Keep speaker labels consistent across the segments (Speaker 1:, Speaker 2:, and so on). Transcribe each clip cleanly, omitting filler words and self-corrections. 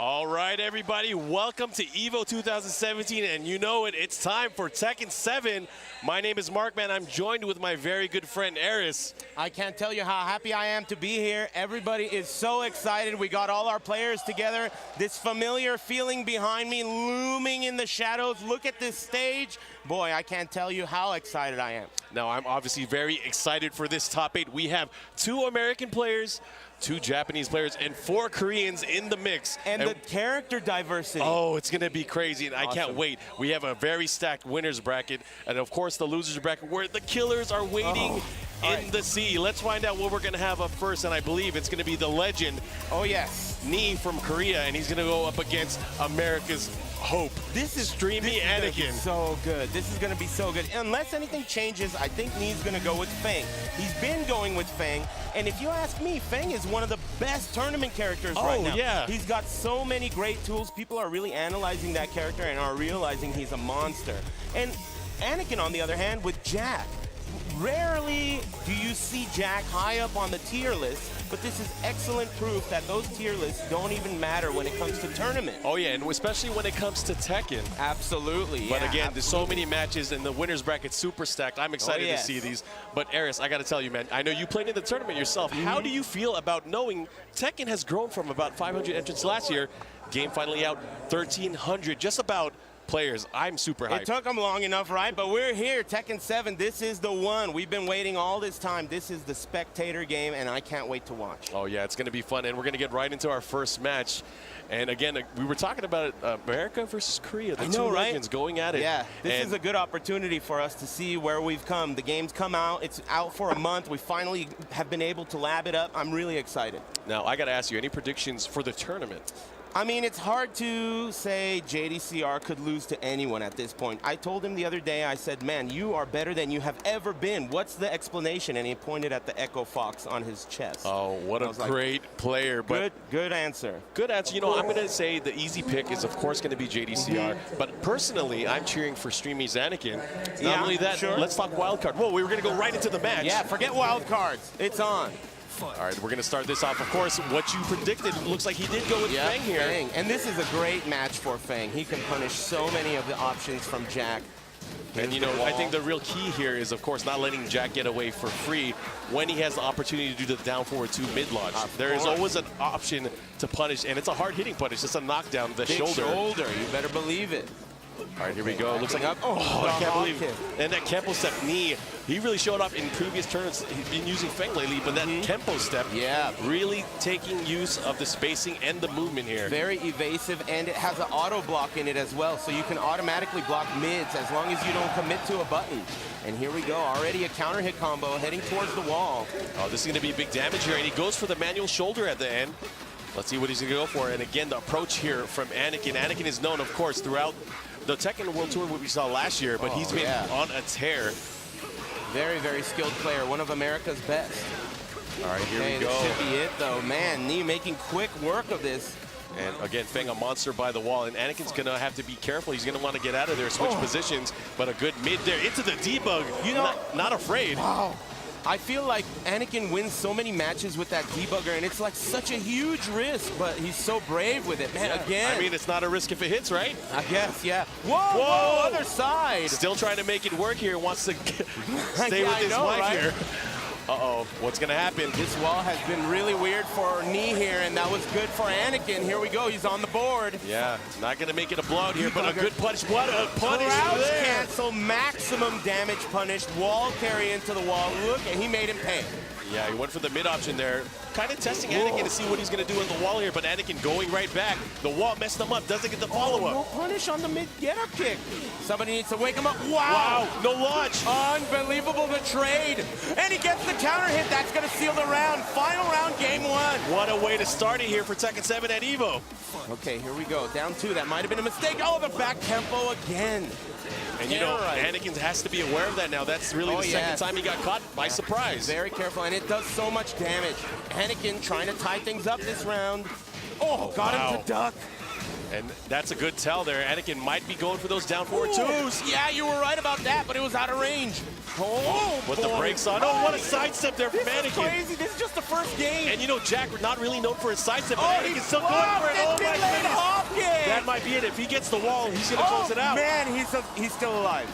Speaker 1: All right, everybody, welcome to EVO 2017, and you know it, it's time for Tekken 7. My name is Mark, man. I'm joined with my very good friend, Eris.
Speaker 2: I can't tell you how happy I am to be here. Everybody is so excited. We got all our players together. This familiar feeling behind me looming in the shadows. Look at this stage. Boy, I can't tell you how excited I am.
Speaker 1: Now, I'm obviously very excited for this top 8. We have 2 American players, 2 Japanese players, and 4 Koreans in the mix.
Speaker 2: And the character diversity.
Speaker 1: Oh, it's going to be crazy, and awesome. I can't wait. We have a very stacked winners bracket, and of course the losers bracket, where the killers are waiting in the sea. Let's find out what we're going to have up first, and I believe it's going to be the legend.
Speaker 2: Oh, yes.
Speaker 1: Nee from Korea, and he's going to go up against America's hope.
Speaker 2: This is
Speaker 1: Streamy Anakin.
Speaker 2: So good. This is going to be so good. Unless anything changes, I think Nee's going to go with Feng. He's been going with Feng, and if you ask me, Feng is one of the best tournament characters right now.
Speaker 1: Yeah.
Speaker 2: He's got so many great tools. People are really analyzing that character and are realizing he's a monster. And Anakin, on the other hand, with Jack. Rarely do you see Jack high up on the tier list, but this is excellent proof that those tier lists don't even matter when it comes to tournament.
Speaker 1: Oh yeah, and especially when it comes to Tekken.
Speaker 2: Absolutely.
Speaker 1: But again, there's so many matches, and the winners bracket super stacked. I'm excited to see these. But Eris, I got to tell you, man, I know you played in the tournament yourself. How do you feel about knowing Tekken has grown from about 500 entrants last year, game finally out 1,300, just about players? I'm super hyped.
Speaker 2: It took them long enough, right? But we're here, Tekken 7. This is the one. We've been waiting all this time. This is the spectator game, and I can't wait to watch.
Speaker 1: Oh, yeah, it's going to be fun, and we're going to get right into our first match. And again, we were talking about America versus Korea, the two legends going at it.
Speaker 2: Yeah, this is a good opportunity for us to see where we've come. The game's come out. It's out for a month. We finally have been able to lab it up. I'm really excited.
Speaker 1: Now, I got to ask you, any predictions for the tournament?
Speaker 2: I mean, it's hard to say JDCR could lose to anyone at this point. I told him the other day, I said, man, you are better than you have ever been. What's the explanation? And he pointed at the Echo Fox on his chest.
Speaker 1: Oh, what a great player. But
Speaker 2: good answer.
Speaker 1: Good answer. You know, I'm going to say the easy pick is, of course, going to be JDCR. But personally, I'm cheering for Streamy's Anakin. Not only that, let's talk wild card. Whoa, we were going to go right into the match.
Speaker 2: Yeah, forget wild cards. It's on.
Speaker 1: All right, we're going to start this off. Of course, what you predicted, looks like he did go with Feng here.
Speaker 2: Feng. And this is a great match for Feng. He can punish so many of the options from Jack.
Speaker 1: And, you know, I think the real key here is, of course, not letting Jack get away for free when he has the opportunity to do the down forward 2 mid-launch. There is always an option to punish, and it's a hard-hitting punish. It's a knockdown, the shoulder.
Speaker 2: You better believe it.
Speaker 1: All right, here we go. Looks like I can't believe it. And that Kempo step knee, he really showed up in previous turns. He's been using Feng lately, but that Kempo step, really taking use of the spacing and the movement here.
Speaker 2: Very evasive, and it has an auto block in it as well, so you can automatically block mids as long as you don't commit to a button. And here we go, already a counter hit combo heading towards the wall.
Speaker 1: Oh, this is going to be big damage here, and he goes for the manual shoulder at the end. Let's see what he's going to go for. And again, the approach here from Anakin. Anakin is known, of course, throughout the Tekken World Tour, what we saw last year, but he's been on a tear.
Speaker 2: Very, very skilled player, one of America's best.
Speaker 1: All right, here we go.
Speaker 2: This should be it, though. Man, Nee making quick work of this.
Speaker 1: And again, Feng, a monster by the wall, and Anakin's going to have to be careful. He's going to want to get out of there, switch positions, but a good mid there into the debug. You know, not afraid.
Speaker 2: Wow. I feel like Anakin wins so many matches with that debugger, and it's like such a huge risk, but he's so brave with it. Man, again.
Speaker 1: I mean, it's not a risk if it hits, right?
Speaker 2: I guess, yeah. Whoa, other side.
Speaker 1: Still trying to make it work here. Wants to stay with his wife here. Uh-oh, what's going to happen?
Speaker 2: This wall has been really weird for Nee here, and that was good for Anakin. Here we go, he's on the board.
Speaker 1: Yeah, not going to make it a blowout here, but a good punish. What a punish there.
Speaker 2: Cancel, maximum damage punished, wall carry into the wall. Look, and he made him pay.
Speaker 1: Yeah, he went for the mid option there. Kind of testing Anakin to see what he's going to do on the wall here, but Anakin going right back. The wall messed him up, doesn't get the follow-up.
Speaker 2: No punish on the mid get-up kick. Somebody needs to wake him up.
Speaker 1: Wow, no launch.
Speaker 2: Unbelievable, the trade. And he gets the counter hit. That's going to seal the round. Final round, game 1.
Speaker 1: What a way to start it here for Tekken 7 at EVO.
Speaker 2: Okay, here we go. Down 2. That might have been a mistake. Oh, the back tempo again.
Speaker 1: And you know, Anakin has to be aware of that now. That's really the second time he got caught by surprise.
Speaker 2: Very careful, and it does so much damage. Anakin trying to tie things up this round. Oh, got him to duck.
Speaker 1: And that's a good tell there. Anakin might be going for those down forward twos.
Speaker 2: Yeah, you were right about that, but it was out of range. Oh,
Speaker 1: With the brakes on. Oh, what a sidestep there from Anakin.
Speaker 2: This is crazy. This is just the first game.
Speaker 1: And you know, Jack, not really known for his sidestep, but
Speaker 2: Oh,
Speaker 1: Anakin's still going for it. Oh, my goodness. That might be it. If he gets the wall, he's going to close it out.
Speaker 2: Man, he's still alive.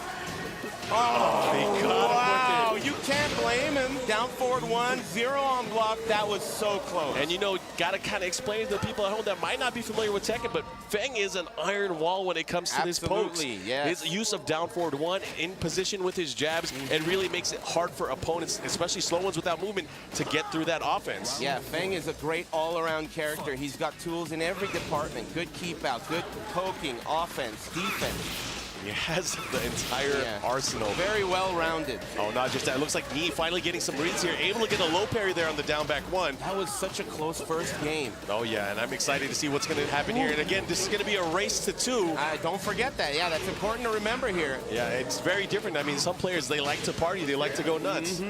Speaker 1: Oh, he got
Speaker 2: wow.
Speaker 1: him with it.
Speaker 2: You can't blame him. Down forward 1, 0 on block. That was so close.
Speaker 1: And you know, got to kind of explain to the people at home that might not be familiar with Tekken, but Feng is an iron wall when it comes to this pokes.
Speaker 2: Yes.
Speaker 1: His use of down forward 1 in position with his jabs and really makes it hard for opponents, especially slow ones without movement, to get through that offense.
Speaker 2: Yeah, Feng is a great all-around character. He's got tools in every department. Good keep out, good poking, offense, defense.
Speaker 1: He has the entire arsenal.
Speaker 2: Very well-rounded.
Speaker 1: Oh, not just that. It looks like Knee finally getting some reads here. Able to get a low parry there on the down back 1.
Speaker 2: That was such a close first game.
Speaker 1: Oh, yeah, and I'm excited to see what's going to happen here. And again, this is going to be a race to 2.
Speaker 2: Don't forget that. Yeah, that's important to remember here.
Speaker 1: Yeah, it's very different. I mean, some players, they like to party. They like to go nuts.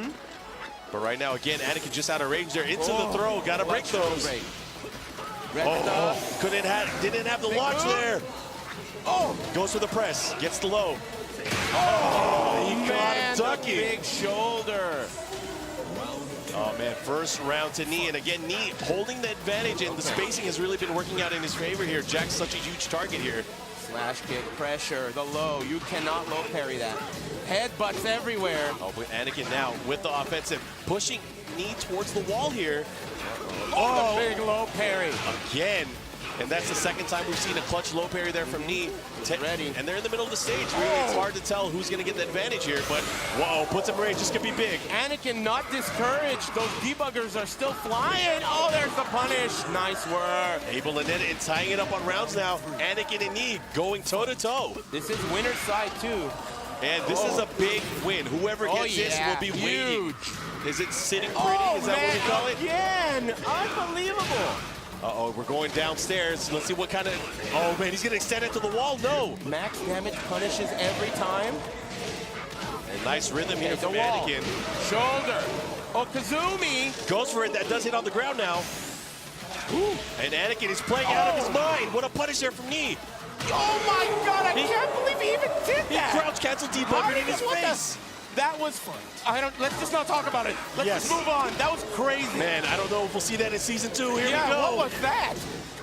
Speaker 1: But right now, again, Anakin just out of range there. Into the throw. Got to break those. Didn't have the launch there. Oh, goes for the press, gets the low. Oh, he got him ducking.
Speaker 2: Big shoulder.
Speaker 1: Oh man, first round to Knee, and again, Knee holding the advantage, and the spacing has really been working out in his favor here. Jack's such a huge target here.
Speaker 2: Slash kick, pressure, the low. You cannot low parry that. Headbutts everywhere.
Speaker 1: Oh, but Anakin now with the offensive, pushing Knee towards the wall here.
Speaker 2: Oh, the big low parry.
Speaker 1: Again. And that's the second time we've seen a clutch low parry there from Knee.
Speaker 2: Ready.
Speaker 1: And they're in the middle of the stage. Really, it's hard to tell who's going to get the advantage here. But, whoa, puts him in range. This could be big.
Speaker 2: Anakin not discouraged. Those debuggers are still flying. Oh, there's the punish. Nice work.
Speaker 1: Able to net it and tying it up on rounds now. Anakin and Knee going toe-to-toe.
Speaker 2: This is winner's side, too.
Speaker 1: And this is a big win. Whoever gets this will be waiting. Is it sitting pretty? Is that what we call it?
Speaker 2: Again. Unbelievable.
Speaker 1: Uh-oh, we're going downstairs. Let's see what kind of... Oh, man, he's going to extend it to the wall. No.
Speaker 2: Max damage punishes every time.
Speaker 1: And nice rhythm here from Anakin.
Speaker 2: Shoulder. Oh, Kazumi.
Speaker 1: Goes for it. That does hit on the ground now. Ooh. And Anakin is playing out of his mind. What a punish there from Knee.
Speaker 2: Oh, my God. I can't believe he even did that.
Speaker 1: He crouch canceled debuggered in his face.
Speaker 2: That was fun. Let's just not talk about it. Let's just move on. That was crazy.
Speaker 1: Man, I don't know if we'll see that in season 2. Here we go.
Speaker 2: What was that?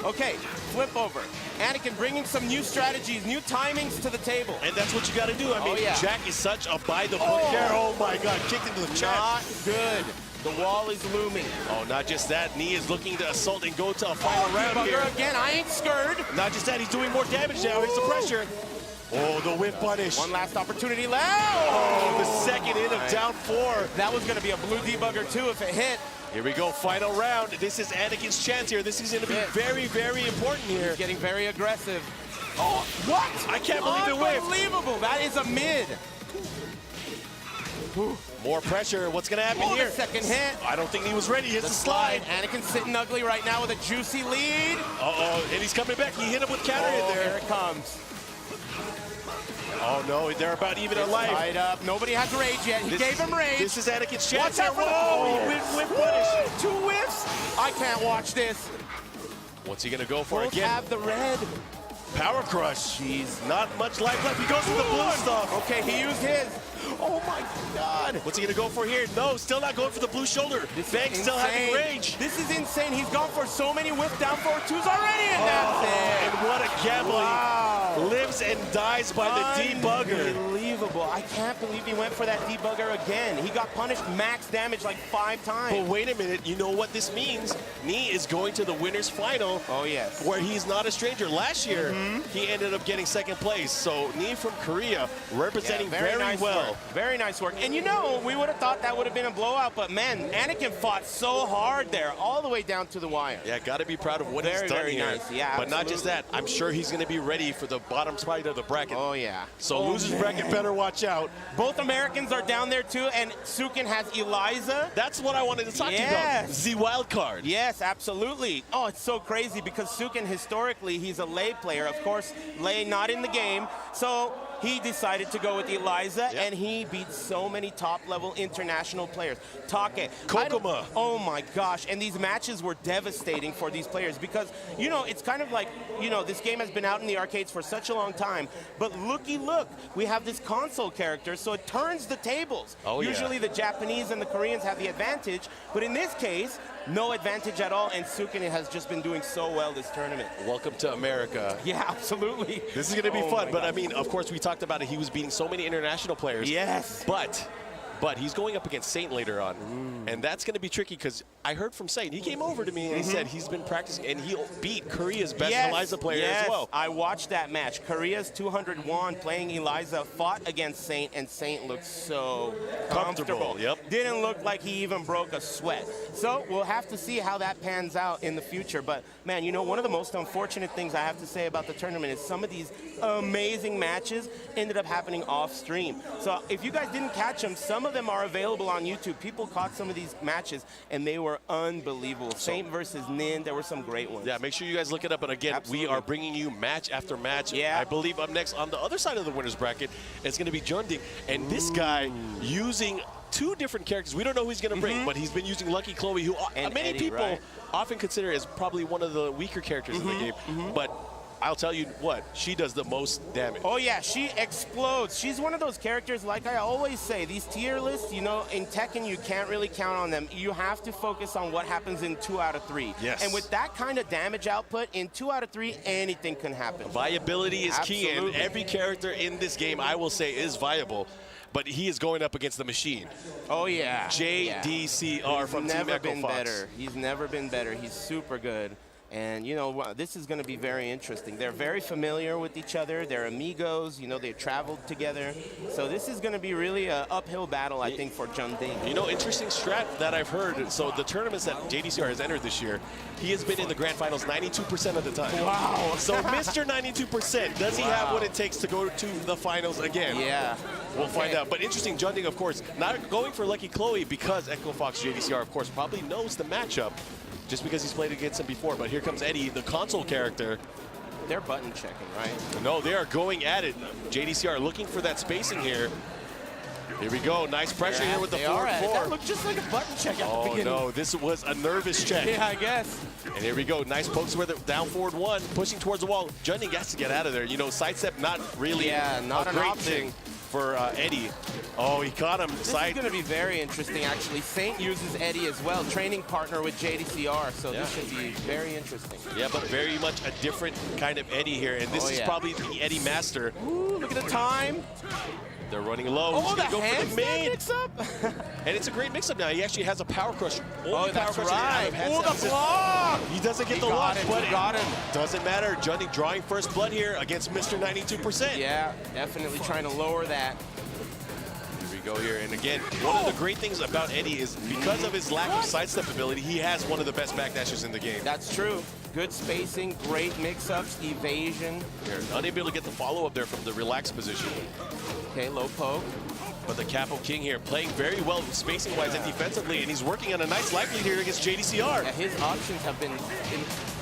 Speaker 2: Okay, flip over. Anakin bringing some new strategies, new timings to the table.
Speaker 1: And that's what you got to do. I mean, Jack is such a by-the-book character. Oh, my God, kicked into the chest.
Speaker 2: Not good. The wall is looming.
Speaker 1: Oh, not just that. Knee is looking to assault and go to a final round here.
Speaker 2: Again, I ain't scared.
Speaker 1: Not just that, he's doing more damage now. Here's the pressure. Oh, the whip punish.
Speaker 2: One last opportunity left.
Speaker 1: Oh, the second hit of down 4.
Speaker 2: That was going to be a blue debugger, too, if it hit.
Speaker 1: Here we go, final round. This is Anakin's chance here. This is going to be very, very important here.
Speaker 2: He's getting very aggressive. Oh, what?
Speaker 1: I can't believe it whipped.
Speaker 2: Unbelievable. That is a mid.
Speaker 1: More pressure. What's going to happen here?
Speaker 2: The second hit.
Speaker 1: I don't think he was ready. Here's the slide.
Speaker 2: Anakin's sitting ugly right now with a juicy lead.
Speaker 1: Uh-oh, and he's coming back. He hit him with counter hit there.
Speaker 2: Here it comes.
Speaker 1: Oh, no, they're about even in life.
Speaker 2: Tied up. Nobody has rage yet. He gave him rage.
Speaker 1: This is Anakin's chance.
Speaker 2: Watch out for
Speaker 1: he whip punish.
Speaker 2: 2 whiffs. I can't watch this.
Speaker 1: What's he going to go for
Speaker 2: Both
Speaker 1: again?
Speaker 2: have the red.
Speaker 1: Power crush. Jeez, not much life left. He goes for the blue stuff.
Speaker 2: Okay, he used his. Oh my God.
Speaker 1: What's he gonna go for here? No, still not going for the blue shoulder. Feng still having range.
Speaker 2: This is insane. He's gone for so many whiff down forward 2s already, and that's it.
Speaker 1: And what a gamble. Wow. Lives and dies by the debugger.
Speaker 2: Unbelievable. I can't believe he went for that debugger again. He got punished max damage like 5 times.
Speaker 1: But wait a minute, you know what this means? Knee is going to the winner's final.
Speaker 2: Oh, yes.
Speaker 1: Where he's not a stranger. Last year, he ended up getting 2nd place. So Knee from Korea representing very
Speaker 2: nice
Speaker 1: well.
Speaker 2: Work. Very nice work. And you know, we would have thought that would have been a blowout, but man, Anakin fought so hard there, all the way down to the wire.
Speaker 1: Yeah, got to be proud of what he's done
Speaker 2: very
Speaker 1: here.
Speaker 2: Nice. Yeah,
Speaker 1: but not just that, I'm sure he's going to be ready for the bottom spot of the bracket.
Speaker 2: Oh, yeah.
Speaker 1: So losers bracket better watch out.
Speaker 2: Both Americans are down there too, and Suiken has Eliza.
Speaker 1: That's what I wanted to talk to you about. The wild card.
Speaker 2: Yes, absolutely. Oh, it's so crazy because Suiken, historically, he's a Lei player. Of course, Lei not in the game. So he decided to go with Eliza, and he beat so many top-level international players. Take,
Speaker 1: Kokuma.
Speaker 2: Oh my gosh, and these matches were devastating for these players because, you know, it's kind of like, you know, this game has been out in the arcades for such a long time, but looky look, we have this console character, so it turns the tables.
Speaker 1: Oh,
Speaker 2: Usually the Japanese and the Koreans have the advantage, but in this case, no advantage at all, and Suiken has just been doing so well this tournament.
Speaker 1: Welcome to America.
Speaker 2: Yeah, absolutely.
Speaker 1: This is going to be fun, but I mean, of course, we talked about it. He was beating so many international players.
Speaker 2: Yes.
Speaker 1: But he's going up against Saint later on, and that's going to be tricky because I heard from Saint. He came over to me and he said he's been practicing, and he'll beat Korea's best Eliza player as well.
Speaker 2: I watched that match. Korea's 200 won playing Eliza fought against Saint, and Saint looked so comfortable.
Speaker 1: Yep.
Speaker 2: Didn't look like he even broke a sweat. So we'll have to see how that pans out in the future. But man, you know, one of the most unfortunate things I have to say about the tournament is some of these amazing matches ended up happening off stream. So if you guys didn't catch them, some of them are available on YouTube. People caught some of these matches, and they were unbelievable. Saint versus Nin, there were some great ones.
Speaker 1: Yeah, make sure you guys look it up. And again, we are bringing you match after match.
Speaker 2: Yeah.
Speaker 1: I believe up next on the other side of the winner's bracket, it's going to be Jeondding. And this guy using two different characters. We don't know who he's going to bring, but he's been using Lucky Chloe, who many
Speaker 2: Eddy,
Speaker 1: people often consider as probably one of the weaker characters in the game. But I'll tell you what, she does the most damage.
Speaker 2: Oh yeah, she explodes. She's one of those characters, like I always say, these tier lists, you know, in Tekken, you can't really count on them. You have to focus on what happens in 2 out of 3.
Speaker 1: Yes.
Speaker 2: And with that kind of damage output, in 2 out of 3, anything can happen.
Speaker 1: Viability is key, and every character in this game, I will say, is viable. But he is going up against the machine.
Speaker 2: Oh yeah.
Speaker 1: JDCR from Team Echo Fox.
Speaker 2: Better. He's never been better. He's super good. And, you know, this is going to be very interesting. They're very familiar with each other. They're amigos. You know, they've traveled together. So this is going to be really an uphill battle, I think, for Jeondding.
Speaker 1: You know, interesting strat that I've heard. So the tournaments that JDCR has entered this year, he has been in the grand finals 92% of the time.
Speaker 2: Wow.
Speaker 1: So Mr. 92%, does he have what it takes to go to the finals again?
Speaker 2: Yeah.
Speaker 1: We'll find out. But interesting, Jeondding, of course, not going for Lucky Chloe because Echo Fox JDCR, of course, probably knows the matchup, just because he's played against him before. But here comes Eddy, the console character.
Speaker 2: They're button checking, right?
Speaker 1: No, they are going at it. JDCR looking for that spacing here. Here we go. Nice pressure here with the forward 4.
Speaker 2: That looked just like a button check at the beginning.
Speaker 1: Oh, no. This was a nervous check.
Speaker 2: Yeah, I guess.
Speaker 1: And here we go. Nice pokes with it. Down forward 1, pushing towards the wall. Jeondding has to get out of there. You know, sidestep not really a great thing for Eddy. Oh, he caught him.
Speaker 2: This is going to be very interesting, actually. Saint uses Eddy as well, training partner with JDCR, so this should be very interesting.
Speaker 1: Yeah, but very much a different kind of Eddy here, and this is probably the Eddy master.
Speaker 2: Ooh, look at the time.
Speaker 1: They're running low.
Speaker 2: Oh,
Speaker 1: He's
Speaker 2: the
Speaker 1: gonna go for the main
Speaker 2: mix-up?
Speaker 1: And it's a great mix-up now. He actually has a power crush.
Speaker 2: Oh, that's right. Oh, the block!
Speaker 1: He doesn't get the lock, but
Speaker 2: he got him.
Speaker 1: Doesn't matter. Jeondding drawing first blood here against Mr. 92%.
Speaker 2: Yeah, definitely trying to lower that.
Speaker 1: Here we go here. And again, one of the great things about Eddy is because of his lack of sidestep ability, he has one of the best backdashes in the game.
Speaker 2: That's true. Good spacing, great mix-ups, evasion.
Speaker 1: Here, unable to get the follow-up there from the relaxed position.
Speaker 2: Okay, low poke.
Speaker 1: But the Capo King here playing very well spacing-wise and defensively, and he's working on a nice life lead here against JDCR.
Speaker 2: Yeah, his options have been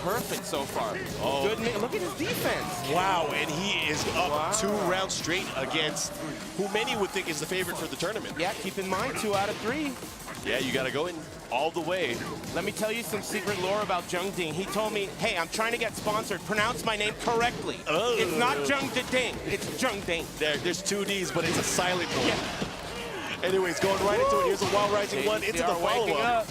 Speaker 2: perfect so far.
Speaker 1: Oh.
Speaker 2: Good, look at his defense.
Speaker 1: Wow, and he is up 2 rounds straight against who many would think is the favorite for the tournament.
Speaker 2: Yeah, keep in mind, 2 out of 3.
Speaker 1: Yeah, you got to go in all the way.
Speaker 2: Let me tell you some secret lore about Jeondding. He told me, hey, I'm trying to get sponsored. Pronounce my name correctly. It's not Jeondding, it's Jeondding.
Speaker 1: There's 2 Ds, but it's a silent one.
Speaker 2: Yeah.
Speaker 1: Anyways, going right into it. Here's a wall rising one into the follow-up.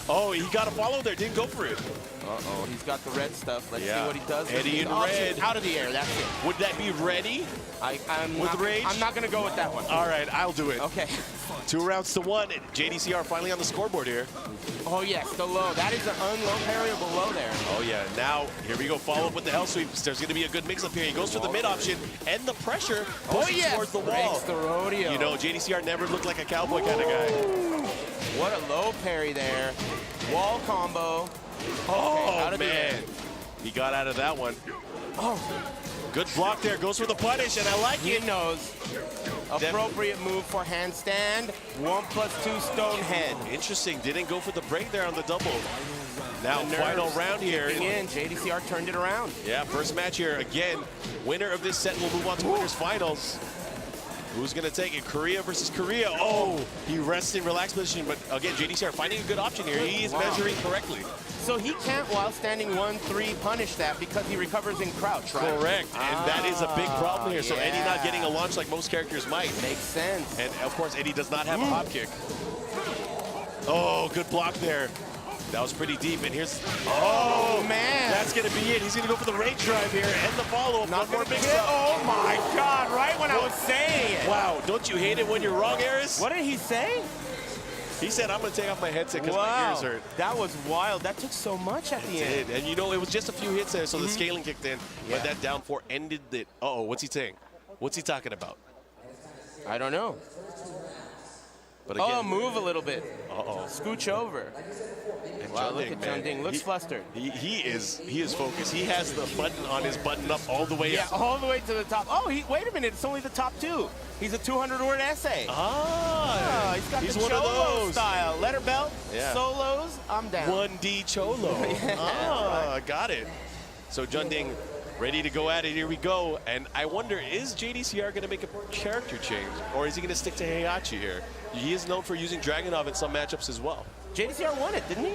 Speaker 1: Oh, he got a follow there. Didn't go for it.
Speaker 2: Uh-oh, he's got the red stuff. Let's see what he does.
Speaker 1: Eddy in red.
Speaker 2: Out of the air, that's it.
Speaker 1: Would that be ready?
Speaker 2: I'm not going to go with that one.
Speaker 1: All right, I'll do it.
Speaker 2: Okay.
Speaker 1: 2 rounds to 1. JDCR finally on the scoreboard here.
Speaker 2: Oh, yes, the low. That is an unlow parryable low there.
Speaker 1: Oh, yeah. Now, here we go. Follow up with the hell sweeps. There's going to be a good mix-up here. He goes for the mid option and the pressure pushes towards the wall.
Speaker 2: Breaks the rodeo.
Speaker 1: You know, JDCR never looked like a cowboy kind of guy.
Speaker 2: What a low parry there. Wall combo.
Speaker 1: Oh, man. He got out of that one.
Speaker 2: Oh.
Speaker 1: Good block there. Goes for the punish, and I like it.
Speaker 2: He knows. Appropriate move for handstand. 1+2 stone head.
Speaker 1: Interesting. Didn't go for the break there on the double. Now, final round here.
Speaker 2: In. JDCR turned it around.
Speaker 1: Yeah, first match here. Again, winner of this set will move on to winners finals. Who's going to take it? Korea versus Korea. Oh, he rests in relaxed position, but again, JDCR finding a good option here. He is measuring correctly.
Speaker 2: So he can't, while standing 1-3, punish that because he recovers in crouch, right?
Speaker 1: Correct, and that is a big problem here. So
Speaker 2: yeah.
Speaker 1: Eddy not getting a launch like most characters might.
Speaker 2: Makes sense.
Speaker 1: And of course, Eddy does not have a hop kick. Oh, good block there. That was pretty deep, and here's... Oh,
Speaker 2: man.
Speaker 1: That's going to be it. He's going to go for the rage drive here and the follow-up.
Speaker 2: Not more mix up. Oh, my God, right when I was saying it.
Speaker 1: Wow, don't you hate it when you're wrong, Aris?
Speaker 2: What did he say?
Speaker 1: He said, I'm going to take off my headset because my ears hurt.
Speaker 2: That was wild. That took so much at the end.
Speaker 1: And you know, it was just a few hits there, so the scaling kicked in.
Speaker 2: Yeah.
Speaker 1: But that down 4 ended it. Uh-oh, what's he saying? What's he talking about?
Speaker 2: I don't know.
Speaker 1: But again,
Speaker 2: move a little bit.
Speaker 1: Uh-oh.
Speaker 2: Scooch over.
Speaker 1: And
Speaker 2: Wow, look at Jeondding. Looks flustered.
Speaker 1: He is focused. He has the button on his button up all the way up.
Speaker 2: Yeah, all the way to the top. Oh, wait a minute. It's only the top 2. He's a 200-word essay.
Speaker 1: Ah,
Speaker 2: he's got
Speaker 1: one
Speaker 2: the
Speaker 1: of
Speaker 2: Cholo
Speaker 1: those.
Speaker 2: style. Letter belt,
Speaker 1: Yeah.
Speaker 2: solos, I'm down.
Speaker 1: 1D Cholo. Got it. So Jeondding ready to go at it. Here we go. And I wonder, is JDCR going to make a character change? Or is he going to stick to Heihachi here? He is known for using Dragunov in some matchups as well.
Speaker 2: JDCR won it, didn't he?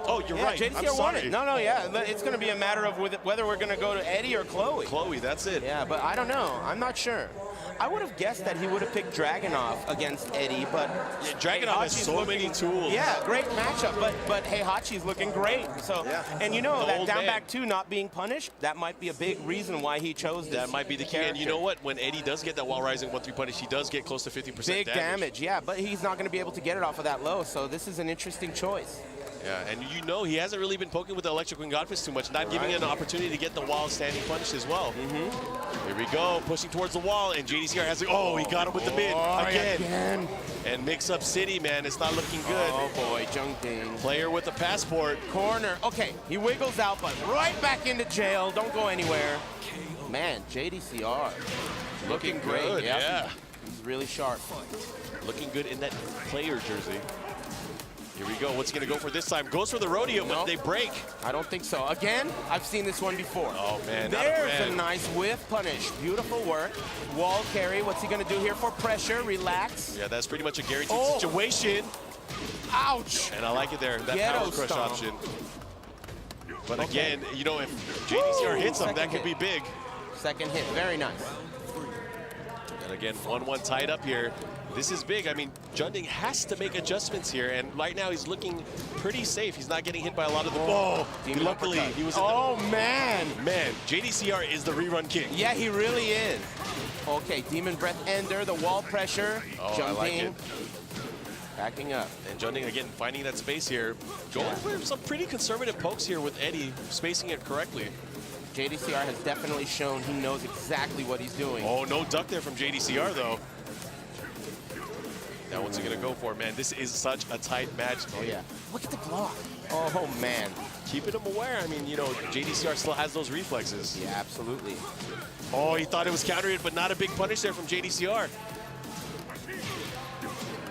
Speaker 1: Oh, you're right.
Speaker 2: JDCR won it. No, yeah. It's going to be a matter of whether we're going to go to Eddy or Chloe.
Speaker 1: Chloe, that's it.
Speaker 2: Yeah, but I don't know. I'm not sure. I would have guessed that he would have picked Dragunov against Eddy, but
Speaker 1: Yeah, Dragunov has so many tools.
Speaker 2: Yeah, great matchup, but Heihachi's looking great. So, and you know
Speaker 1: The
Speaker 2: that
Speaker 1: old
Speaker 2: down
Speaker 1: man.
Speaker 2: back 2 not being punished, that might be a big reason why he chose this.
Speaker 1: That might be the key. And you know what? When Eddy does get that wall rising 1-3 punish, he does get close to 50%
Speaker 2: Big damage, yeah, but he's not going to be able to get it off of that low, so this is an interesting choice.
Speaker 1: Yeah, and you know he hasn't really been poking with the electric wing godfist too much, not giving it an opportunity to get the wall standing punish as well. Here we go, pushing towards the wall, and JDCR has he got him with the mid again. And mix up City, man, it's not looking good.
Speaker 2: Oh boy, Jeondding.
Speaker 1: Player with a passport.
Speaker 2: Corner, okay, he wiggles out, but right back into jail, don't go anywhere. Man, JDCR. Looking great,
Speaker 1: good, yeah.
Speaker 2: He's really sharp.
Speaker 1: Looking good in that player jersey. Here we go. What's he going to go for this time? Goes for the rodeo, but they break.
Speaker 2: I don't think so. Again, I've seen this one before.
Speaker 1: Oh, man.
Speaker 2: There's a nice whiff punish. Beautiful work. Wall carry. What's he going to do here for pressure? Relax.
Speaker 1: Yeah, that's pretty much a guaranteed situation.
Speaker 2: Ouch.
Speaker 1: And I like it there. That
Speaker 2: Ghetto
Speaker 1: power crush
Speaker 2: stomp.
Speaker 1: option. But again, you know, if JDCR hits him, that could be big.
Speaker 2: Second hit. Very nice.
Speaker 1: And again, 1-1 tied up here. This is big. I mean, Jeondding has to make adjustments here, and right now he's looking pretty safe. He's not getting hit by a lot of the... Luckily, he was in
Speaker 2: man.
Speaker 1: Man, JDCR is the rerun king.
Speaker 2: Yeah, he really is. Okay, Demon Breath Ender, the wall pressure.
Speaker 1: Oh, I like it.
Speaker 2: Backing up.
Speaker 1: And Jeondding, again, finding that space here. Going for some pretty conservative pokes here with Eddy, spacing it correctly.
Speaker 2: JDCR has definitely shown he knows exactly what he's doing.
Speaker 1: Oh, no duck there from JDCR, though. Now, what's he going to go for, man? This is such a tight match.
Speaker 2: Oh, yeah. Look at the block. Oh, man.
Speaker 1: Keeping him aware. I mean, you know, JDCR still has those reflexes.
Speaker 2: Yeah, absolutely.
Speaker 1: Oh, he thought it was countering it, but not a big punish there from JDCR.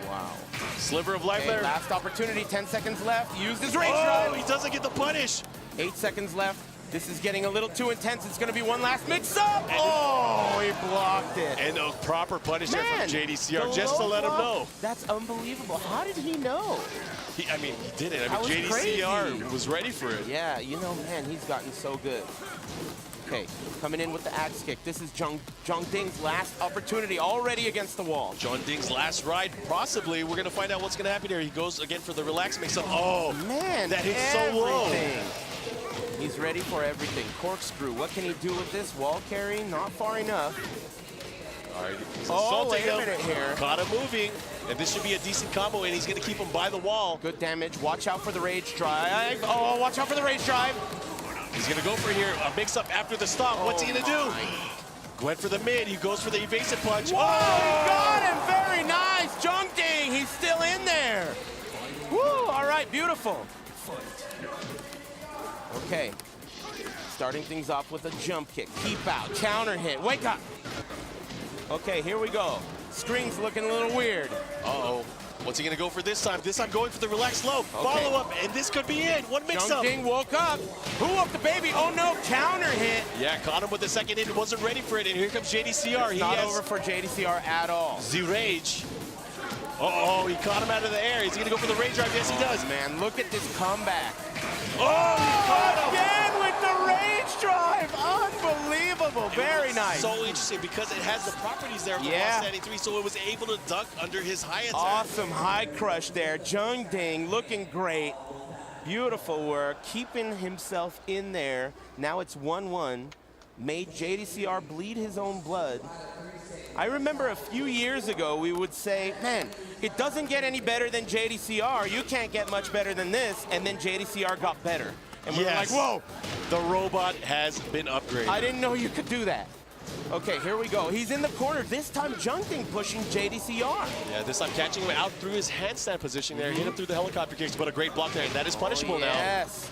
Speaker 2: Wow.
Speaker 1: Sliver of life there.
Speaker 2: Last opportunity, 10 seconds left. Used his range drive.
Speaker 1: Oh, he doesn't get the punish.
Speaker 2: 8 seconds left. This is getting a little too intense. It's going to be one last mix-up. Oh, he blocked it.
Speaker 1: And a proper punish there from JDCR just to let him know.
Speaker 2: That's unbelievable. How did he know?
Speaker 1: I mean, he did it. I mean, JDCR was ready for it.
Speaker 2: Yeah, you know, man, he's gotten so good. Okay, coming in with the axe kick. This is Jeondding's last opportunity already against the wall.
Speaker 1: Jeondding's last ride, possibly. We're going to find out what's going to happen here. He goes again for the relax mix-up. Oh,
Speaker 2: man,
Speaker 1: that hits so low.
Speaker 2: He's ready for everything. Corkscrew, what can he do with this? Wall carry, not far enough.
Speaker 1: All right,
Speaker 2: oh, wait a minute here.
Speaker 1: Caught him moving, and this should be a decent combo, and he's going to keep him by the wall.
Speaker 2: Good damage. Watch out for the rage drive. Oh, watch out for the rage drive.
Speaker 1: He's going to go for here a mix-up after the stop. What's he going to do? Went for the mid. He goes for the evasive punch.
Speaker 2: Whoa, he got him. Very nice. Jeondding, he's still in there. Woo, all right, beautiful. Okay, starting things off with a jump kick. Keep out, counter hit, wake up. Okay, here we go. Screen's looking a little weird.
Speaker 1: Uh-oh. What's he going to go for this time? This time going for the relaxed low. Follow up, and this could be it. One mix-up.
Speaker 2: Jeondding woke up. Who up the baby? Oh no, counter hit.
Speaker 1: Yeah, caught him with the second hit. Wasn't ready for it, and here comes JDCR.
Speaker 2: It's not over for JDCR at all.
Speaker 1: Z-Rage. Uh-oh, he caught him out of the air. Is he going to go for the rage drive? Yes, he does.
Speaker 2: Man, look at this comeback.
Speaker 1: Oh, he caught him.
Speaker 2: Again with the rage drive. Unbelievable. Very nice.
Speaker 1: So interesting because it has the properties there from Standing 3, so it was able to duck under his high attack.
Speaker 2: Awesome high crush there. Jeondding looking great. Beautiful work. Keeping himself in there. Now it's 1-1. Made JDCR bleed his own blood. I remember a few years ago we would say, man, it doesn't get any better than JDCR. You can't get much better than this. And then JDCR got better. And we were like, whoa.
Speaker 1: The robot has been upgraded.
Speaker 2: I didn't know you could do that. Okay, here we go. He's in the corner. This time Jeondding pushing JDCR.
Speaker 1: Yeah, this time catching him out through his handstand position there. Hit him through the helicopter kicks, but a great block there. And that is punishable now.
Speaker 2: Yes.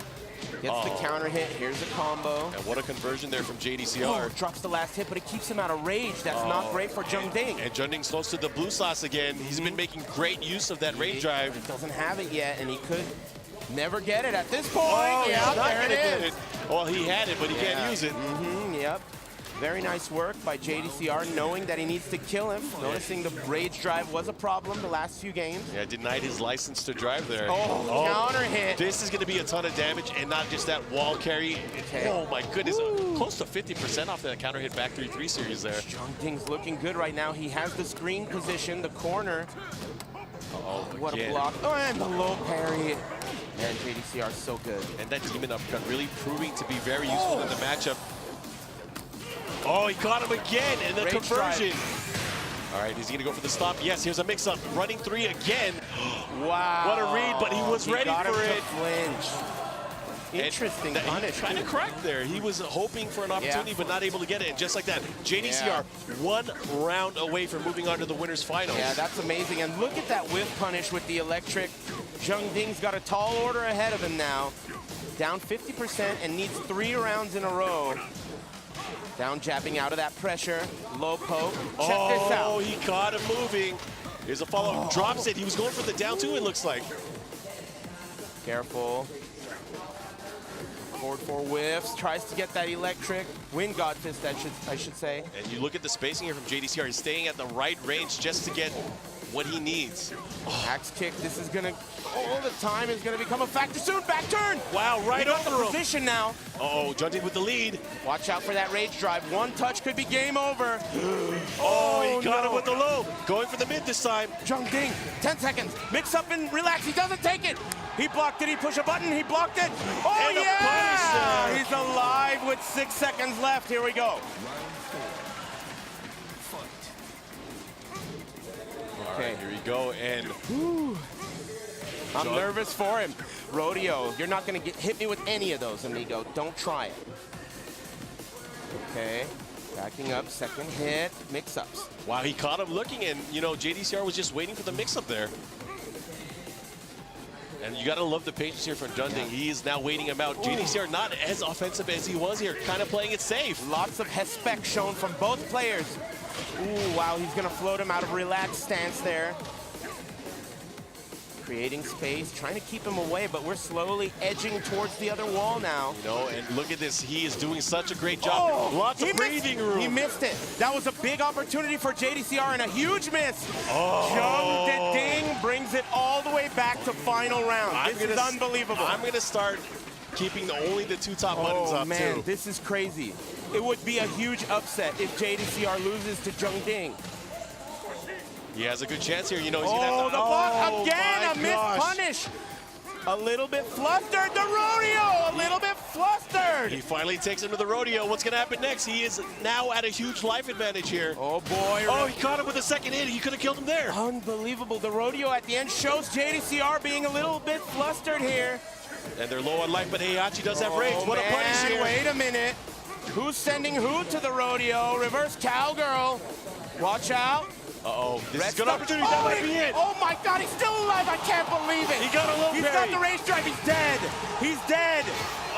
Speaker 2: Gets the counter hit. Here's a combo.
Speaker 1: And what a conversion there from JDCR.
Speaker 2: Oh, drops the last hit, but it keeps him out of rage. That's not great for Jeondding.
Speaker 1: And Jeondding slows to the blue sauce again. He's been making great use of that rage drive.
Speaker 2: He doesn't have it yet, and he could never get it at this point.
Speaker 1: Oh,
Speaker 2: yeah,
Speaker 1: there it is. Well, he had it, but he can't use it.
Speaker 2: Yep. Very nice work by JDCR, knowing that he needs to kill him. Noticing the rage drive was a problem the last few games.
Speaker 1: Yeah, denied his license to drive there.
Speaker 2: Counter hit.
Speaker 1: This is going to be a ton of damage, and not just that wall carry. Oh my goodness, close to 50% off that counter hit back 3-3 series there.
Speaker 2: Jeondding's looking good right now. He has the screen position, the corner. What a block. Oh, and the low parry. Man, JDCR is so good.
Speaker 1: And that demon uppercut really proving to be very useful in the matchup. Oh, he caught him again, and the conversion. All right, is he gonna go for the stop? Yes, here's a mix-up. Running 3 again.
Speaker 2: Wow.
Speaker 1: What a read, but he was ready for it.
Speaker 2: Flinch. Interesting punish.
Speaker 1: Kind of cracked there. He was hoping for an opportunity, but not able to get it. And just like that, JDCR 1 round away from moving on to the winners finals.
Speaker 2: Yeah, that's amazing. And look at that whiff punish with the electric. Jeondding's got a tall order ahead of him now. Down 50% and needs 3 rounds in a row. Down jabbing out of that pressure. Low poke. Check this out.
Speaker 1: Oh, he caught him moving. Here's a follow-up. Drops it. He was going for the down 2, it looks like.
Speaker 2: Careful. Forward 4 whiffs. Tries to get that electric. Wind God Fist, I should say.
Speaker 1: And you look at the spacing here from JDCR. He's staying at the right range just to get what he needs.
Speaker 2: Axe kick. This is going to... all the time is going to become a factor soon. Back turn.
Speaker 1: Wow, right over
Speaker 2: the position now.
Speaker 1: Uh-oh, Jeondding with the lead.
Speaker 2: Watch out for that rage drive. One touch could be game over.
Speaker 1: Oh, he got it with the low. Going for the mid this time.
Speaker 2: Jeondding, 10 seconds. Mix up and relax. He doesn't take it. He blocked it. He pushed a button. He blocked it. Oh,
Speaker 1: and
Speaker 2: yeah! He's alive with 6 seconds left. Here we go.
Speaker 1: Okay, here we go, and
Speaker 2: I'm nervous for him. Rodeo, you're not going to hit me with any of those, amigo. Don't try it. Okay, backing up, second hit, mix-ups.
Speaker 1: Wow, he caught him looking, and, you know, JDCR was just waiting for the mix-up there. And you got to love the patience here from Jeondding. Yeah. He is now waiting him out. JDCR not as offensive as he was here, kind of playing it safe.
Speaker 2: Lots of respect shown from both players. Ooh, wow, he's going to float him out of relaxed stance there. Creating space, trying to keep him away, but we're slowly edging towards the other wall now.
Speaker 1: You know, and look at this. He is doing such a great job.
Speaker 2: Oh,
Speaker 1: lots of breathing room.
Speaker 2: He missed it. That was a big opportunity for JDCR and a huge miss.
Speaker 1: Oh.
Speaker 2: Jeondding brings it all the way back to final round. This is unbelievable.
Speaker 1: I'm going to start keeping only the 2 top buttons up,
Speaker 2: man,
Speaker 1: too.
Speaker 2: This is crazy. It would be a huge upset if JDCR loses to Jeondding.
Speaker 1: He has a good chance here. You know, he's going to have to...
Speaker 2: the block again, a missed punish. A little bit flustered, the rodeo, a little bit flustered.
Speaker 1: He finally takes him to the rodeo. What's going to happen next? He is now at a huge life advantage here.
Speaker 2: Oh, boy.
Speaker 1: Oh, he caught him with a second hit. He could have killed him there.
Speaker 2: Unbelievable. The rodeo at the end shows JDCR being a little bit flustered here.
Speaker 1: And they're low on life, but Heihachi does have rage. What a punish here.
Speaker 2: Wait a minute. Who's sending who to the rodeo? Reverse cowgirl. Watch out.
Speaker 1: Uh-oh. This is a good opportunity. That might be it.
Speaker 2: Oh, my God. He's still alive. I can't believe it.
Speaker 1: He got a low parry.
Speaker 2: He's got the rage drive. He's dead. He's dead.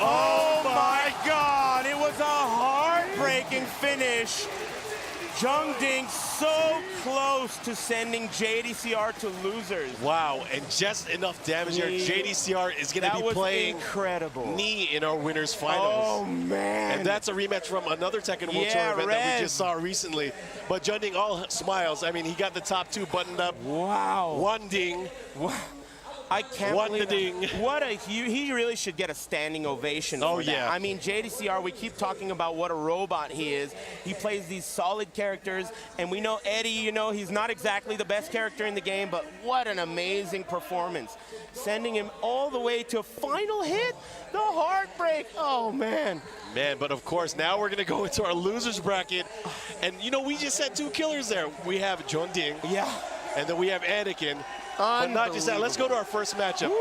Speaker 2: Oh, my God. It was a heartbreaking finish Jeondding so close to sending JDCR to losers.
Speaker 1: Wow, and just enough damage here. JDCR is going to be playing
Speaker 2: incredible.
Speaker 1: Knee in our winners finals.
Speaker 2: Oh, man.
Speaker 1: And that's a rematch from another Tekken World Tour event that we just saw recently. But Jeondding all smiles. I mean, he got the top 2 buttoned up.
Speaker 2: Wow.
Speaker 1: Jeondding.
Speaker 2: Wow. I can't believe it. What a he really should get a standing ovation for that. I mean, JDCR, we keep talking about what a robot he is. He plays these solid characters, and we know Eddy, you know, he's not exactly the best character in the game, but what an amazing performance. Sending him all the way to a final hit, the heartbreak. Oh, man.
Speaker 1: Man, but of course, now we're going to go into our losers bracket. And, you know, we just had 2 killers there. We have Jeondding.
Speaker 2: Yeah.
Speaker 1: And then we have Anakin. But not just that. Let's go to our first matchup.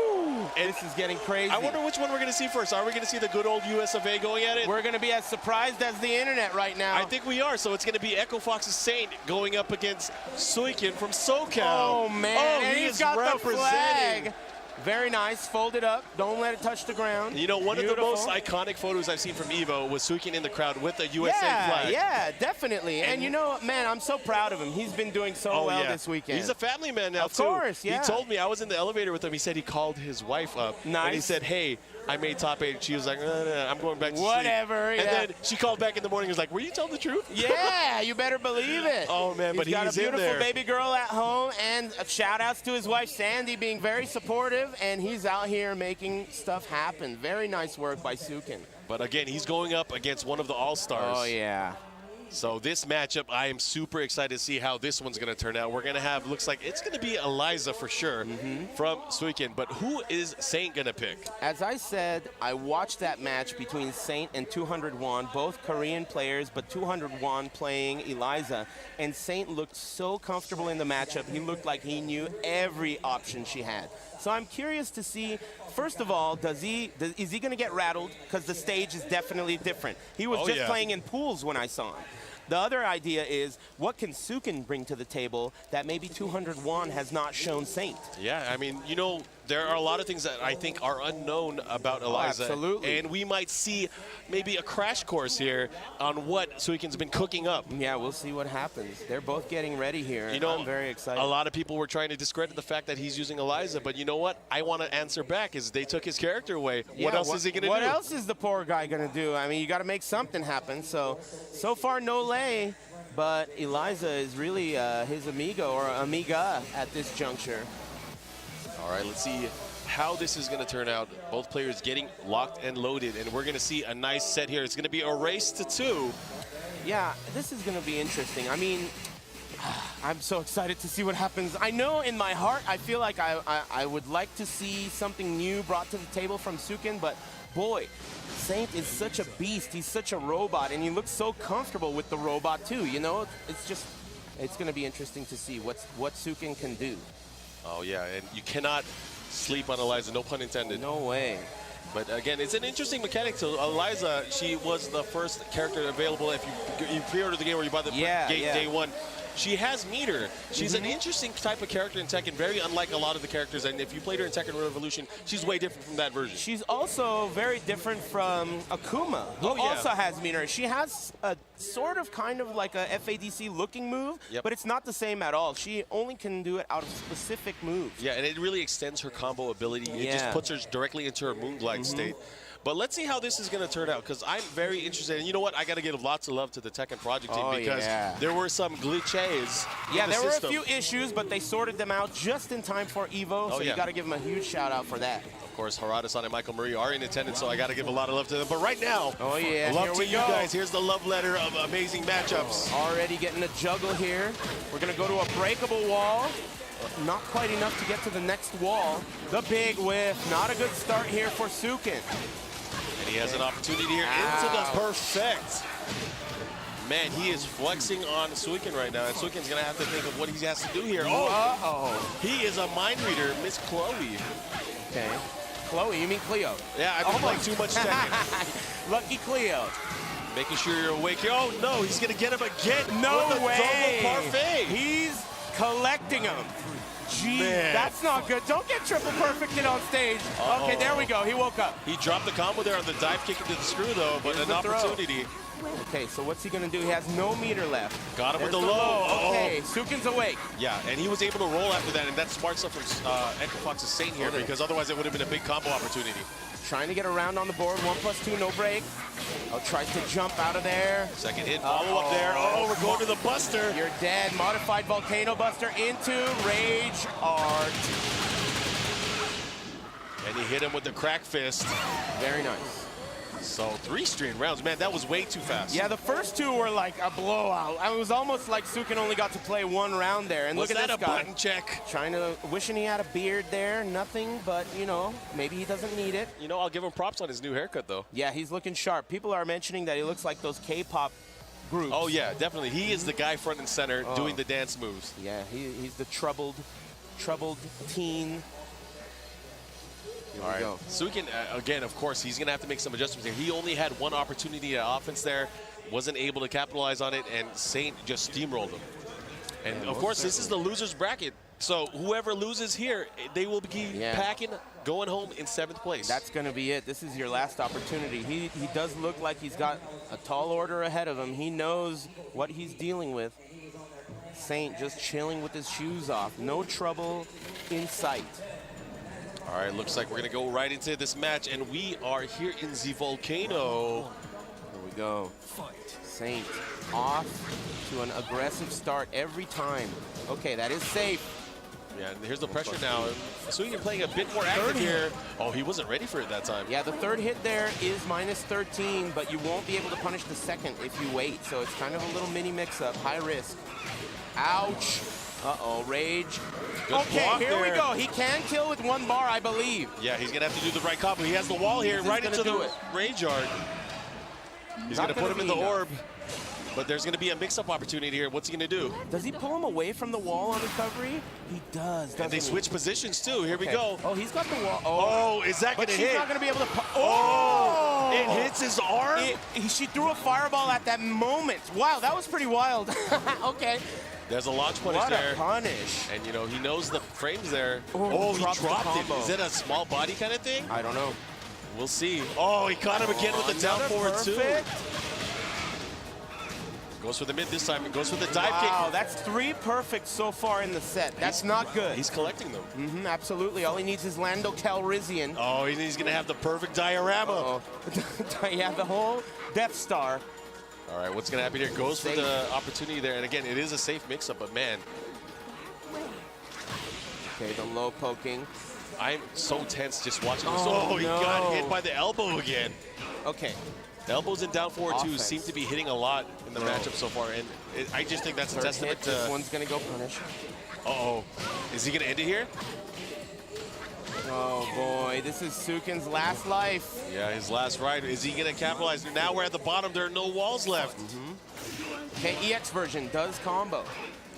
Speaker 2: And this is getting crazy.
Speaker 1: I wonder which one we're going to see first. Are we going to see the good old US of A going at it?
Speaker 2: We're going to be as surprised as the internet right now.
Speaker 1: I think we are. So it's going to be Echo Fox's Saint going up against Suiken from SoCal.
Speaker 2: Oh, man.
Speaker 1: Oh,
Speaker 2: and
Speaker 1: he
Speaker 2: he's
Speaker 1: is
Speaker 2: got
Speaker 1: representing.
Speaker 2: the flag. Very nice. Fold it up. Don't let it touch the ground.
Speaker 1: You know, one of the most iconic photos I've seen from EVO was Suiken in the crowd with the USA flag.
Speaker 2: Yeah, definitely. And you know, man, I'm so proud of him. He's been doing so well this weekend.
Speaker 1: He's a family man now, too.
Speaker 2: Of course, yeah.
Speaker 1: He told me, I was in the elevator with him, he said he called his wife up.
Speaker 2: Nice.
Speaker 1: And he said, hey, I made top 8. She was like, I'm going back to sleep.
Speaker 2: Whatever,
Speaker 1: And then she called back in the morning and was like, were you telling the truth?
Speaker 2: Yeah, you better believe it.
Speaker 1: Oh, man, but
Speaker 2: he's got a beautiful
Speaker 1: in there.
Speaker 2: baby girl at home, and shout-outs to his wife, Sandy, being very supportive, and he's out here making stuff happen. Very nice work by Suiken.
Speaker 1: But again, he's going up against one of the All-Stars.
Speaker 2: Oh, yeah.
Speaker 1: So this matchup, I am super excited to see how this one's going to turn out. We're going to have, looks like it's going to be Eliza for sure from Suiken. But who is Saint going to pick?
Speaker 2: As I said, I watched that match between Saint and 200 Won, both Korean players, but 200 Won playing Eliza. And Saint looked so comfortable in the matchup. He looked like he knew every option she had. So I'm curious to see, first of all, is he going to get rattled? Because the stage is definitely different. He was just playing in pools when I saw him. The other idea is, what can Suiken bring to the table that maybe 200 Won has not shown Saint?
Speaker 1: Yeah, I mean, you know, there are a lot of things that I think are unknown about Eliza.
Speaker 2: Absolutely.
Speaker 1: And we might see maybe a crash course here on what Suiken's been cooking up.
Speaker 2: Yeah, we'll see what happens. They're both getting ready here.
Speaker 1: You know,
Speaker 2: I'm very excited.
Speaker 1: A lot of people were trying to discredit the fact that he's using Eliza, but you know what? I want to answer back is they took his character away.
Speaker 2: Yeah,
Speaker 1: what else is he going to do?
Speaker 2: What else is the poor guy going to do? I mean, you got to make something happen. So far, no lay, but Eliza is really his amigo or amiga at this juncture.
Speaker 1: All right, let's see how this is going to turn out. Both players getting locked and loaded, and we're going to see a nice set here. It's going to be a race to 2.
Speaker 2: Yeah, this is going to be interesting. I mean, I'm so excited to see what happens. I know in my heart, I feel like I would like to see something new brought to the table from Suiken, but boy, Saint is such a beast. He's such a robot, and he looks so comfortable with the robot too. You know, it's going to be interesting to see what Suiken can do.
Speaker 1: Oh yeah, and you cannot sleep on Eliza, no pun intended.
Speaker 2: No way.
Speaker 1: But again, it's an interesting mechanic. So Eliza, she was the first character available if you pre-ordered the game or you bought the game day 1. She has meter. She's an interesting type of character in Tekken, very unlike a lot of the characters. And if you played her in Tekken Revolution, she's way different from that version.
Speaker 2: She's also very different from Akuma, who also has meter. She has a sort of kind of like a FADC looking move, but it's not the same at all. She only can do it out of specific moves.
Speaker 1: Yeah, and it really extends her combo ability. It just puts her directly into her moonglide state. But let's see how this is going to turn out, because I'm very interested. And you know what? I got to give lots of love to the Tekken project team, because there were some glitches.
Speaker 2: Yeah, there were a few issues, but they sorted them out just in time for EVO. So you got to give them a huge shout out for that.
Speaker 1: Of course, Harada-san and Michael Murray are in attendance, so I got to give a lot of love to them. But right now, love to you guys. Here's the love letter of amazing matchups.
Speaker 2: Already getting a juggle here. We're going to go to a breakable wall. Not quite enough to get to the next wall. The big whiff. Not a good start here for Suiken.
Speaker 1: And he has an opportunity here into the perfect. Man, he is flexing on Suiken right now, and Suiken's going to have to think of what he has to do here. He is a mind reader, Miss Chloe.
Speaker 2: Okay. Chloe, you mean Cleo?
Speaker 1: Yeah, I've been playing too much Tekken.
Speaker 2: Lucky Cleo.
Speaker 1: Making sure you're awake here. Oh, no, he's going to get him again.
Speaker 2: No
Speaker 1: with
Speaker 2: way.
Speaker 1: Double parfait.
Speaker 2: He's collecting them. Gee, that's not good. Don't get triple perfected on stage. Okay, there we go. He woke up.
Speaker 1: He dropped the combo there on the dive kick into the screw, though, but an opportunity.
Speaker 2: Okay, so what's he gonna do? He has no meter left.
Speaker 1: Got him with
Speaker 2: There's
Speaker 1: the low.
Speaker 2: Okay, Suiken's awake.
Speaker 1: Yeah, and he was able to roll after that, and that's smart stuff from Echo Fox's Saint here, because otherwise it would have been a big combo opportunity.
Speaker 2: Trying to get around on the board, 1+2, no break. Oh, tries to jump out of there.
Speaker 1: Second hit, follow up there. Oh, we're going to the Buster.
Speaker 2: You're dead. Modified Volcano Buster into Rage Art.
Speaker 1: And he hit him with the crack fist.
Speaker 2: Very nice.
Speaker 1: So 3 straight rounds. Man, that was way too fast.
Speaker 2: Yeah, the first 2 were like a blowout. It was almost like Suiken only got to play 1 round there. And
Speaker 1: was
Speaker 2: look at
Speaker 1: that
Speaker 2: this
Speaker 1: a
Speaker 2: guy.
Speaker 1: button check?
Speaker 2: Wishing he had a beard there. Nothing, but, you know, maybe he doesn't need it.
Speaker 1: You know, I'll give him props on his new haircut, though.
Speaker 2: Yeah, he's looking sharp. People are mentioning that he looks like those K-pop groups.
Speaker 1: Oh, yeah, definitely. He is the guy front and center doing the dance moves.
Speaker 2: Yeah, he's the troubled teen.
Speaker 1: All right. Suiken, again, of course, he's going to have to make some adjustments here. He only had 1 opportunity at offense there, wasn't able to capitalize on it, and Saint just steamrolled him. And, of course, this is the loser's bracket. So whoever loses here, they will be packing, going home in 7th place.
Speaker 2: That's going to be it. This is your last opportunity. He does look like he's got a tall order ahead of him. He knows what he's dealing with. Saint just chilling with his shoes off. No trouble in sight.
Speaker 1: All right, looks like we're going to go right into this match, and we are here in the Volcano.
Speaker 2: Here we go. Saint off to an aggressive start every time. Okay, that is safe.
Speaker 1: Yeah, and here's the pressure now. Suiken playing a bit more active here. Oh, he wasn't ready for it that time.
Speaker 2: Yeah, the 3rd hit there is -13, but you won't be able to punish the 2nd if you wait. So it's kind of a little mini mix-up, high risk. Ouch. Uh-oh, Rage.
Speaker 1: Good
Speaker 2: okay, here
Speaker 1: there.
Speaker 2: we go. He can kill with 1 bar, I believe.
Speaker 1: Yeah, he's going to have to do the right combo. He has the wall here, right into the Rage Art. He's going to put him in the orb. But there's going to be a mix-up opportunity here. What's he going to do?
Speaker 2: Does he pull him away from the wall on recovery? He does,
Speaker 1: and they switch positions, too. Here we go.
Speaker 2: Oh, he's got the wall.
Speaker 1: Oh, is that going to hit?
Speaker 2: But she's not going to be able to...
Speaker 1: Oh! It hits his arm?
Speaker 2: She threw a fireball at that moment. Wow, that was pretty wild. Okay.
Speaker 1: There's a launch punish there.
Speaker 2: What a punish.
Speaker 1: And, you know, he knows the frames there. Oh, he dropped it. Is it a small body kind of thing?
Speaker 2: I don't know.
Speaker 1: We'll see. Oh, he caught him again with the down forward, too. Goes for the mid this time. It goes for the dive kick.
Speaker 2: Wow, that's 3 perfect so far in the set. That's not good.
Speaker 1: He's collecting them.
Speaker 2: Mm-hmm, absolutely. All he needs is Lando Calrissian.
Speaker 1: Oh, he's going to have the perfect diorama.
Speaker 2: Yeah, the whole Death Star.
Speaker 1: All right, what's going to happen here? Goes for the opportunity there. And again, it is a safe mix-up, but man.
Speaker 2: Okay, the low poking.
Speaker 1: I'm so tense just watching this. Oh, he got hit by the elbow again.
Speaker 2: Okay.
Speaker 1: The elbows in down forward, too, seem to be hitting a lot in the matchup so far. And I just think that's a testament to...
Speaker 2: This one's going to go punish.
Speaker 1: Uh-oh. Is he going to end it here?
Speaker 2: Oh, boy. This is Suiken's last life.
Speaker 1: Yeah, his last ride. Is he going to capitalize? Now we're at the bottom. There are no walls left.
Speaker 2: Okay, EX version does combo.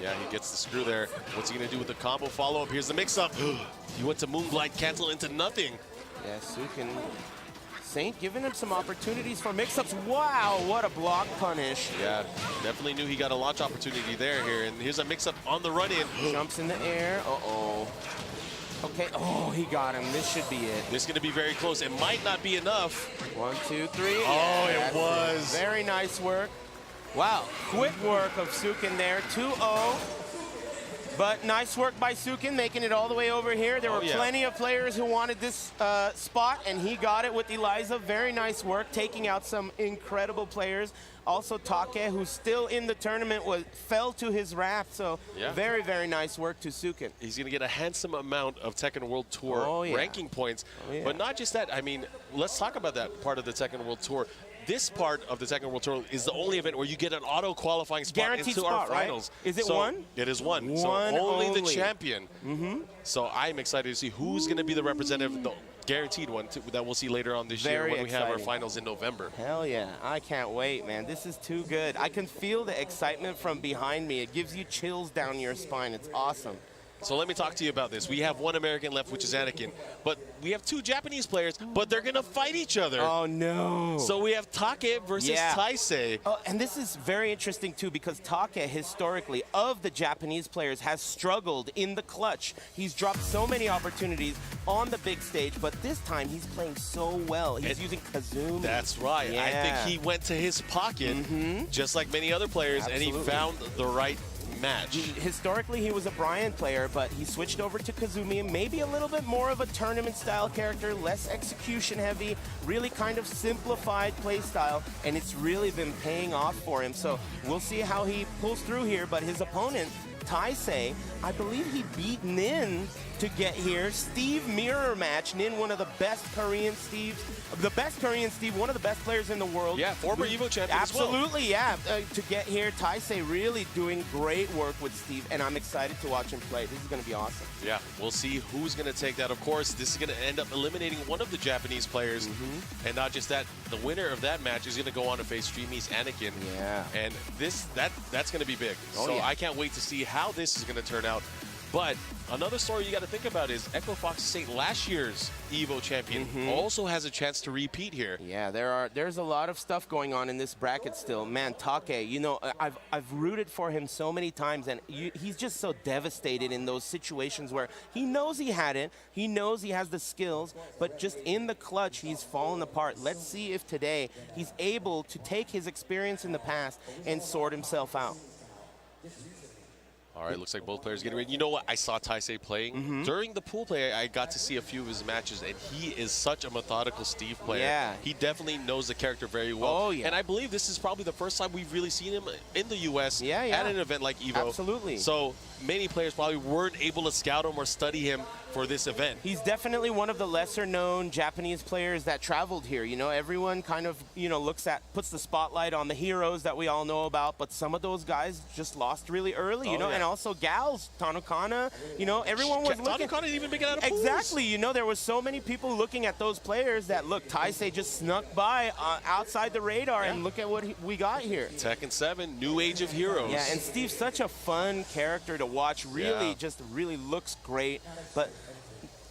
Speaker 1: Yeah, he gets the screw there. What's he going to do with the combo follow-up? Here's the mix-up. He went to Moonglide, cancel into nothing.
Speaker 2: Yeah, Suiken... Saint giving him some opportunities for mix-ups. Wow, what a block punish.
Speaker 1: Yeah, definitely knew he got a launch opportunity there here. And here's a mix-up on the run-in.
Speaker 2: Jumps in the air. Uh-oh. Okay, oh, he got him. This should be it.
Speaker 1: This is going to be very close. It might not be enough.
Speaker 2: 1, 2, 3.
Speaker 1: Oh, it was.
Speaker 2: Very nice work. Wow, quick work of Suiken there. 2-0. But nice work by Suiken, making it all the way over here. There were plenty of players who wanted this spot, and he got it with Eliza. Very nice work, taking out some incredible players. Also, Take, who's still in the tournament, fell to his wrath. So very, very nice work to Suiken.
Speaker 1: He's going to get a handsome amount of Tekken World Tour ranking points. But not just that. I mean, let's talk about that part of the Tekken World Tour. This part of the Tekken World Tour is the only event where you get an auto-qualifying spot into our finals.
Speaker 2: Right? Is it one?
Speaker 1: It is one. So only the champion. So I'm excited to see who's going to be the representative, the guaranteed one that we'll see later on this year when we have our finals in November.
Speaker 2: Hell yeah. I can't wait, man. This is too good. I can feel the excitement from behind me. It gives you chills down your spine. It's awesome.
Speaker 1: So let me talk to you about this. We have one American left, which is Anakin, but we have two Japanese players, but they're gonna fight each other.
Speaker 2: Oh no.
Speaker 1: So we have Take versus Taisei.
Speaker 2: Oh, and this is very interesting too, because Take historically of the Japanese players has struggled in the clutch. He's dropped so many opportunities on the big stage, but this time he's playing so well. He's using Kazumi.
Speaker 1: That's right.
Speaker 2: Yeah.
Speaker 1: I think he went to his pocket, just like many other players,
Speaker 2: Absolutely.
Speaker 1: and he found the right match.
Speaker 2: Historically, he was a Bryan player, but he switched over to Kazumi, and maybe a little bit more of a tournament-style character, less execution-heavy, really kind of simplified play style, and it's really been paying off for him. So we'll see how he pulls through here, but his opponent, Taisei, I believe he beat Nin to get here. Steve mirror match. Nin, one of the best Korean Steves, one of the best players in the world.
Speaker 1: Yeah, former EVO champion as well.
Speaker 2: Absolutely, yeah. To get here, Taisei really doing great work with Steve, and I'm excited to watch him play. This is going to be awesome.
Speaker 1: Yeah, we'll see who's going to take that. Of course, this is going to end up eliminating one of the Japanese players, and not just that, the winner of that match is going to go on to face Streamy's Anakin.
Speaker 2: Yeah.
Speaker 1: And that's going to be big.
Speaker 2: Oh,
Speaker 1: so
Speaker 2: yeah.
Speaker 1: I can't wait to see how this is going to turn out. But another story you got to think about is Echo Fox State, last year's EVO champion, also has a chance to repeat here.
Speaker 2: Yeah, there's a lot of stuff going on in this bracket still. Man, Take, you know, I've rooted for him so many times, and he's just so devastated in those situations where he knows he had it, he knows he has the skills, but just in the clutch, he's fallen apart. Let's see if today he's able to take his experience in the past and sort himself out.
Speaker 1: All right, looks like both players getting ready. You know what? I saw Taisei playing. During the pool play, I got to see a few of his matches, and he is such a methodical Steve player.
Speaker 2: Yeah.
Speaker 1: He definitely knows the character very well.
Speaker 2: Oh, yeah.
Speaker 1: And I believe this is probably the first time we've really seen him in the U.S. at an event like EVO.
Speaker 2: Absolutely.
Speaker 1: So many players probably weren't able to scout him or study him for this event.
Speaker 2: He's definitely one of the lesser-known Japanese players that traveled here. You know, everyone kind of, you know, puts the spotlight on the heroes that we all know about, but some of those guys just lost really early, you know, and also gals, Tanukana, you know, everyone was looking.
Speaker 1: Tanukana didn't even make it out of pools.
Speaker 2: Exactly, you know, there was so many people looking at those players that, look, Taisei just snuck by outside the radar, and look at what we got here.
Speaker 1: Tekken 7, new age of heroes.
Speaker 2: Yeah, and Steve's such a fun character to watch, really really looks great, but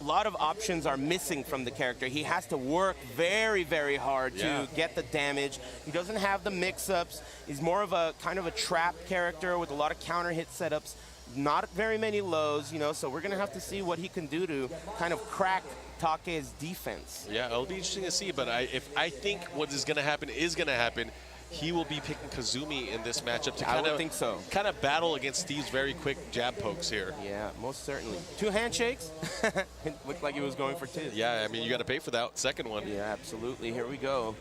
Speaker 2: a lot of options are missing from the character. He has to work very, very hard to get the damage. He doesn't have the mix-ups. He's more of a kind of a trap character with a lot of counter hit setups, not very many lows, you know, so we're going to have to see what he can do to kind of crack Take's defense.
Speaker 1: Yeah, it'll be interesting to see, but if I think what is going to happen is going to happen. He will be picking Kazumi in this matchup to kind of battle against Steve's very quick jab pokes here.
Speaker 2: Yeah, most certainly. 2 handshakes. It looked like he was going for 2.
Speaker 1: Yeah, I mean, you got to pay for that second one.
Speaker 2: Yeah, absolutely. Here we go.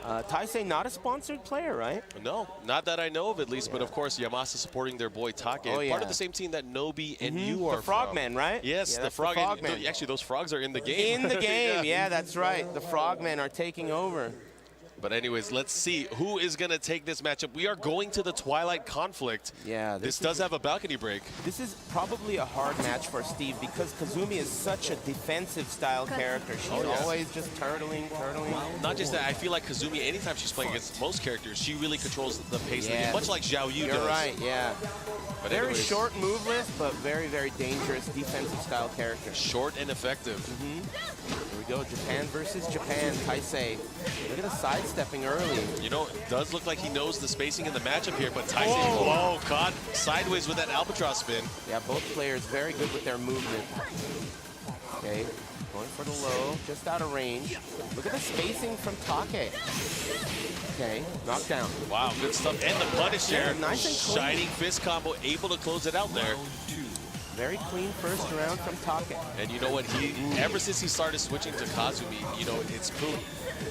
Speaker 2: Taisei, not a sponsored player, right?
Speaker 1: No, not that I know of at least, but of course Yamasa supporting their boy Take. Part of the same team that Nobi and you are
Speaker 2: the Frogmen, right?
Speaker 1: Yes, the Frogmen. Actually, those frogs are in the game.
Speaker 2: In the game, yeah, that's right. The Frogmen are taking over.
Speaker 1: But anyways, let's see who is going to take this matchup. We are going to the Twilight Conflict.
Speaker 2: Yeah.
Speaker 1: This does have a balcony break.
Speaker 2: This is probably a hard match for Steve because Kazumi is such a defensive style character. She's always just turtling.
Speaker 1: Not just that, I feel like Kazumi, anytime she's playing against most characters, she really controls the pace of the game, much like Xiao Yu does.
Speaker 2: You're right, yeah.
Speaker 1: But
Speaker 2: very short move list, but very, very dangerous defensive style character.
Speaker 1: Short and effective.
Speaker 2: Here we go, Japan versus Japan, Taisei. Look at the sidestepping early.
Speaker 1: You know, it does look like he knows the spacing in the matchup here, but Taisei, caught sideways with that albatross spin.
Speaker 2: Yeah, both players very good with their movement. Okay, going for the low, just out of range. Look at the spacing from Take. Okay, knockdown.
Speaker 1: Wow, good stuff. And the punish there.
Speaker 2: Nice and clean.
Speaker 1: Shining fist combo, able to close it out there.
Speaker 2: Very clean first round from Take.
Speaker 1: And you know what? Ever since he started switching to Kazumi, you know, it's proven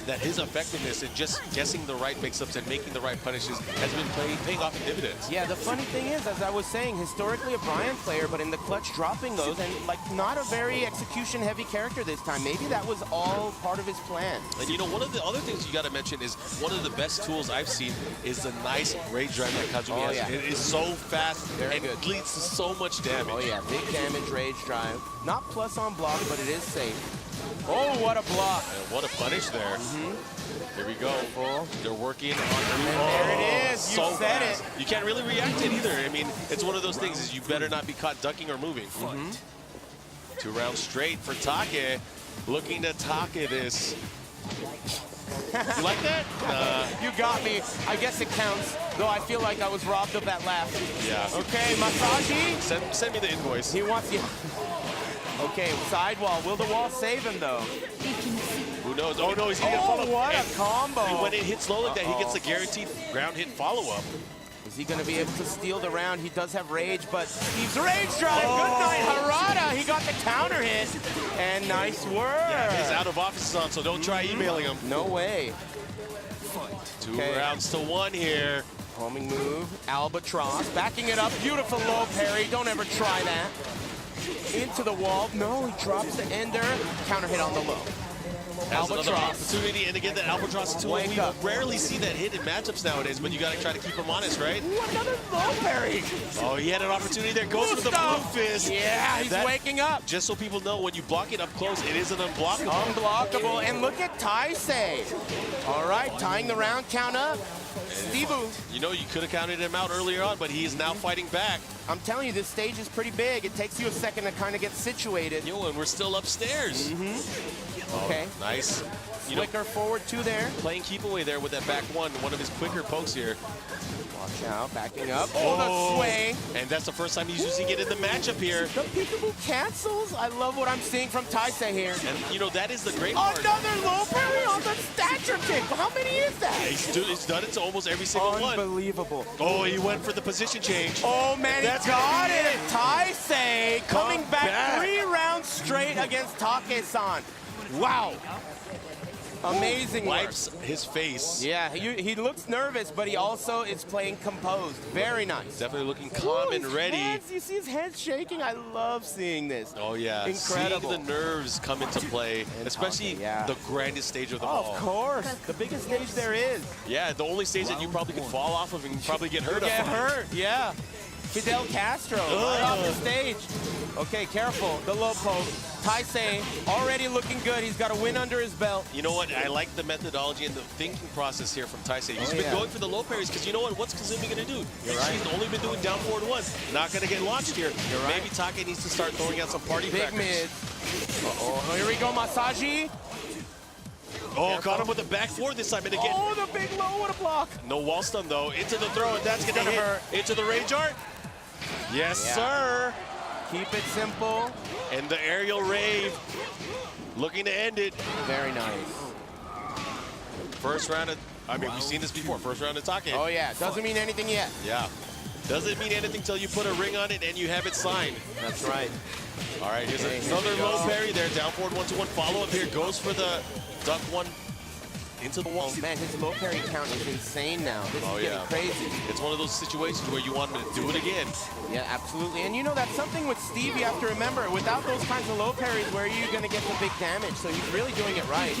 Speaker 1: that his effectiveness in just guessing the right mix-ups and making the right punishes has been paying off in dividends.
Speaker 2: Yeah, the funny thing is, as I was saying, historically a Bryan player, but in the clutch dropping those, and like not a very execution-heavy character this time. Maybe that was all part of his plan.
Speaker 1: And you know, one of the other things you got to mention is one of the best tools I've seen is the nice rage drive that Kazumi has.
Speaker 2: Yeah.
Speaker 1: It is so fast and
Speaker 2: good.
Speaker 1: it leads to so much damage.
Speaker 2: Oh yeah, big damage rage drive. Not plus on block, but it is safe. Oh, what a block.
Speaker 1: And what a punish there. Here we go. They're working on
Speaker 2: There it is. You said it.
Speaker 1: You can't really react to it either. I mean, it's one of those things is you better not be caught ducking or moving. 2 rounds straight for Take. Looking to Take this. You like that?
Speaker 2: You got me. I guess it counts, though I feel like I was robbed of that laugh.
Speaker 1: Yeah.
Speaker 2: Okay, Masaji.
Speaker 1: Send me the invoice.
Speaker 2: He wants you. Okay, sidewall. Will the wall save him, though?
Speaker 1: Who knows? Oh, no, he's going to follow up.
Speaker 2: What a combo.
Speaker 1: When it hits low like that, he gets a guaranteed ground hit follow-up.
Speaker 2: Is he going to be able to steal the round? He does have rage, but Steve's rage drive. Good night, Harada. He got the counter hit. And nice work.
Speaker 1: Yeah, his out of office is on, so don't try emailing him.
Speaker 2: No way.
Speaker 1: 2 rounds to 1 here.
Speaker 2: Homing move. Albatross. Backing it up. Beautiful low parry. Don't ever try that. Into the wall. No, he drops the ender. Counter hit on the low.
Speaker 1: Has another opportunity, and again, that Albatross too. We
Speaker 2: Wake up.
Speaker 1: rarely see that hit in matchups nowadays, but you got to try to keep him honest, right?
Speaker 2: Ooh, another low parry.
Speaker 1: Oh, he had an opportunity there. Goes with the blue fist.
Speaker 2: Yeah, he's waking up.
Speaker 1: Just so people know, when you block it up close, it is an unblockable.
Speaker 2: Unblockable. And look at Taisei. All right, tying the round count up. Steve-oo.
Speaker 1: You know, you could have counted him out earlier on, but he is now fighting back.
Speaker 2: I'm telling you, this stage is pretty big. It takes you a second to kind of get situated.
Speaker 1: Yo, and we're still upstairs.
Speaker 2: Okay.
Speaker 1: Nice.
Speaker 2: Flicker forward 2 there.
Speaker 1: Playing keep away there with that back one of his quicker pokes here.
Speaker 2: Watch out, backing up. Oh, the sway.
Speaker 1: And that's the first time he's using it in the matchup here.
Speaker 2: The peekaboo cancels. I love what I'm seeing from Taisei here.
Speaker 1: And, you know, that is the great part.
Speaker 2: Another low parry on the stature kick. How many is that?
Speaker 1: He's done it to almost every single one.
Speaker 2: Unbelievable.
Speaker 1: Oh, he went for the position change.
Speaker 2: Oh, man, he got it. Taisei coming back 3 rounds straight against Take-san. Wow. Amazing
Speaker 1: Wipes his face.
Speaker 2: Yeah, he looks nervous, but he also is playing composed. Very nice.
Speaker 1: Definitely looking calm and ready.
Speaker 2: Hands, you see his hands shaking? I love seeing this.
Speaker 1: Oh, yeah.
Speaker 2: Incredible.
Speaker 1: Seeing the nerves come into play, especially the grandest stage of them all.
Speaker 2: Of course. The biggest stage there is.
Speaker 1: Yeah, the only stage that you probably could fall off of and probably get hurt on.
Speaker 2: Get hurt, yeah. Fidel Castro right off the stage. Okay, careful. The low poke. Taisei already looking good. He's got a win under his belt.
Speaker 1: You know what? I like the methodology and the thinking process here from Taisei. He's been going for the low parries because you know what? What's Kazumi going to do? He's only been doing down forward ones. Not going to get launched here. Maybe Take needs to start throwing out some party
Speaker 2: big
Speaker 1: crackers.
Speaker 2: mid. Here we go, Masaji.
Speaker 1: Oh, caught him with the back four this time. And again,
Speaker 2: oh, the big low. What a block.
Speaker 1: No wall stun, though. Into the throw, and that's going to hurt. Into the rage art. Yes, sir.
Speaker 2: Keep it simple.
Speaker 1: And the aerial rave. Looking to end it.
Speaker 2: Very nice.
Speaker 1: First round of, I mean, we've seen this before. First round of Take.
Speaker 2: Oh, yeah. Doesn't mean anything yet.
Speaker 1: Yeah. Doesn't mean anything till you put a ring on it and you have it signed.
Speaker 2: That's right.
Speaker 1: All right, here's another low parry there. Down forward 1-2-1 follow-up here. Goes for the duck one into the wall.
Speaker 2: Oh, man, his low parry count is insane now. This is getting crazy.
Speaker 1: It's one of those situations where you want him to do it again.
Speaker 2: Yeah, absolutely. And you know, that's something with Steve you have to remember. Without those kinds of low parries, where are you going to get the big damage? So he's really doing it right.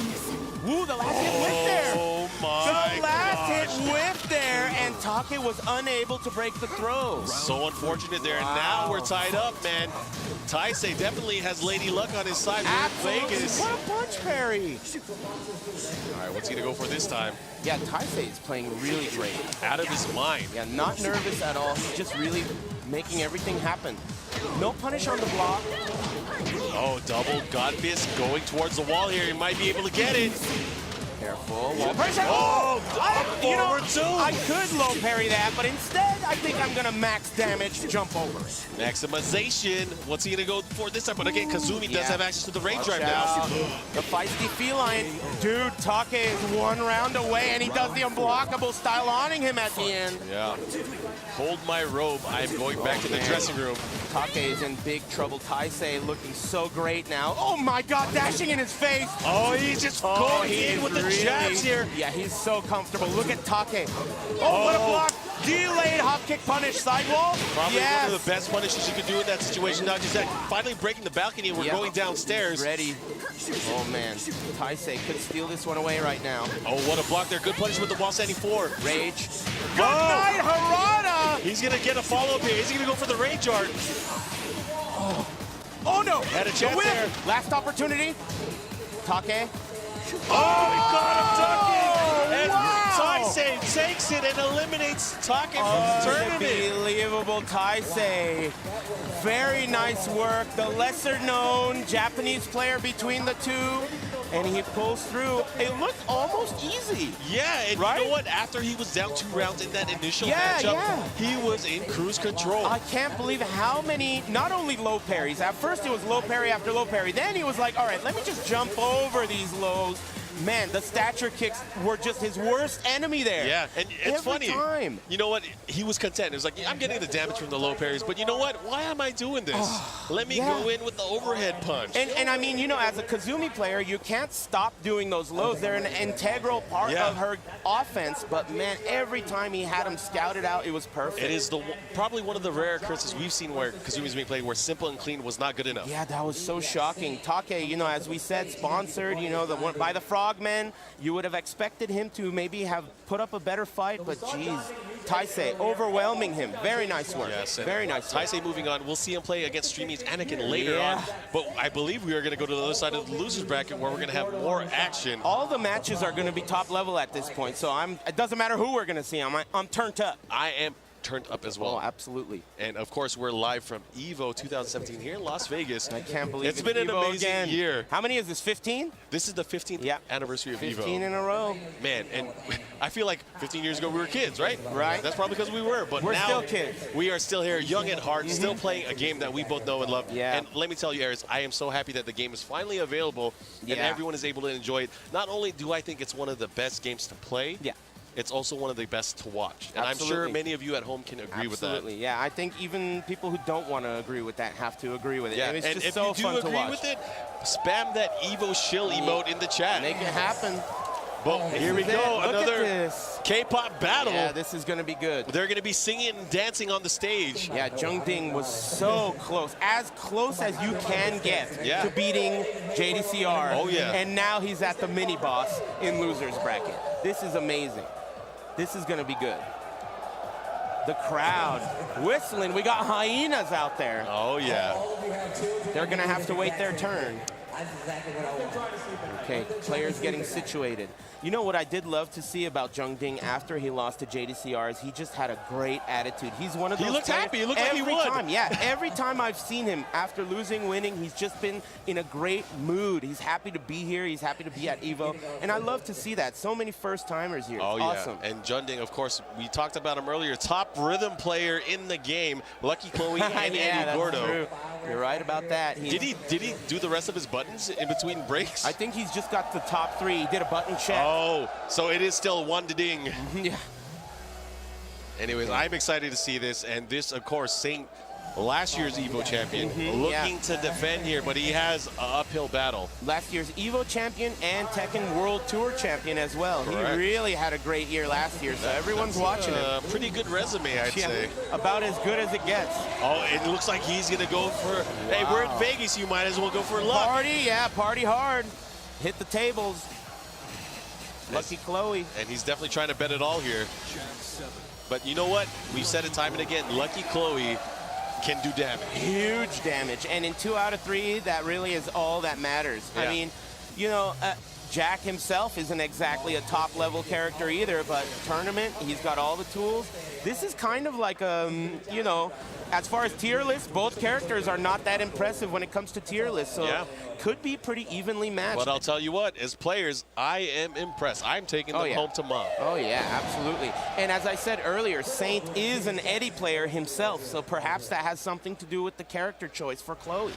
Speaker 2: Woo, the last hit whiffed there.
Speaker 1: Oh, my
Speaker 2: The last hit whiffed there, and Take was unable to break the throw.
Speaker 1: So unfortunate there. And now we're tied up, man. Taisei definitely has Lady Luck on his side. Vegas.
Speaker 2: What a punch parry.
Speaker 1: All right, what's he going to go for this time?
Speaker 2: Yeah, Taisei is playing really great.
Speaker 1: Out of his mind.
Speaker 2: Yeah, not nervous at all. He's just really making everything happen. No punish on the block.
Speaker 1: Oh, double God Fist going towards the wall here. He might be able to get it.
Speaker 2: Careful. Wall pressure.
Speaker 1: You know,
Speaker 2: I could low parry that, but instead, I think I'm going to max damage, jump over it.
Speaker 1: Maximization. What's he going to go for this time? But again, Kazumi does have access to the range right now.
Speaker 2: The feisty feline. Dude, Take is 1 round away, and he does the unblockable style awning him at the end.
Speaker 1: Yeah. Hold my robe. I'm going back to the dressing room.
Speaker 2: Take is in big trouble. Taisei looking so great now. Oh my God, dashing in his face.
Speaker 1: Oh, he's just going in with the jabs here.
Speaker 2: Yeah, he's so comfortable. Look at Take. Oh, what a block. Delayed hop kick punish sidewall.
Speaker 1: Probably one of the best punishes you could do in that situation. Now just finally breaking the balcony and we're going downstairs.
Speaker 2: Ready. Oh man, Taisei could steal this one away right now.
Speaker 1: Oh, what a block there. Good punish with the wall standing 4.
Speaker 2: Rage. Good night, Harada.
Speaker 1: He's going to get a follow-up here. Is he going to go for the rage art?
Speaker 2: Oh no.
Speaker 1: Had a chance there.
Speaker 2: Last opportunity. Take.
Speaker 1: Oh, he got him ducking! And
Speaker 2: wow.
Speaker 1: Taisei takes it and eliminates Take from the tournament.
Speaker 2: Unbelievable Taisei. Very nice work. The lesser-known Japanese player between the two. And he pulls through. It looked almost easy.
Speaker 1: Yeah, and
Speaker 2: right?
Speaker 1: you know what? After he was down 2 rounds in that initial matchup, he was in cruise control.
Speaker 2: I can't believe how many, not only low parries. At first it was low parry after low parry. Then he was like, all right, let me just jump over these lows. Man, the stature kicks were just his worst enemy there.
Speaker 1: Yeah, and it's funny.
Speaker 2: Time.
Speaker 1: You know what? He was content. It was like, I'm getting the damage from the low parries, but you know what? Why am I doing this? Let me go in with the overhead punch.
Speaker 2: And I mean, you know, as a Kazumi player, you can't stop doing those lows. They're an integral part of her offense, but man, every time he had him scouted out, it was perfect.
Speaker 1: It is probably one of the rare occurrences we've seen where Kazumi's being played where simple and clean was not good enough.
Speaker 2: Yeah, that was so shocking. Take, you know, as we said, sponsored, you know, by the Frogmen. You would have expected him to maybe have put up a better fight, but geez, Taisei overwhelming him. Very nice work.
Speaker 1: Yes,
Speaker 2: very nice work.
Speaker 1: Taisei moving on. We'll see him play against Streamy's Anakin later on, but I believe we are going to go to the other side of the losers bracket where we're going to have more action.
Speaker 2: All the matches are going to be top level at this point, so it doesn't matter who we're going to see. I'm turned up.
Speaker 1: I am turned up as well.
Speaker 2: Oh, absolutely.
Speaker 1: And of course, we're live from EVO 2017 here in Las Vegas.
Speaker 2: I can't believe
Speaker 1: it's been an
Speaker 2: EVO
Speaker 1: amazing
Speaker 2: again.
Speaker 1: year.
Speaker 2: How many is this, 15?
Speaker 1: This is the 15th anniversary of
Speaker 2: 15
Speaker 1: EVO.
Speaker 2: in a row.
Speaker 1: Man, and I feel like 15 years ago we were kids, right?
Speaker 2: Right.
Speaker 1: That's probably because we were, but
Speaker 2: we're
Speaker 1: now
Speaker 2: still kids.
Speaker 1: We are still here, young at heart, still playing a game that we both know and love.
Speaker 2: Yeah.
Speaker 1: And let me tell you, Aris, I am so happy that the game is finally available and everyone is able to enjoy it. Not only do I think it's one of the best games to play, it's also one of the best to watch. And I'm sure many of you at home can agree with that.
Speaker 2: Absolutely, yeah. I think even people who don't want to agree with that have to agree with it.
Speaker 1: Yeah,
Speaker 2: it's
Speaker 1: and
Speaker 2: just
Speaker 1: if
Speaker 2: so
Speaker 1: you do
Speaker 2: fun to
Speaker 1: agree
Speaker 2: watch.
Speaker 1: with it, spam that EVO shill emote in the chat.
Speaker 2: Make it happen.
Speaker 1: Well, here we go, another K-pop battle.
Speaker 2: Yeah, this is going to be good.
Speaker 1: They're going to be singing and dancing on the stage.
Speaker 2: Yeah, Jeondding was so close as you can get to beating JDCR.
Speaker 1: Oh, yeah.
Speaker 2: And now he's at the mini-boss in losers bracket. This is amazing. This is going to be good. The crowd whistling. We got hyenas out there.
Speaker 1: Oh, yeah.
Speaker 2: They're going to have to wait their turn. Okay, players getting situated. You know what I did love to see about Jeondding after he lost to JDCR is he just had a great attitude. He's one of those
Speaker 1: He looked
Speaker 2: players,
Speaker 1: happy. He looked like he won.
Speaker 2: Every time I've seen him after losing, winning, he's just been in a great mood. He's happy to be here. He's happy to be at EVO. And I love to see that. So many first-timers here.
Speaker 1: Oh,
Speaker 2: it's awesome.
Speaker 1: And Jeondding, of course, we talked about him earlier. Top rhythm player in the game. Lucky Chloe and Eddie Gordo.
Speaker 2: True. You're right about that.
Speaker 1: Did he do the rest of his buttons in between breaks?
Speaker 2: I think he's just got the top 3. He did a button check.
Speaker 1: Oh, so it is still one to ding.
Speaker 2: Yeah.
Speaker 1: Anyways, I'm excited to see this. And this, of course, Saint, last year's EVO champion, looking to defend here, but he has an uphill battle.
Speaker 2: Last year's EVO champion and Tekken World Tour champion as well. Correct. He really had a great year last year, so everyone's watching him.
Speaker 1: Pretty good resume, I'd say.
Speaker 2: About as good as it gets.
Speaker 1: Oh, it looks like he's going to go for, hey, we're in Vegas, you might as well go for luck.
Speaker 2: Party hard. Hit the tables. Lucky Chloe.
Speaker 1: And he's definitely trying to bet it all here. But you know what? We've said it time and again. Lucky Chloe can do damage. Huge
Speaker 2: damage. And in 2 out of 3, that really is all that matters.
Speaker 1: Yeah.
Speaker 2: I mean, you know, Jack himself isn't exactly a top-level character either, but tournament, he's got all the tools. This is kind of like, you know, as far as tier lists, both characters are not that impressive when it comes to tier lists, so could be pretty evenly matched.
Speaker 1: But I'll tell you what, as players, I am impressed. I'm taking them home to mom.
Speaker 2: Oh, yeah, absolutely. And as I said earlier, Saint is an Eddy player himself, so perhaps that has something to do with the character choice for Chloe.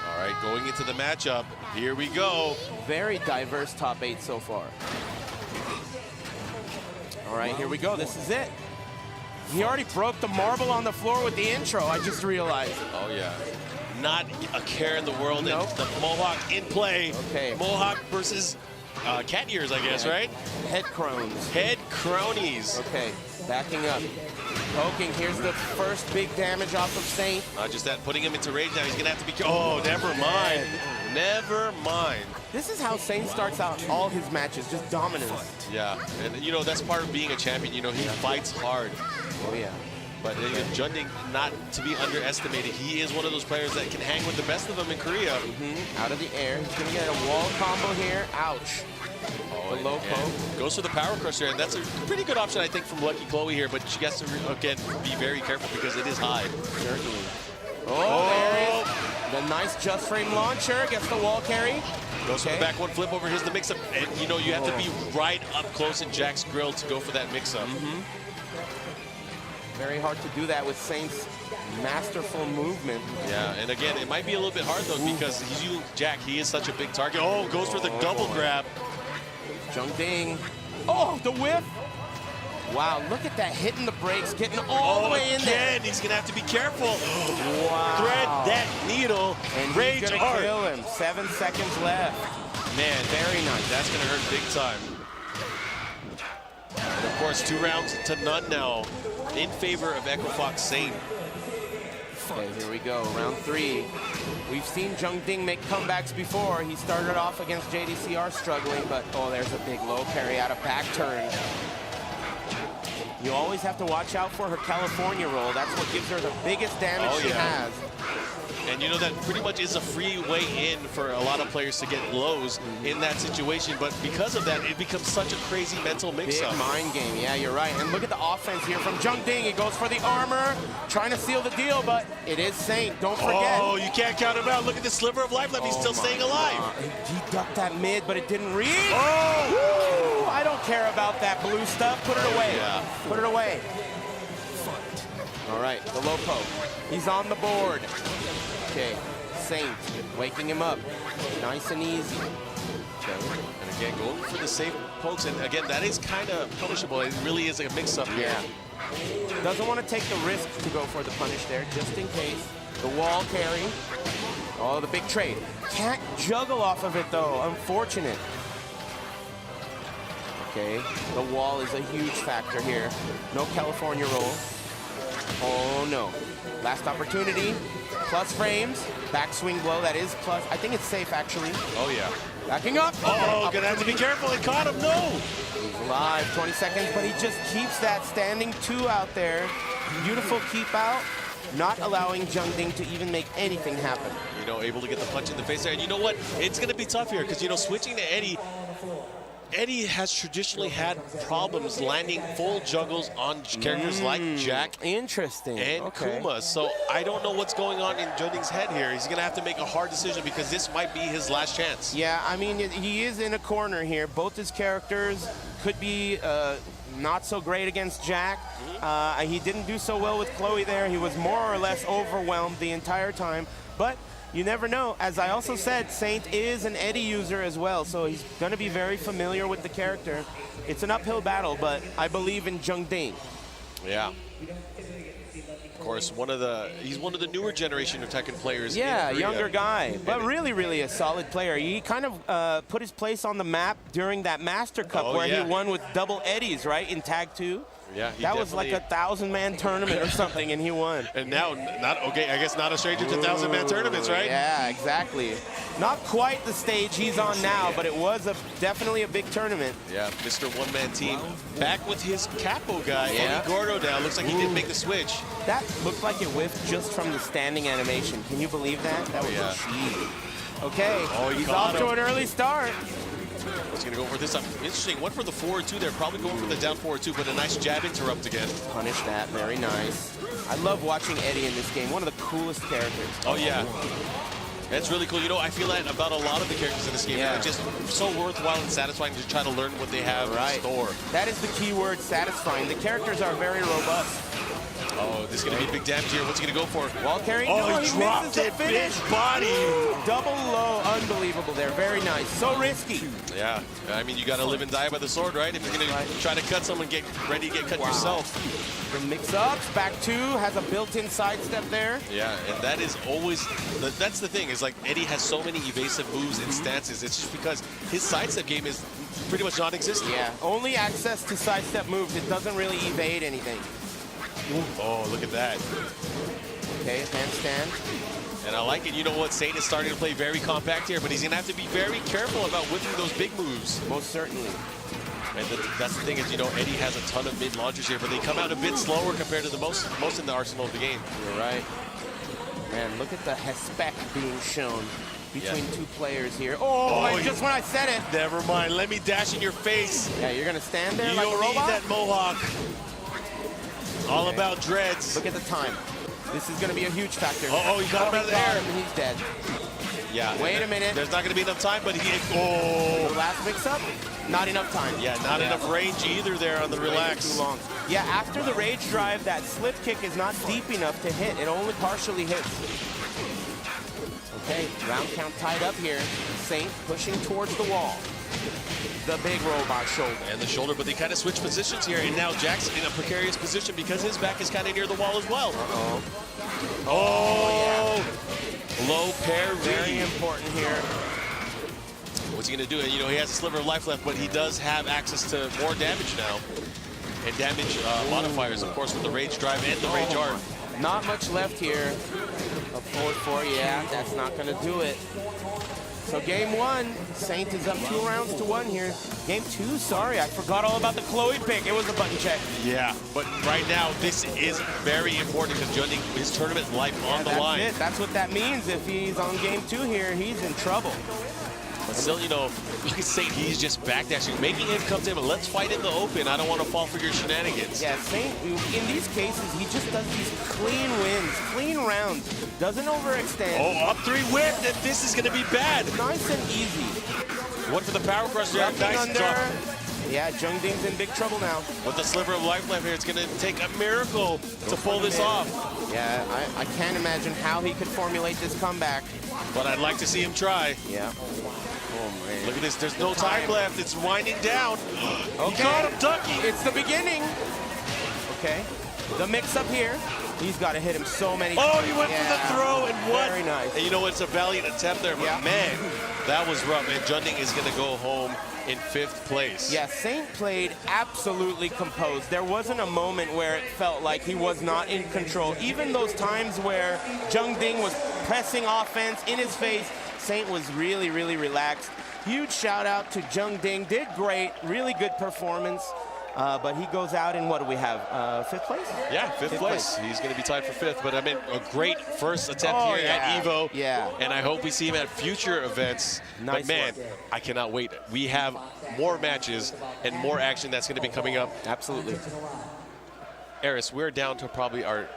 Speaker 1: All right, going into the matchup, here we go.
Speaker 2: Very diverse top 8 so far. All right, here we go. This is it. He already broke the marble on the floor with the intro, I just realized.
Speaker 1: Oh, yeah. Not a care in the world. Nope. And the Mohawk in play.
Speaker 2: Okay.
Speaker 1: Mohawk versus cat ears, I guess, right?
Speaker 2: Head crones.
Speaker 1: Head cronies.
Speaker 2: Okay, backing up. Poking, here's the first big damage off of Saint.
Speaker 1: Not just that, putting him into rage now. He's going to have to be... Oh, never mind. Never mind.
Speaker 2: This is how Saint starts out all his matches, just dominance.
Speaker 1: Yeah, and you know, that's part of being a champion. You know, he fights hard.
Speaker 2: Oh, yeah.
Speaker 1: But Jeondding, not to be underestimated. He is one of those players that can hang with the best of them in Korea.
Speaker 2: Out of the air. He's going to get a wall combo here. Ouch. The low poke.
Speaker 1: Goes for the power crush there, and that's a pretty good option, I think, from Lucky Chloe here. But she has to, again, be very careful because it is high.
Speaker 2: Certainly. Oh, there is the nice just frame launcher. Gets the wall carry.
Speaker 1: Goes for the back one flip over. Here's the mix-up. And, you know, you have to be right up close in Jack's grill to go for that mix-up.
Speaker 2: Very hard to do that with Saint's masterful movement.
Speaker 1: Yeah, and again, it might be a little bit hard, though, because he's using Jack. He is such a big target. Oh, goes for the double grab.
Speaker 2: Jeondding. Oh, the whip. Wow, look at that, hitting the brakes, getting all the way in there.
Speaker 1: He's going to have to be careful.
Speaker 2: Wow.
Speaker 1: Thread that needle.
Speaker 2: And
Speaker 1: Rage
Speaker 2: he's going to kill him. 7 seconds left.
Speaker 1: Man,
Speaker 2: very nice.
Speaker 1: That's going to hurt big time. And of course, 2 rounds to none now in favor of Echo Fox Saint.
Speaker 2: Okay, here we go, round 3. We've seen Jeondding make comebacks before. He started off against JDCR struggling, but oh, there's a big low carry out of back turn. You always have to watch out for her California roll. That's what gives her the biggest damage she has.
Speaker 1: And you know that pretty much is a free way in for a lot of players to get lows in that situation. But because of that, it becomes such a crazy mental mix-up.
Speaker 2: Big mind game, yeah, you're right. And look at the offense here from Jeondding. He goes for the armor, trying to seal the deal, but it is Saint, don't forget.
Speaker 1: Oh, you can't count him out. Look at the sliver of life left. He's still staying alive.
Speaker 2: He ducked that mid, but it didn't reach.
Speaker 1: Oh!
Speaker 2: Woo! I don't care about that blue stuff. Put it away.
Speaker 1: Yeah.
Speaker 2: Put it away. All right, the low poke. He's on the board. Okay, Saint waking him up. Nice and easy. Okay.
Speaker 1: And again, going for the safe pokes. And again, that is kind of punishable. It really is a mix-up here.
Speaker 2: Yeah. Doesn't want to take the risk to go for the punish there, just in case. The wall carry. Oh, the big trade. Can't juggle off of it, though. Unfortunate. Okay, the wall is a huge factor here. No California roll. Oh, no. Last opportunity. Plus frames. Backswing blow. That is plus. I think it's safe, actually.
Speaker 1: Oh, yeah.
Speaker 2: Backing up.
Speaker 1: Oh, gonna have to be careful. It caught him. No.
Speaker 2: He's alive. 20 seconds, but he just keeps that standing 2 out there. Beautiful keep out. Not allowing Jeondding to even make anything happen.
Speaker 1: You know, able to get the punch in the face there. And you know what? It's going to be tough here because, you know, switching to Eddy, Eddy has traditionally had problems landing full juggles on characters like Jack and Kuma. So I don't know what's going on in Jeondding's head here. He's going to have to make a hard decision because this might be his last chance.
Speaker 2: Yeah, I mean, he is in a corner here. Both his characters could be not so great against Jack. He didn't do so well with Chloe there. He was more or less overwhelmed the entire time. But you never know. As I also said, Saint is an Eddy user as well, so he's going to be very familiar with the character. It's an uphill battle, but I believe in Jeondding.
Speaker 1: Yeah. Of course, he's one of the newer generation of Tekken players.
Speaker 2: Yeah, younger guy, but really, really a solid player. He kind of put his place on the map during that Master Cup where he won with double Eddies, right, in Tag 2.
Speaker 1: Yeah,
Speaker 2: that was like a 1,000-man tournament or something, and he won.
Speaker 1: And now, I guess not a stranger to 1,000-man tournaments, right?
Speaker 2: Yeah, exactly. Not quite the stage he's on now, but it was definitely a big tournament.
Speaker 1: Yeah, Mr. One-Man Team back with his capo guy, Eddie Gordo now. Looks like he didn't make the switch.
Speaker 2: That looked like it whiffed just from the standing animation. Can you believe that? That was cheap. Okay, he's off to an early start.
Speaker 1: He's going to go for this. Interesting. Went for the forward 2 there. Probably going for the down forward 2, but a nice jab interrupt again.
Speaker 2: Punish that. Very nice. I love watching Eddy in this game. One of the coolest characters.
Speaker 1: Oh, yeah. That's really cool. You know, I feel that about a lot of the characters in this game. It's just so worthwhile and satisfying to try to learn what they have in store.
Speaker 2: That is the key word, satisfying. The characters are very robust.
Speaker 1: Oh, this is going to be big damage here. What's he going to go for?
Speaker 2: Wall carry?
Speaker 1: Oh,
Speaker 2: no,
Speaker 1: he dropped it. Big body.
Speaker 2: Double low. Unbelievable there. Very nice. So risky.
Speaker 1: Yeah. I mean, you got to live and die by the sword, right? If you're going to try to cut someone, get ready to get cut yourself.
Speaker 2: The mix-ups. Back 2 has a built-in sidestep there.
Speaker 1: Yeah, and that is always, that's the thing, is like Eddy has so many evasive moves and stances. It's just because his sidestep game is pretty much non-existent.
Speaker 2: Yeah, only access to sidestep moves. It doesn't really evade anything.
Speaker 1: Oh, look at that.
Speaker 2: Okay, handstand.
Speaker 1: And I like it. You know what? Saint is starting to play very compact here, but he's going to have to be very careful about whipping those big moves.
Speaker 2: Most certainly.
Speaker 1: And that's the thing is, you know, Eddy has a ton of mid launchers here, but they come out a bit slower compared to the most in the arsenal of the game.
Speaker 2: You're right. Man, look at the respect being shown between two players here. Oh, just when I said it.
Speaker 1: Never mind. Let me dash in your face.
Speaker 2: Yeah, you're going to stand there
Speaker 1: you
Speaker 2: like a
Speaker 1: don't
Speaker 2: robot?
Speaker 1: need that mohawk. All about dreads.
Speaker 2: Look at the time. This is going to be a huge factor.
Speaker 1: Oh, he got him out of the air.
Speaker 2: He's dead.
Speaker 1: Yeah.
Speaker 2: Wait a minute.
Speaker 1: There's not going to be enough time, but he...
Speaker 2: The last mix-up, not enough time.
Speaker 1: Yeah, not enough range either there on the relax.
Speaker 2: Too long. Yeah, after the rage drive, that slip kick is not deep enough to hit. It only partially hits. Okay, round count tied up here. Saint pushing towards the wall. The big robot shoulder.
Speaker 1: And the shoulder, but they kind of switch positions here, and now Jack's in a precarious position because his back is kind of near the wall as well.
Speaker 2: Uh-oh.
Speaker 1: Oh! Yeah. Low parry.
Speaker 2: Very important here.
Speaker 1: What's he going to do? You know, he has a sliver of life left, but he does have access to more damage now. And damage modifiers, of course, with the rage drive and the rage art.
Speaker 2: Not much left here. A forward four, yeah, that's not going to do it. So game one, Saint is up 2-1 here. Game two, sorry, I forgot all about the Chloe pick. It was a button check.
Speaker 1: Yeah, but right now, this is very important because Jeondding, his tournament life on the line.
Speaker 2: That's it. That's what that means. If he's on game two here, he's in trouble.
Speaker 1: But still, you know, look at Saint, he's just backdashing, making him come to him, but let's fight in the open. I don't want to fall for your shenanigans.
Speaker 2: Yeah, Saint, in these cases, he just does these clean wins, clean rounds, doesn't overextend.
Speaker 1: Oh, up 3 whip, and this is going to be bad.
Speaker 2: Nice and easy.
Speaker 1: One for the power crush there, nice
Speaker 2: under.
Speaker 1: drop.
Speaker 2: Yeah, Jeondding's in big trouble now.
Speaker 1: With the sliver of life left here, it's going to take a miracle to pull this off.
Speaker 2: Yeah, I can't imagine how he could formulate this comeback.
Speaker 1: But I'd like to see him try.
Speaker 2: Yeah. Oh, man.
Speaker 1: Look at this. There's no time left. It's winding down.
Speaker 2: Okay.
Speaker 1: He caught him ducking.
Speaker 2: It's the beginning. Okay. The mix-up here. He's got to hit him so many times.
Speaker 1: Oh, he went for the throw and what?
Speaker 2: Very nice.
Speaker 1: And you know, it's a valiant attempt there, but man, that was rough. And Jeondding is going to go home in 5th place.
Speaker 2: Yeah, Saint played absolutely composed. There wasn't a moment where it felt like he was not in control. Even those times where Jeondding was pressing offense in his face, Saint was really, really relaxed. Huge shout out to Jeondding. Did great, really good performance. But he goes out in, what do we have, 5th place?
Speaker 1: Yeah, 5th place. He's going to be tied for 5th. But I mean, a great first attempt here at EVO.
Speaker 2: Yeah.
Speaker 1: And I hope we see him at future events.
Speaker 2: Nice
Speaker 1: but man,
Speaker 2: work.
Speaker 1: I cannot wait. We have more matches and more action that's going to be coming up.
Speaker 2: Absolutely.
Speaker 1: Eris, we're down to probably our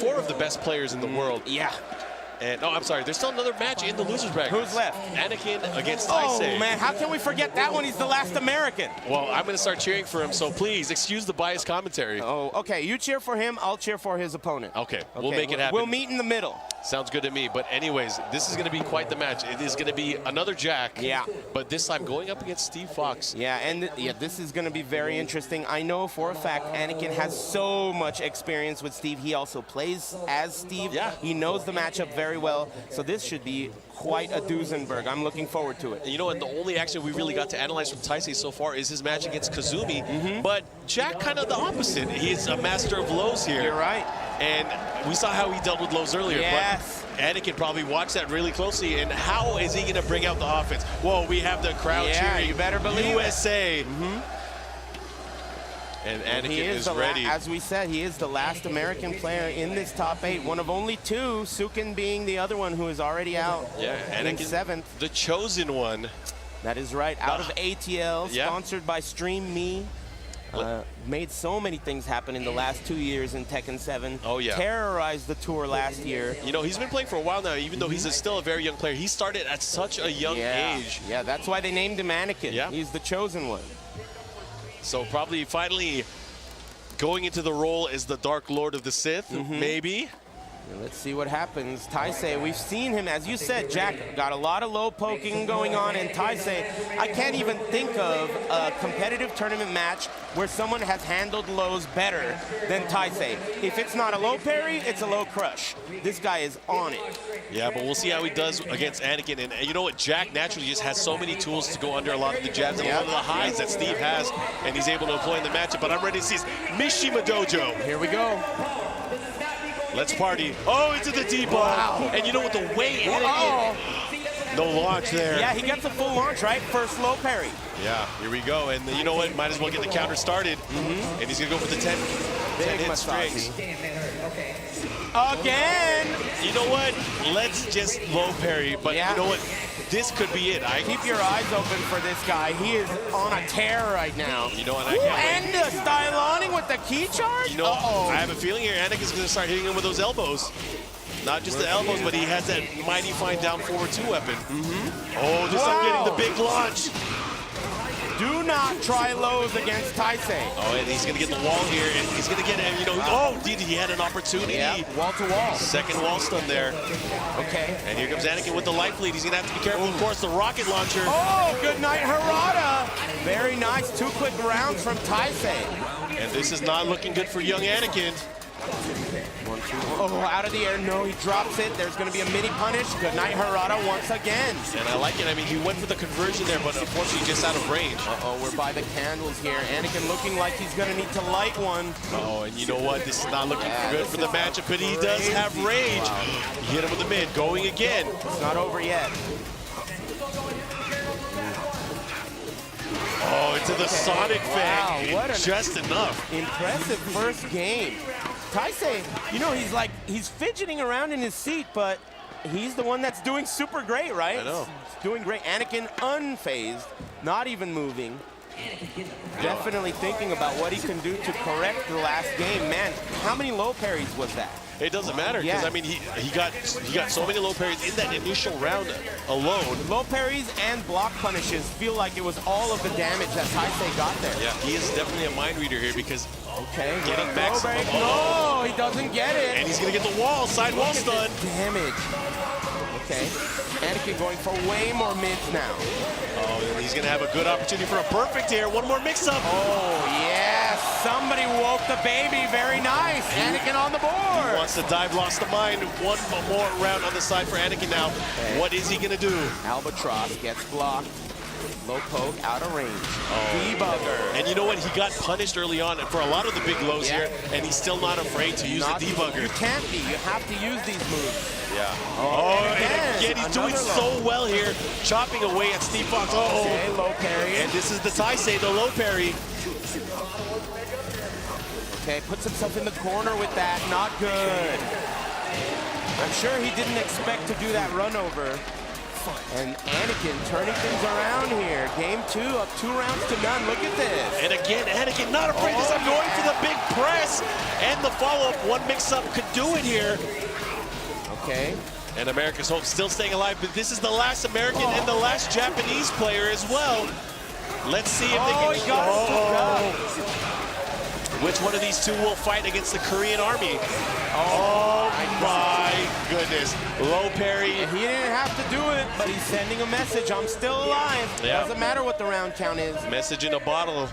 Speaker 1: 4 of the best players in the world.
Speaker 2: Yeah.
Speaker 1: And, oh, I'm sorry, there's still another match in the loser's bracket.
Speaker 2: Who's left?
Speaker 1: Anakin against
Speaker 2: Oh,
Speaker 1: Taisei.
Speaker 2: man, how can we forget that one? He's the last American.
Speaker 1: Well, I'm going to start cheering for him, so please, excuse the biased commentary.
Speaker 2: Oh, okay, you cheer for him, I'll cheer for his opponent.
Speaker 1: Okay, we'll make it happen.
Speaker 2: We'll meet in the middle.
Speaker 1: Sounds good to me. But anyways, this is going to be quite the match. It is going to be another Jack.
Speaker 2: Yeah.
Speaker 1: But this time going up against Steve Fox.
Speaker 2: Yeah, and this is going to be very interesting. I know for a fact Anakin has so much experience with Steve. He also plays as Steve.
Speaker 1: Yeah.
Speaker 2: He knows the matchup very well. So this should be quite a Duesenberg. I'm looking forward to it.
Speaker 1: And you know, and the only action we really got to analyze from Taisei so far is his match against Kazumi. But Jack kind of the opposite. He's a master of lows here.
Speaker 2: You're right.
Speaker 1: And we saw how he dealt with lows earlier.
Speaker 2: Yes.
Speaker 1: But Anakin probably watched that really closely. And how is he going to bring out the offense? Whoa, we have the crowd cheering.
Speaker 2: You better believe
Speaker 1: USA. And Anakin is ready.
Speaker 2: As we said, he is the last American player in this top 8. One of only 2, Suiken being the other one who is already out in 7th.
Speaker 1: The chosen one.
Speaker 2: That is right. Out of ATL, sponsored by Stream Me. Made so many things happen in the last 2 years in Tekken 7.
Speaker 1: Oh, yeah.
Speaker 2: Terrorized the tour last year.
Speaker 1: You know, he's been playing for a while now, even though he's still a very young player. He started at such a young age.
Speaker 2: Yeah, that's why they named him Anakin.
Speaker 1: Yeah.
Speaker 2: He's the chosen one.
Speaker 1: So probably finally going into the role as the Dark Lord of the Sith, maybe.
Speaker 2: Let's see what happens. Taisei, we've seen him, as you said, Jack got a lot of low poking going on, and Taisei, I can't even think of a competitive tournament match where someone has handled lows better than Taisei. If it's not a low parry, it's a low crush. This guy is on it.
Speaker 1: Yeah, but we'll see how he does against Anakin. And you know what? Jack naturally just has so many tools to go under a lot of the jabs and a lot of the highs that Steve has, and he's able to employ in the matchup. But I'm ready to see Mishima Dojo.
Speaker 2: Here we go.
Speaker 1: Let's party. Oh, into the D-ball. Wow. And you know what? The way Anakin... No launch there.
Speaker 2: Yeah, he gets a full launch, right? First low parry.
Speaker 1: Yeah, here we go. And you know what? Might as well get the counter started. And he's going to go for the 10 hit strings.
Speaker 2: Again!
Speaker 1: You know what? Let's just low parry. But you know what? This could be it.
Speaker 2: Keep your eyes open for this guy. He is on a tear right now.
Speaker 1: You know what? I can't
Speaker 2: and the styloning with the key charge?
Speaker 1: You know, I have a feeling here Anakin's going to start hitting him with those elbows. Not just the elbows, but he has that mighty fine down forward 2 weapon. Oh, just getting the big launch.
Speaker 2: Do not try lows against Taisei.
Speaker 1: Oh, and he's going to get the wall here, and he's going to get him, you know, he had an opportunity.
Speaker 2: Yeah, wall to wall.
Speaker 1: Second wall stun there.
Speaker 2: Okay.
Speaker 1: And here comes Anakin with the life lead. He's going to have to be careful, of course, the rocket launcher.
Speaker 2: Oh, good night, Harada. Very nice, 2 quick rounds from Taisei.
Speaker 1: And this is not looking good for young Anakin.
Speaker 2: 1, 2, oh, out of the air. No, he drops it. There's going to be a mini punish. Good night, Harada, once again.
Speaker 1: And I like it. I mean, he went for the conversion there, but unfortunately just out of range.
Speaker 2: Uh-oh, we're by the candles here. Anakin looking like he's going to need to light one.
Speaker 1: Oh, and you know what? This is not looking good for the matchup, but he does have range. Wow. He hit him with the mid, going again.
Speaker 2: It's not over yet.
Speaker 1: Oh, into the Sonic Fang.
Speaker 2: Wow,
Speaker 1: just enough.
Speaker 2: Impressive first game. Taisei, you know, he's fidgeting around in his seat, but he's the one that's doing super great, right?
Speaker 1: I know.
Speaker 2: He's doing great. Anakin unfazed, not even moving. Definitely thinking about what he can do to correct the last game. Man, how many low parries was that?
Speaker 1: It doesn't matter, because I mean he got so many low parries in that initial round alone.
Speaker 2: Low parries and block punishes feel like it was all of the damage that Taisei got there.
Speaker 1: Yeah, he is definitely a mind reader here, because getting back some
Speaker 2: no, he doesn't get it.
Speaker 1: And he's gonna get the wall, side wall stun.
Speaker 2: Damage. Okay. Anakin going for way more mids now.
Speaker 1: Oh, and he's gonna have a good opportunity for a perfect here. One more mix-up.
Speaker 2: Oh, yeah. Somebody woke the baby. Very nice. Anakin on the board.
Speaker 1: He wants to dive, lost the mind. One more round on the side for Anakin now. What is he gonna do?
Speaker 2: Albatross gets blocked. Low poke, out of range. Debugger.
Speaker 1: And you know what? He got punished early on for a lot of the big lows here, and he's still not afraid to use the debugger.
Speaker 2: You can't be. You have to use these moves.
Speaker 1: Yeah. And again, he's doing so well here, chopping away at Steve Fox.
Speaker 2: Okay, low parry.
Speaker 1: And this is the Taisei, the low parry.
Speaker 2: Okay, puts himself in the corner with that. Not good. I'm sure he didn't expect to do that run over. And Anakin turning things around here. Game 2 up 2 rounds to none. Look at this.
Speaker 1: And again, Anakin not afraid this time, going for the big press. And the follow-up, one mix-up could do it here.
Speaker 2: Okay.
Speaker 1: And America's Hope still staying alive, but this is the last American and the last Japanese player as well. Let's see if they can...
Speaker 2: He got it.
Speaker 1: Which one of these two will fight against the Korean army? Oh my goodness. Low parry.
Speaker 2: He didn't have to do it, but he's sending a message. I'm still alive.
Speaker 1: Yeah.
Speaker 2: Doesn't matter what the round count is.
Speaker 1: Message in a bottle.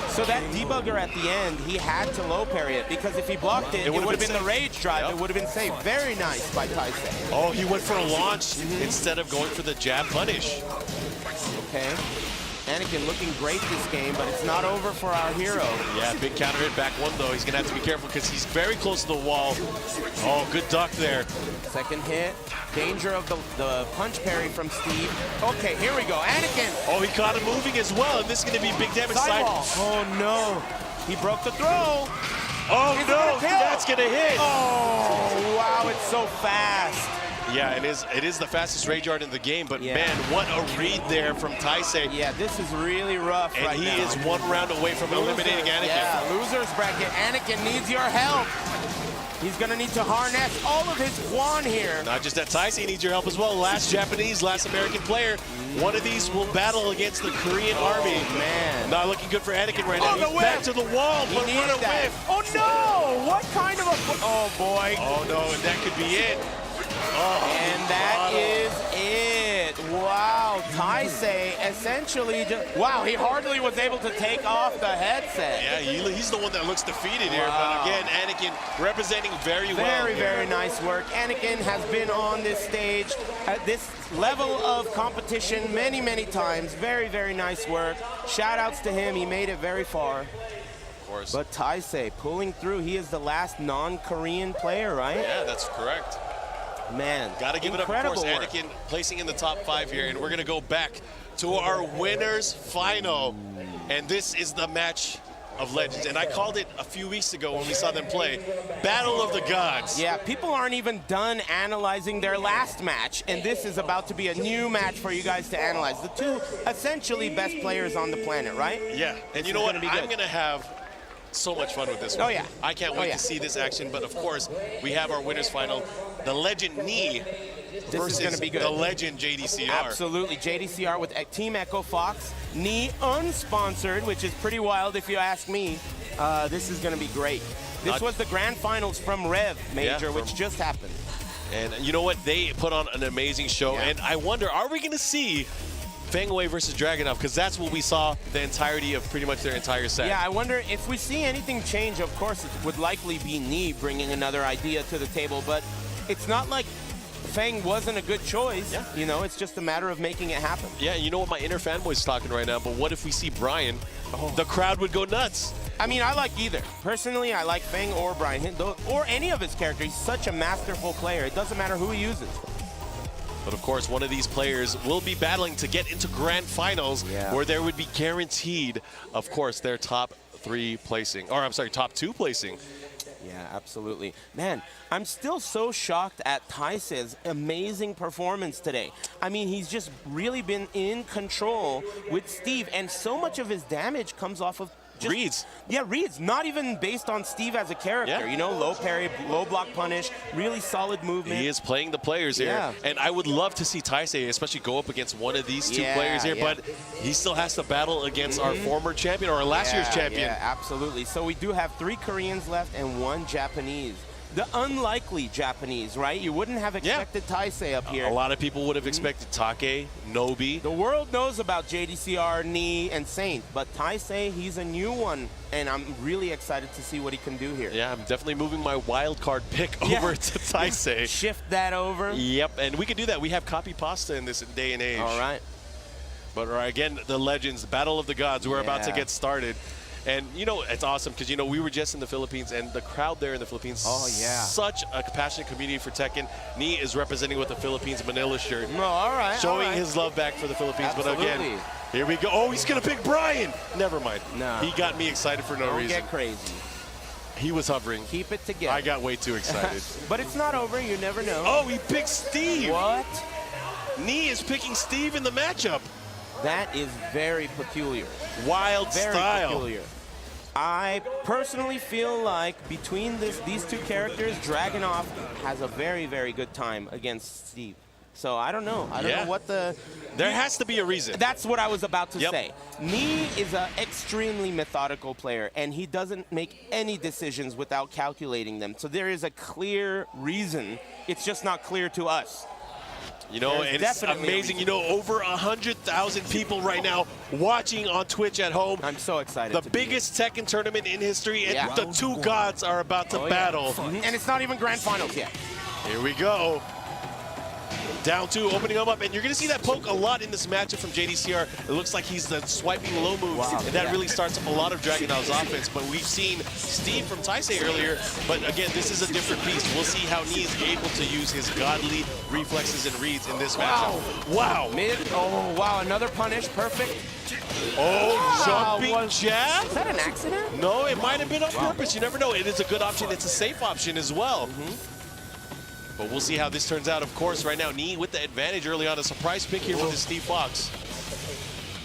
Speaker 2: So that debugger at the end, he had to low parry it, because if he blocked it, it would have been the rage drive. Yep. It would have been safe. Very nice by Taisei.
Speaker 1: Oh, he went for a launch instead of going for the jab punish.
Speaker 2: Okay. Anakin looking great this game, but it's not over for our hero.
Speaker 1: Yeah, big counter hit back one, though. He's going to have to be careful because he's very close to the wall. Oh, good duck there.
Speaker 2: Second hit. Danger of the punch parry from Steve. Okay, here we go. Anakin.
Speaker 1: Oh, he caught him moving as well, and this is going to be big damage.
Speaker 2: Sidewall. Oh, no. He broke the throw.
Speaker 1: Oh, no. That's going to hit.
Speaker 2: Oh, wow. It's so fast.
Speaker 1: Yeah, it is the fastest rage art in the game, but man, what a read there from Taisei.
Speaker 2: Yeah, this is really rough
Speaker 1: and
Speaker 2: right now.
Speaker 1: And he is one round away from eliminating Anakin.
Speaker 2: Yeah, loser's bracket. Anakin needs your help. He's going to need to harness all of his Quan here.
Speaker 1: Not just that, Taisei needs your help as well. Last Japanese, last American player. One of these will battle against the Korean army.
Speaker 2: Man.
Speaker 1: Not looking good for Anakin right now.
Speaker 2: He's
Speaker 1: back to the wall, but what a whiff.
Speaker 2: Oh, no! What kind of a... Oh, boy.
Speaker 1: Oh, no, and that could be it. Oh,
Speaker 2: and that is it. Wow, Taisei essentially just... Wow, he hardly was able to take off the headset.
Speaker 1: Yeah, he's the one that looks defeated here. But again, Anakin representing very well.
Speaker 2: Very, very nice work. Anakin has been on this stage at this level of competition many, many times. Very, very nice work. Shout outs to him. He made it very far.
Speaker 1: Of course.
Speaker 2: But Taisei pulling through. He is the last non-Korean player, right?
Speaker 1: Yeah, that's correct.
Speaker 2: Man,
Speaker 1: Gotta give it up, of course, Anakin placing in the top 5 here, and we're gonna go back to our winners final. And this is the match of legends, and I called it a few weeks ago when we saw them play, Battle of the Gods.
Speaker 2: Yeah, people aren't even done analyzing their last match, and this is about to be a new match for you guys to analyze. The two essentially best players on the planet, right?
Speaker 1: Yeah, and you know what? I'm gonna have so much fun with this one.
Speaker 2: Oh yeah.
Speaker 1: I can't wait to see this action, but of course, we have our winners final. The legend Knee versus
Speaker 2: gonna be good.
Speaker 1: The legend JDCR.
Speaker 2: Absolutely, JDCR with Team Echo Fox. Knee unsponsored, which is pretty wild if you ask me. This is gonna be great. This was the grand finals from Rev Major, which just happened.
Speaker 1: And you know what? They put on an amazing show, and I wonder, are we gonna see Feng versus Dragunov? Because that's what we saw the entirety of pretty much their entire set.
Speaker 2: Yeah, I wonder if we see anything change. Of course, it would likely be Knee bringing another idea to the table, but it's not like Feng wasn't a good choice. Yeah. You know, it's just a matter of making it happen.
Speaker 1: Yeah, you know what? My inner fanboy's talking right now, but what if we see Bryan? The crowd would go nuts.
Speaker 2: I mean, I like either. Personally, I like Feng or Bryan, or any of his characters. He's such a masterful player. It doesn't matter who he uses.
Speaker 1: But of course, one of these players will be battling to get into grand finals, where there would be guaranteed, of course, their top 3 placing, or I'm sorry, top 2 placing.
Speaker 2: Yeah, absolutely. Man, I'm still so shocked at Taisei's amazing performance today. I mean, he's just really been in control with Steve, and so much of his damage comes off of
Speaker 1: reads.
Speaker 2: Yeah, reads. Not even based on Steve as a character. You know, low parry, low block punish, really solid movement.
Speaker 1: He is playing the players here. And I would love to see Taisei especially go up against one of these 2 players here, but he still has to battle against our former champion, or our last year's champion.
Speaker 2: Yeah, absolutely. So we do have 3 Koreans left and 1 Japanese. The unlikely Japanese, right? You wouldn't have expected Taisei up here.
Speaker 1: A lot of people would have expected Take, Nobi.
Speaker 2: The world knows about JDCR, Knee, and Saint, but Taisei, he's a new one, and I'm really excited to see what he can do here.
Speaker 1: Yeah, I'm definitely moving my wild card pick over to Taisei.
Speaker 2: Shift that over.
Speaker 1: Yep, and we can do that. We have copy pasta in this day and age.
Speaker 2: All right.
Speaker 1: But again, the legends, Battle of the Gods, we're about to get started. And, you know, it's awesome because, you know, we were just in the Philippines, and the crowd there in the Philippines, such a passionate community for Tekken. Knee is representing with the Philippines Manila shirt. Showing his love back for the Philippines.
Speaker 2: Absolutely.
Speaker 1: But again, here we go. Oh, he's going to pick Bryan. Never mind.
Speaker 2: No.
Speaker 1: He got me excited for no reason.
Speaker 2: Don't get crazy.
Speaker 1: He was hovering.
Speaker 2: Keep it together.
Speaker 1: I got way too excited.
Speaker 2: But it's not over. You never know.
Speaker 1: Oh, he picked Steve.
Speaker 2: What?
Speaker 1: Knee is picking Steve in the matchup.
Speaker 2: That is very peculiar.
Speaker 1: Wild style.
Speaker 2: Very peculiar. I personally feel like between these 2 characters, Dragunov has a very, very good time against Steve. So I don't know. I don't know what the...
Speaker 1: There has to be a reason.
Speaker 2: That's what I was about to say. Knee is an extremely methodical player, and he doesn't make any decisions without calculating them. So there is a clear reason. It's just not clear to us.
Speaker 1: You know, and it's amazing. You know, over 100,000 people right now watching on Twitch at home.
Speaker 2: I'm so excited.
Speaker 1: The biggest Tekken tournament in history, and the 2 gods are about to battle.
Speaker 2: And it's not even grand finals yet.
Speaker 1: Here we go. Down 2, opening them up, and you're going to see that poke a lot in this matchup from JDCR. It looks like he's the swiping low moves, and that really starts up a lot of Dragunov's offense. But we've seen Steve from Taisei earlier, but again, this is a different beast. We'll see how Knee is able to use his godly reflexes and reads in this matchup. Wow.
Speaker 2: Mid, oh, wow, another punish, perfect.
Speaker 1: Oh, jumping jab?
Speaker 2: Is that an accident?
Speaker 1: No, it might have been on purpose. You never know. It is a good option. It's a safe option as well. But we'll see how this turns out. Of course, right now, Knee with the advantage early on. A surprise pick here with the Steve Fox.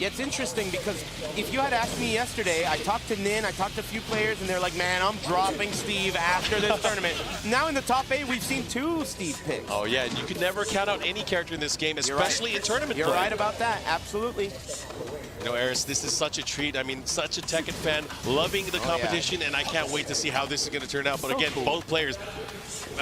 Speaker 2: Yeah, it's interesting because if you had asked me yesterday, I talked to Nin, I talked to a few players, and they're like, man, I'm dropping Steve after this tournament. Now in the top 8, we've seen 2 Steve picks.
Speaker 1: Oh, yeah, and you can never count out any character in this game, especially in tournament play.
Speaker 2: You're right about that, absolutely.
Speaker 1: You know, Eris, this is such a treat. I mean, such a Tekken fan, loving the competition, and I can't wait to see how this is going to turn out. But again, both players,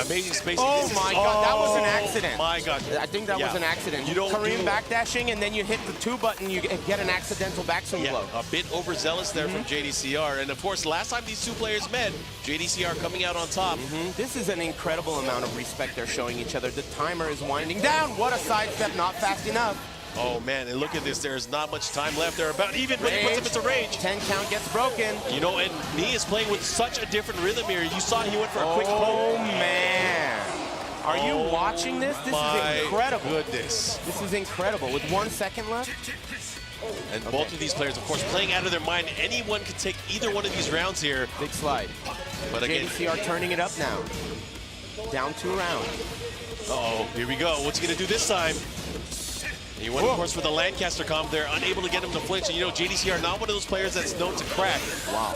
Speaker 1: amazing spacing.
Speaker 2: Oh my God, that was an accident.
Speaker 1: My God.
Speaker 2: I think that was an accident.
Speaker 1: You don't
Speaker 2: Korean backdashing, and then you hit the 2 button, you get an accidental backswing blow.
Speaker 1: A bit overzealous there from JDCR. And of course, last time these 2 players met, JDCR coming out on top.
Speaker 2: This is an incredible amount of respect they're showing each other. The timer is winding down. What a sidestep, not fast enough.
Speaker 1: Oh man, and look at this. There's not much time left. They're about even when he puts him into rage.
Speaker 2: 10 count gets broken.
Speaker 1: You know, and Knee is playing with such a different rhythm here. You saw he went for a quick poke.
Speaker 2: Oh man. Are you watching this? This is incredible.
Speaker 1: Goodness.
Speaker 2: This is incredible. With 1 second left.
Speaker 1: And both of these players, of course, playing out of their mind. Anyone could take either one of these rounds here.
Speaker 2: Big slide.
Speaker 1: But again,
Speaker 2: JDCR turning it up now. Down 2 rounds.
Speaker 1: Uh-oh, here we go. What's he going to do this time? He went, of course, for the Lancaster comp. They're unable to get him to flinch. And, you know, JDCR, not one of those players that's known to crack.
Speaker 2: Wow.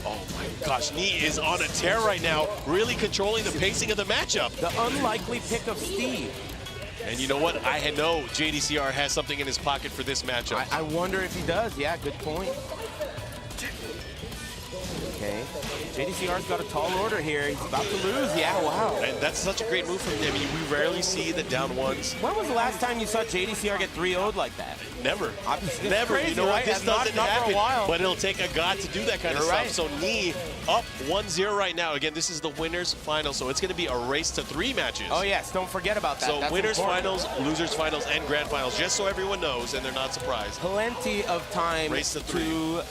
Speaker 1: Oh, my gosh. Knee is on a tear right now, really controlling the pacing of the matchup.
Speaker 2: The unlikely pick of Steve.
Speaker 1: And you know what? I know JDCR has something in his pocket for this matchup.
Speaker 2: I wonder if he does. Yeah, good point. Okay. JDCR's got a tall order here. He's about to lose. Yeah, wow.
Speaker 1: And that's such a great move from him. I mean, we rarely see the down ones.
Speaker 2: When was the last time you saw JDCR get 3-0'd like that?
Speaker 1: Never.
Speaker 2: Never.
Speaker 1: Crazy, you know
Speaker 2: right?
Speaker 1: what? This doesn't happen,
Speaker 2: for a while.
Speaker 1: but it'll take a god to do that kind of stuff. So Knee up 1-0 right now. Again, this is the winners final, so it's going to be a race to 3 matches.
Speaker 2: Oh yes, don't forget about that.
Speaker 1: So
Speaker 2: that's
Speaker 1: winners
Speaker 2: important.
Speaker 1: finals, losers finals, and grand finals, just so everyone knows and they're not surprised.
Speaker 2: Plenty of time
Speaker 1: Race to 3.
Speaker 2: to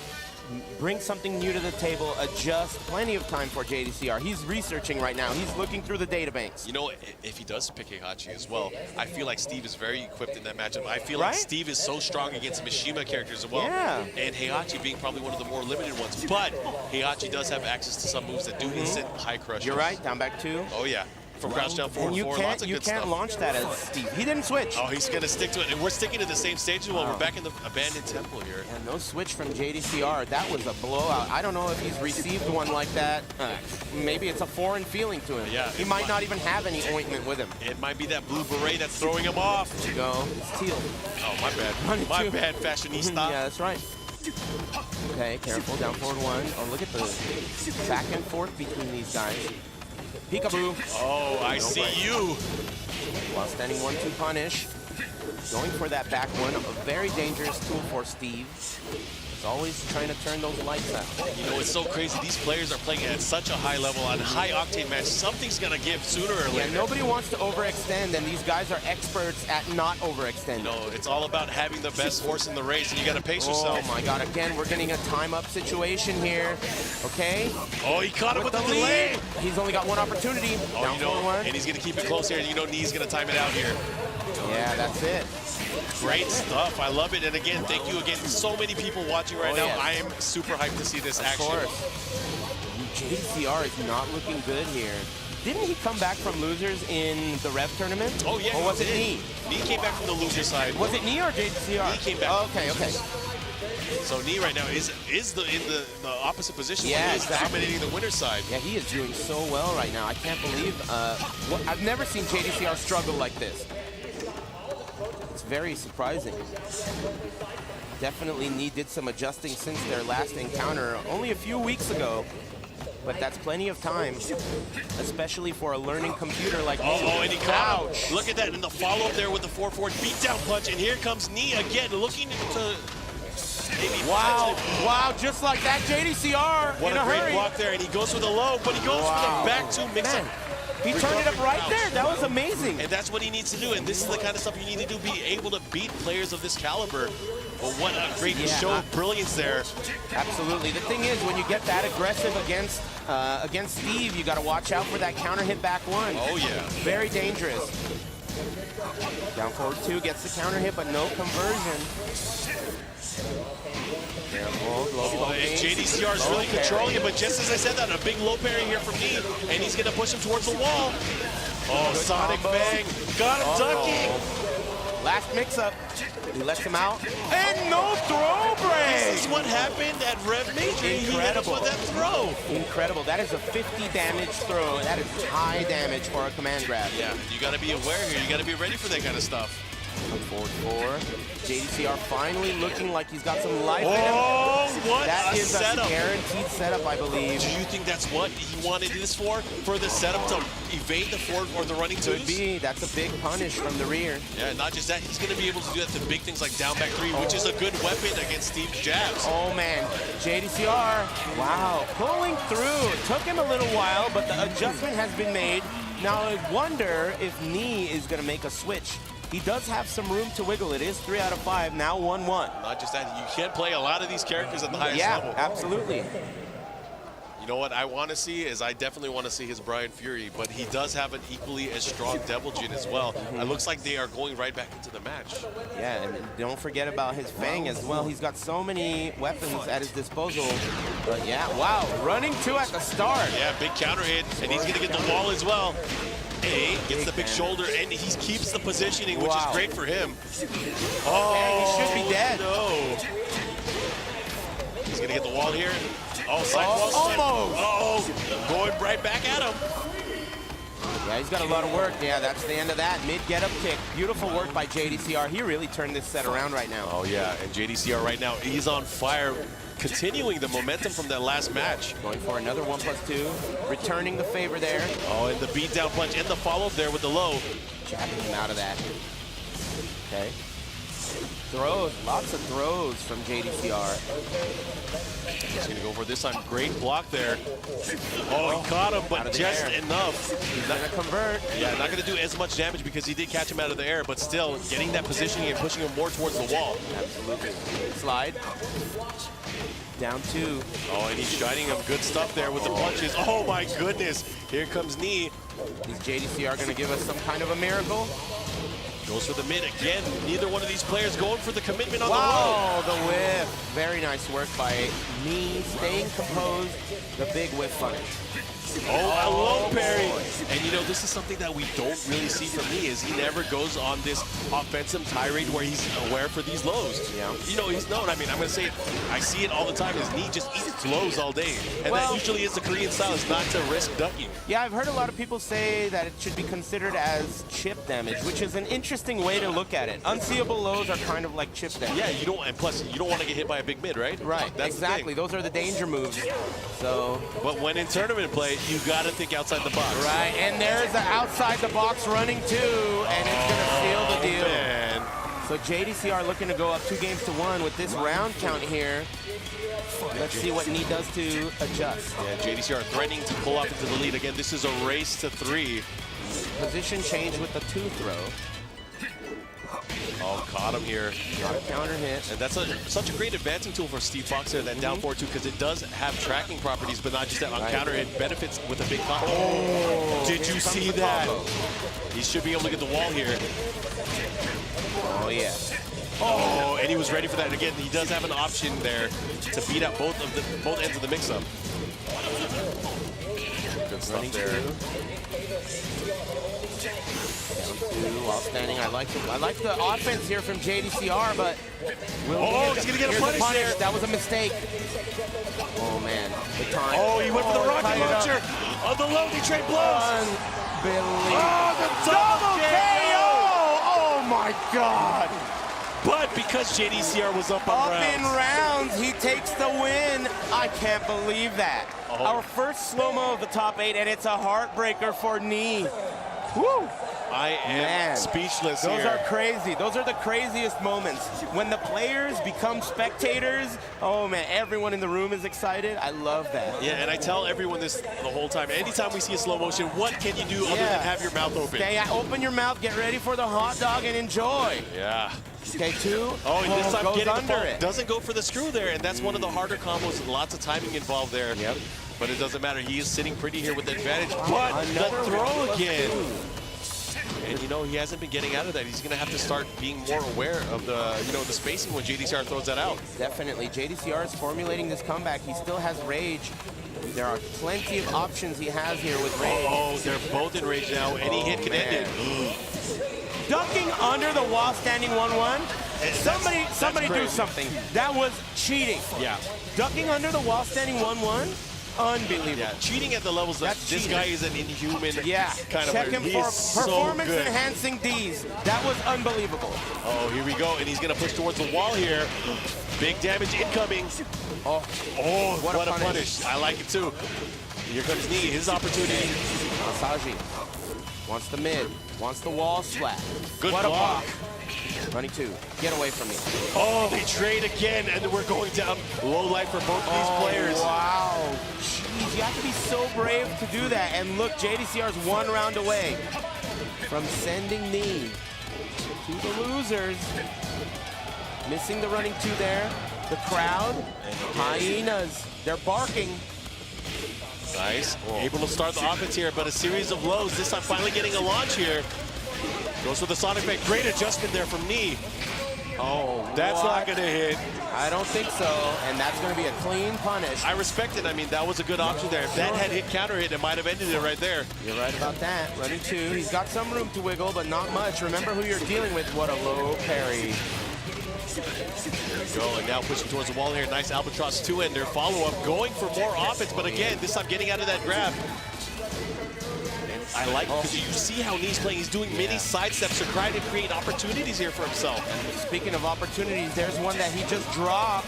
Speaker 2: bring something new to the table, adjust. Plenty of time for JDCR. He's researching right now. He's looking through the databanks.
Speaker 1: You know, if he does pick Heihachi as well, I feel like Steve is very equipped in that matchup. I feel like Steve is so strong against Mishima characters as well.
Speaker 2: Yeah.
Speaker 1: And Heihachi being probably one of the more limited ones. But Heihachi does have access to some moves that do instant high crush.
Speaker 2: You're right, down back 2.
Speaker 1: Oh, yeah. From crouch down forward, lots of
Speaker 2: you
Speaker 1: good
Speaker 2: can't
Speaker 1: stuff.
Speaker 2: launch that as Steve. He didn't switch.
Speaker 1: Oh, he's going to stick to it. And we're sticking to the same stage as well. We're back in the abandoned temple here.
Speaker 2: And no switch from JDCR. That was a blowout. I don't know if he's received one like that. Maybe it's a foreign feeling to him.
Speaker 1: Yeah,
Speaker 2: he might not even have any ointment with him.
Speaker 1: It might be that blue beret that's throwing him off.
Speaker 2: There you go. It's teal.
Speaker 1: Oh, my bad. My bad, fashionista.
Speaker 2: Yeah, that's right. Okay, careful. Down forward 1. Oh, look at the back and forth between these guys. Peekaboo.
Speaker 1: Oh, I see you.
Speaker 2: While standing 1-2 punish. Going for that back one. A very dangerous tool for Steve. He's always trying to turn those lights out.
Speaker 1: You know, it's so crazy. These players are playing at such a high level on high-octane match. Something's going to give sooner or later.
Speaker 2: Yeah, nobody wants to overextend, and these guys are experts at not overextending.
Speaker 1: No, it's all about having the best horse in the race, and you got to pace yourself.
Speaker 2: Oh, my God. Again, we're getting a time-up situation here. Okay?
Speaker 1: Oh, he caught him with the delay.
Speaker 2: He's only got one opportunity.
Speaker 1: Oh,
Speaker 2: down
Speaker 1: you know,
Speaker 2: one.
Speaker 1: and he's going to keep it close here, and you know Knee's going to time it out here.
Speaker 2: Yeah, that's it.
Speaker 1: Great stuff. I love it. And again, thank you again. So many people watching right now.
Speaker 2: Yes.
Speaker 1: I am super hyped to see this action.
Speaker 2: Of course. JDCR is not looking good here. Didn't he come back from losers in the Rev tournament?
Speaker 1: Oh, yeah.
Speaker 2: Or was it Knee?
Speaker 1: Knee came back from the loser side.
Speaker 2: Was it Knee or JDCR?
Speaker 1: Knee came back.
Speaker 2: Oh, okay, okay.
Speaker 1: So Knee right now is in the opposite position.
Speaker 2: Yeah,
Speaker 1: He's dominating the winner's side.
Speaker 2: Yeah, he is doing so well right now. I can't believe. I've never seen JDCR struggle like this. It's very surprising. Definitely Knee did some adjusting since their last encounter only a few weeks ago. But that's plenty of time, especially for a learning computer like me.
Speaker 1: Oh, and he caught him. Look at that, and the follow-up there with the 4-4 beatdown punch, and here comes Knee again, looking to maybe...
Speaker 2: Wow, just like that, JDCR
Speaker 1: What
Speaker 2: in
Speaker 1: a great
Speaker 2: hurry.
Speaker 1: block there, and he goes for the low, but he goes for the back two mix-up.
Speaker 2: He turned it up right there. That was amazing.
Speaker 1: And that's what he needs to do, and this is the kind of stuff you need to do, be able to beat players of this caliber. But what a great show of brilliance there.
Speaker 2: Absolutely. The thing is, when you get that aggressive against Steve, you got to watch out for that counter hit back one.
Speaker 1: Oh, yeah.
Speaker 2: Very dangerous. Down forward 2 gets the counter hit, but no conversion.
Speaker 1: Oh, and JDCR is really controlling it, but just as I said that, a big low parry here from Knee, and he's going to push him towards the wall. Oh, good Sonic combo. Bang. Got him ducking.
Speaker 2: Last mix-up. He lets him out. And no throw break.
Speaker 1: This is what happened at Rev Major.
Speaker 2: Incredible.
Speaker 1: He hit us with that throw.
Speaker 2: Incredible. That is a 50 damage throw. That is high damage for a command grab.
Speaker 1: Yeah, you got to be aware here. You got to be ready for that kind of stuff.
Speaker 2: Forward 4. JDCR finally looking like he's got some life in him.
Speaker 1: Oh, what
Speaker 2: that
Speaker 1: a
Speaker 2: is
Speaker 1: setup.
Speaker 2: a guaranteed setup, I believe.
Speaker 1: Do you think that's what he wanted this for? For the setup to evade the forward or the running twos?
Speaker 2: Could be. That's a big punish from the rear.
Speaker 1: Yeah, not just that. He's going to be able to do that to big things like down back 3, which is a good weapon against Steve's jabs.
Speaker 2: Oh, man. JDCR, wow, pulling through. It took him a little while, but the adjustment has been made. Now, I wonder if Knee is going to make a switch. He does have some room to wiggle. It is 3 out of 5, now 1-1.
Speaker 1: Not just that, you can't play a lot of these characters at the highest level.
Speaker 2: Yeah, absolutely.
Speaker 1: You know what I want to see is I definitely want to see his Bryan Fury, but he does have an equally as strong Devil Jin as well. It looks like they are going right back into the match.
Speaker 2: Yeah, and don't forget about his Feng as well. He's got so many weapons at his disposal. But yeah, wow, running 2 at the start.
Speaker 1: Yeah, big counter hit, and he's going to get the wall as well. A gets the big shoulder, and he keeps the positioning, which is great for him.
Speaker 2: Oh, he should be dead.
Speaker 1: No. He's going to get the wall here. Oh, side wall slip.
Speaker 2: Almost.
Speaker 1: Going right back at him.
Speaker 2: Yeah, he's got a lot of work. Yeah, that's the end of that. Mid get-up kick. Beautiful work by JDCR. He really turned this set around right now.
Speaker 1: Oh, yeah, and JDCR right now, he's on fire, continuing the momentum from that last match.
Speaker 2: Going for another 1+2. Returning the favor there.
Speaker 1: Oh, and the beatdown punch and the follow-up there with the low.
Speaker 2: Jabbing him out of that. Okay. Throws, lots of throws from JDCR.
Speaker 1: He's going to go for this time. Great block there. Oh, he caught him, but just enough.
Speaker 2: He's going to convert.
Speaker 1: Yeah, not going to do as much damage because he did catch him out of the air, but still getting that positioning and pushing him more towards the wall.
Speaker 2: Absolutely. Slide. Down 2.
Speaker 1: Oh, and he's shining him good stuff there with the punches. Oh, my goodness. Here comes knee.
Speaker 2: Is JDCR going to give us some kind of a miracle?
Speaker 1: Goes for the mid again. Neither one of these players going for the commitment on the low.
Speaker 2: Wow, the whiff. Very nice work by me, staying composed. The big whiff punish.
Speaker 1: Oh, a low parry. And you know, this is something that we don't really see from me is he never goes on this offensive tirade where he's aware for these lows.
Speaker 2: Yeah.
Speaker 1: You know, he's known. I mean, I'm going to say it. I see it all the time. His knee just eats lows all day. And that usually is the Korean style, is not to risk ducking.
Speaker 2: Yeah, I've heard a lot of people say that it should be considered as chip damage, which is an interesting way to look at it. Unseeable lows are kind of like chip damage.
Speaker 1: Yeah, you don't, and plus, you don't want to get hit by a big mid, right?
Speaker 2: Right,
Speaker 1: That's
Speaker 2: exactly. Those are the danger moves. So,
Speaker 1: but when in tournament play, you got to think outside the box.
Speaker 2: Right, and there's the outside the box running 2, and it's going to seal the deal.
Speaker 1: Man.
Speaker 2: So JDCR looking to go up 2-1 with this round count here. Let's see what Knee does to adjust.
Speaker 1: Yeah, JDCR threatening to pull off into the lead. Again, this is a race to 3.
Speaker 2: Position change with the 2 throw.
Speaker 1: Oh, caught him here.
Speaker 2: Got a counter hit.
Speaker 1: And that's such a great advancing tool for Steve Fox there, that down forward too, because it does have tracking properties, but not just that on counter. It benefits with a big combo.
Speaker 2: Oh,
Speaker 1: did you see that? He should be able to get the wall here.
Speaker 2: Oh, yeah.
Speaker 1: Oh, and he was ready for that. Again, he does have an option there to beat out both ends of the mix-up. Good stuff there.
Speaker 2: While standing, I like the offense here from JDCR, but
Speaker 1: he's gonna get a punish there.
Speaker 2: That was a mistake. Oh man, the time.
Speaker 1: Oh, he went for the rocket launcher on the low. He trade blows.
Speaker 2: Unbelievable.
Speaker 1: Oh, the double KO!
Speaker 2: Oh my God!
Speaker 1: But because JDCR was up on rounds.
Speaker 2: In rounds, he takes the win. I can't believe that. Our first slow-mo of the top 8, and it's a heartbreaker for Knee. Woo!
Speaker 1: I am speechless here.
Speaker 2: Those are crazy. Those are the craziest moments. When the players become spectators, oh man, everyone in the room is excited. I love that.
Speaker 1: Yeah, and I tell everyone this the whole time. Anytime we see a slow motion, what can you do other than have your mouth open?
Speaker 2: Okay, open your mouth, get ready for the hot dog, and enjoy.
Speaker 1: Yeah.
Speaker 2: Okay, 2.
Speaker 1: Oh, and this time getting
Speaker 2: under it.
Speaker 1: Doesn't go for the screw there, and that's one of the harder combos. Lots of timing involved there.
Speaker 2: Yep.
Speaker 1: But it doesn't matter. He is sitting pretty here with the advantage. But the throw again. And you know, he hasn't been getting out of that. He's going to have to start being more aware of the, you know, the spacing when JDCR throws that out.
Speaker 2: Definitely. JDCR is formulating this comeback. He still has rage. There are plenty of options he has here with rage.
Speaker 1: Oh, they're both in rage now. Any hit can end it.
Speaker 2: Ducking under the wall, standing 1-1. Somebody do something. That was cheating.
Speaker 1: Yeah.
Speaker 2: Ducking under the wall, standing 1-1. Unbelievable.
Speaker 1: Yeah, cheating at the levels that this guy is an inhuman kind of
Speaker 2: Check him for performance
Speaker 1: so
Speaker 2: enhancing Ds. That was unbelievable.
Speaker 1: Oh, here we go, and he's going to push towards the wall here. Big damage incoming. Oh, what a punish. I like it too. Here comes Knee, his opportunity.
Speaker 2: Masaji wants the mid, wants the wall splat.
Speaker 1: Good
Speaker 2: what
Speaker 1: block.
Speaker 2: A block. Running 2. Get away from me.
Speaker 1: Oh, they trade again, and we're going down low life for both these players.
Speaker 2: Wow. Jeez, you have to be so brave to do that. And look, JDCR's 1 round away from sending Knee to the losers. Missing the running 2 there. The crowd, hyenas, they're barking.
Speaker 1: Nice. Able to start the offense here, but a series of lows. This time finally getting a launch here. Goes for the Sonic Fake. Great adjustment there from Knee.
Speaker 2: Oh,
Speaker 1: that's not going to hit.
Speaker 2: I don't think so, and that's going to be a clean punish.
Speaker 1: I respect it. I mean, that was a good option there. If that had hit counter hit, it might have ended it right there.
Speaker 2: You're right about that. Running 2. He's got some room to wiggle, but not much. Remember who you're dealing with. What a low parry.
Speaker 1: There we go, and now pushing towards the wall here. Nice Albatross 2-ender. Follow-up, going for more offense, but again, this time getting out of that grab. I like it because you see how Knee's playing. He's doing many side steps to try to create opportunities here for himself.
Speaker 2: Speaking of opportunities, there's one that he just dropped.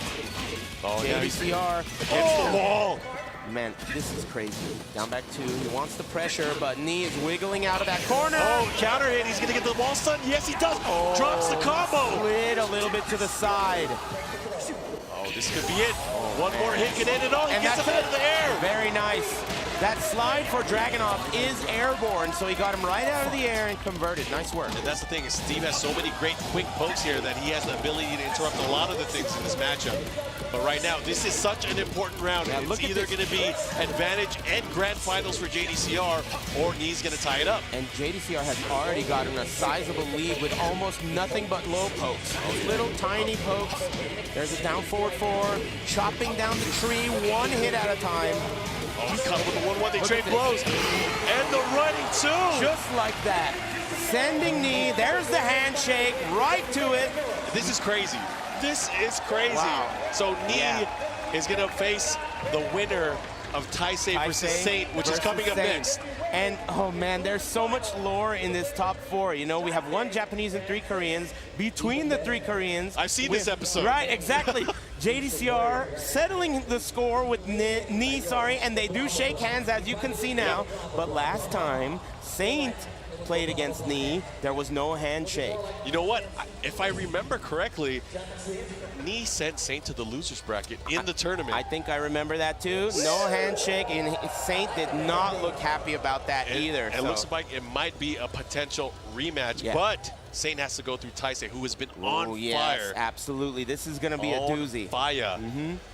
Speaker 1: Oh,
Speaker 2: JDCR.
Speaker 1: Against the wall.
Speaker 2: Man, this is crazy. Down back 2. He wants the pressure, but Knee is wiggling out of that corner.
Speaker 1: Oh, counter hit. He's going to get the wall stun. Yes, he does. Drops the combo.
Speaker 2: Slid a little bit to the side.
Speaker 1: Oh, this could be it. One more hit can end it all. He gets it out of the air.
Speaker 2: Very nice. That slide for Dragunov is airborne, so he got him right out of the air and converted. Nice work.
Speaker 1: And that's the thing, is Steve has so many great quick pokes here that he has the ability to interrupt a lot of the things in this matchup. But right now, this is such an important round.
Speaker 2: Yeah,
Speaker 1: it's either going to be advantage and grand finals for JDCR, or Knee's going to tie it up.
Speaker 2: And JDCR has already gotten a sizable lead with almost nothing but low pokes. Little tiny pokes. There's a down forward 4, chopping down the tree, 1 hit at a time.
Speaker 1: Oh, he's caught with the 1-1. They trade blows. And the running, too.
Speaker 2: Just like that. Sending Knee. There's the handshake. Right to it.
Speaker 1: This is crazy. This is crazy.
Speaker 2: Wow.
Speaker 1: So Knee is going to face the winner of Taisei versus Saint, which is coming up next.
Speaker 2: And, oh man, there's so much lore in this top 4. You know, we have 1 Japanese and 3 Koreans. Between the 3 Koreans...
Speaker 1: I've seen this episode.
Speaker 2: Right, exactly. JDCR settling the score with Knee, and they do shake hands, as you can see now. But last time, Saint played against Knee, there was no handshake.
Speaker 1: You know what? If I remember correctly, Knee sent Saint to the losers bracket in the tournament.
Speaker 2: I think I remember that too. No handshake, and Saint did not look happy about that either.
Speaker 1: It looks like it might be a potential rematch, but Saint has to go through Taisei, who has been on fire.
Speaker 2: Absolutely. This is going to be a doozy.
Speaker 1: Fire.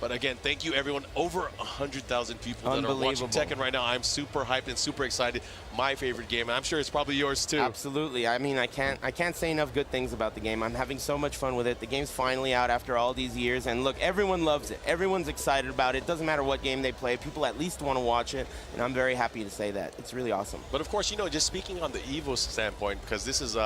Speaker 1: But again, thank you, everyone. Over 100,000 people that are watching Tekken right now. I'm super hyped and super excited. My favorite game. I'm sure it's probably yours too.
Speaker 2: Absolutely. I mean, I can't say enough good things about the game. I'm having so much fun with it. The game's finally out after all these years, and look, everyone loves it. Everyone's excited about it. Doesn't matter what game they play. People at least want to watch it, and I'm very happy to say that. It's really awesome.
Speaker 1: But of course, you know, just speaking on the EVO standpoint, because this is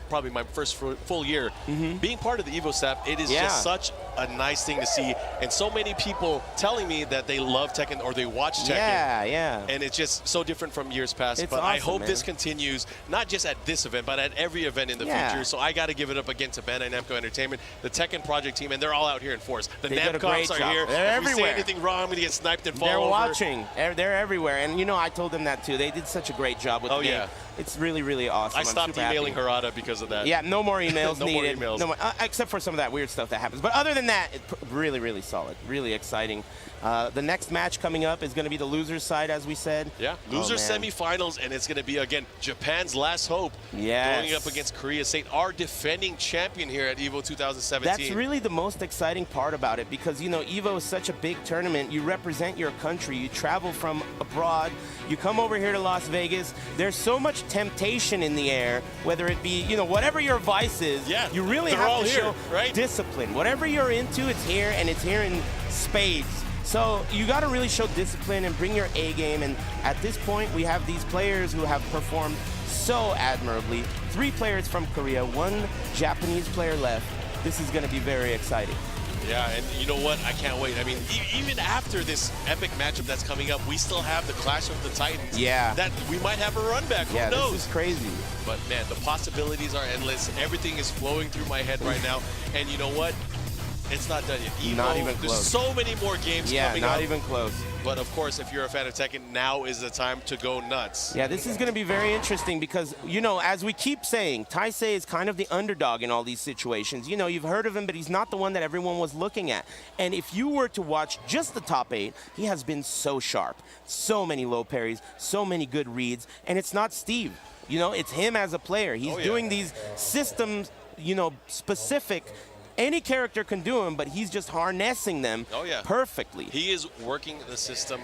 Speaker 1: probably my first full year being part of the EVO staff, it is just such a nice thing to see, and so many people telling me that they love Tekken or they watch Tekken. And it's just so different from years past. But I hope this continues, not just at this event, but at every event in the future. So I got to give it up again to Bandai Namco Entertainment, the Tekken project team, and they're all out here in force. The Namcoms are here.
Speaker 2: They're everywhere.
Speaker 1: If we say anything wrong, I'm going to get sniped and fall over.
Speaker 2: They're watching. They're everywhere. And, you know, I told them that too. They did such a great job with the game. It's really, really awesome.
Speaker 1: I stopped emailing Harada because of that.
Speaker 2: Yeah, no more emails needed.
Speaker 1: More emails.
Speaker 2: No more, except for some of that weird stuff that happens. But other than that, it's really, really solid. Really exciting. The next match coming up is going to be the losers side, as we said.
Speaker 1: Yeah, losers semifinals, and it's going to be, again, Japan's last hope going up against Korea State, our defending champion here at EVO 2017.
Speaker 2: That's really the most exciting part about it because, you know, EVO is such a big tournament. You represent your country. You travel from abroad. You come over here to Las Vegas. There's so much temptation in the air, whether it be, you know, whatever your vice is, you really have to show discipline. Whatever you're into, it's here, and it's here in spades. So you got to really show discipline and bring your A game. And at this point, we have these players who have performed so admirably. 3 players from Korea, 1 Japanese player left. This is going to be very exciting.
Speaker 1: Yeah, and you know what? I can't wait. I mean, even after this epic matchup that's coming up, we still have the Clash of the Titans.
Speaker 2: Yeah.
Speaker 1: That we might have a run back. Who knows?
Speaker 2: This is crazy.
Speaker 1: But man, the possibilities are endless. Everything is flowing through my head right now. And you know what? It's not done yet. EVO,
Speaker 2: not even close.
Speaker 1: There's so many more games coming up.
Speaker 2: Yeah, not even close.
Speaker 1: But of course, if you're a fan of Tekken, now is the time to go nuts.
Speaker 2: Yeah, this is going to be very interesting because, you know, as we keep saying, Taisei is kind of the underdog in all these situations. You know, you've heard of him, but he's not the one that everyone was looking at. And if you were to watch just the top 8, he has been so sharp. So many low parries, so many good reads. And it's not Steve. You know, it's him as a player. He's doing these systems, you know, specific. Any character can do them, but he's just harnessing them perfectly.
Speaker 1: He is working the system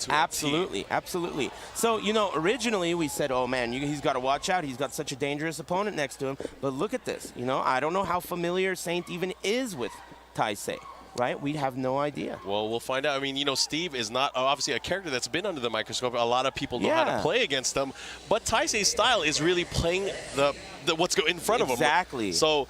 Speaker 2: Absolutely, absolutely. So, you know, originally we said, oh man, he's got to watch out. He's got such a dangerous opponent next to him. But look at this. You know, I don't know how familiar Saint even is with Taisei. Right? We have no idea.
Speaker 1: Well, we'll find out. I mean, you know, Steve is not obviously a character that's been under the microscope. A lot of people know how to play against them. But Taisei's style is really playing what's in front of him.
Speaker 2: Exactly.
Speaker 1: So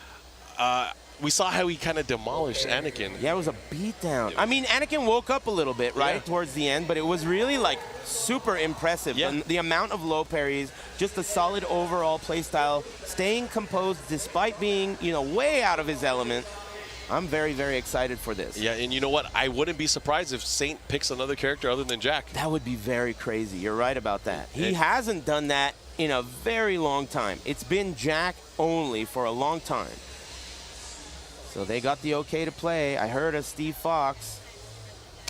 Speaker 1: we saw how he kind of demolished Anakin.
Speaker 2: Yeah, it was a beatdown. I mean, Anakin woke up a little bit, right, towards the end, but it was really, like, super impressive.
Speaker 1: Yeah.
Speaker 2: The amount of low parries, just a solid overall play style, staying composed despite being, you know, way out of his element. I'm very, very excited for this.
Speaker 1: Yeah, and you know what? I wouldn't be surprised if Saint picks another character other than Jack.
Speaker 2: That would be very crazy. You're right about that. He hasn't done that in a very long time. It's been Jack only for a long time. So they got the okay to play. I heard of Steve Fox.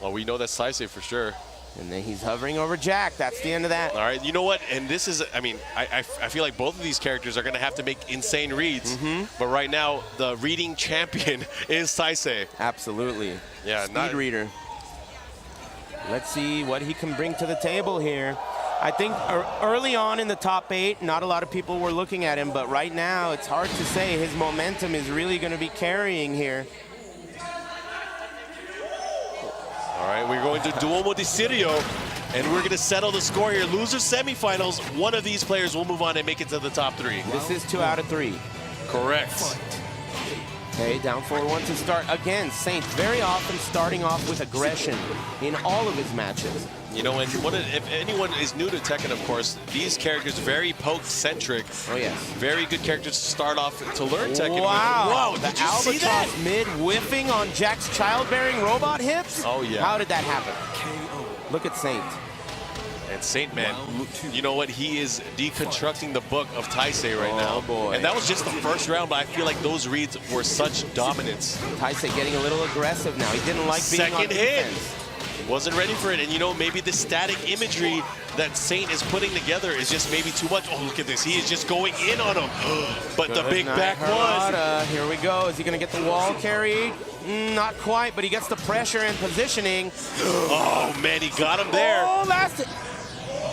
Speaker 1: Well, we know that's Taisei for sure.
Speaker 2: And then he's hovering over Jack. That's the end of that.
Speaker 1: All right, you know what? And this is, I mean, I feel like both of these characters are going to have to make insane reads. But right now, the reading champion is Taisei.
Speaker 2: Absolutely.
Speaker 1: Yeah,
Speaker 2: Speed reader. Let's see what he can bring to the table here. I think early on in the top 8, not a lot of people were looking at him. But right now, it's hard to say. His momentum is really going to be carrying here.
Speaker 1: All right, we're going to Duomo di Sirio, and we're going to settle the score here. Loser semifinals, one of these players will move on and make it to the top 3.
Speaker 2: This is 2 out of 3.
Speaker 1: Correct.
Speaker 2: Okay, down 4-1 to start. Again, Saint very often starting off with aggression in all of his matches.
Speaker 1: You know, and if anyone is new to Tekken, of course, these characters very poke-centric.
Speaker 2: Oh, yes. Very
Speaker 1: good characters to start off to learn Tekken.
Speaker 2: Wow.
Speaker 1: Wow, did you see that?
Speaker 2: Mid whiffing on Jack's childbearing robot hips?
Speaker 1: Oh, yeah.
Speaker 2: How did that happen? Look at Saint.
Speaker 1: And Saint, man, you know what? He is deconstructing the book of Taisei right now.
Speaker 2: Oh, boy.
Speaker 1: And that was just the first round, but I feel like those reads were such dominance.
Speaker 2: Taisei getting a little aggressive now. He didn't like being on defense.
Speaker 1: Wasn't ready for it. And, you know, maybe the static imagery that Saint is putting together is just maybe too much. Oh, look at this. He is just going in on him. But the big back was.
Speaker 2: Here we go. Is he going to get the wall carry? Not quite, but he gets the pressure and positioning.
Speaker 1: Oh, man, he got him there.
Speaker 2: Oh, that's it.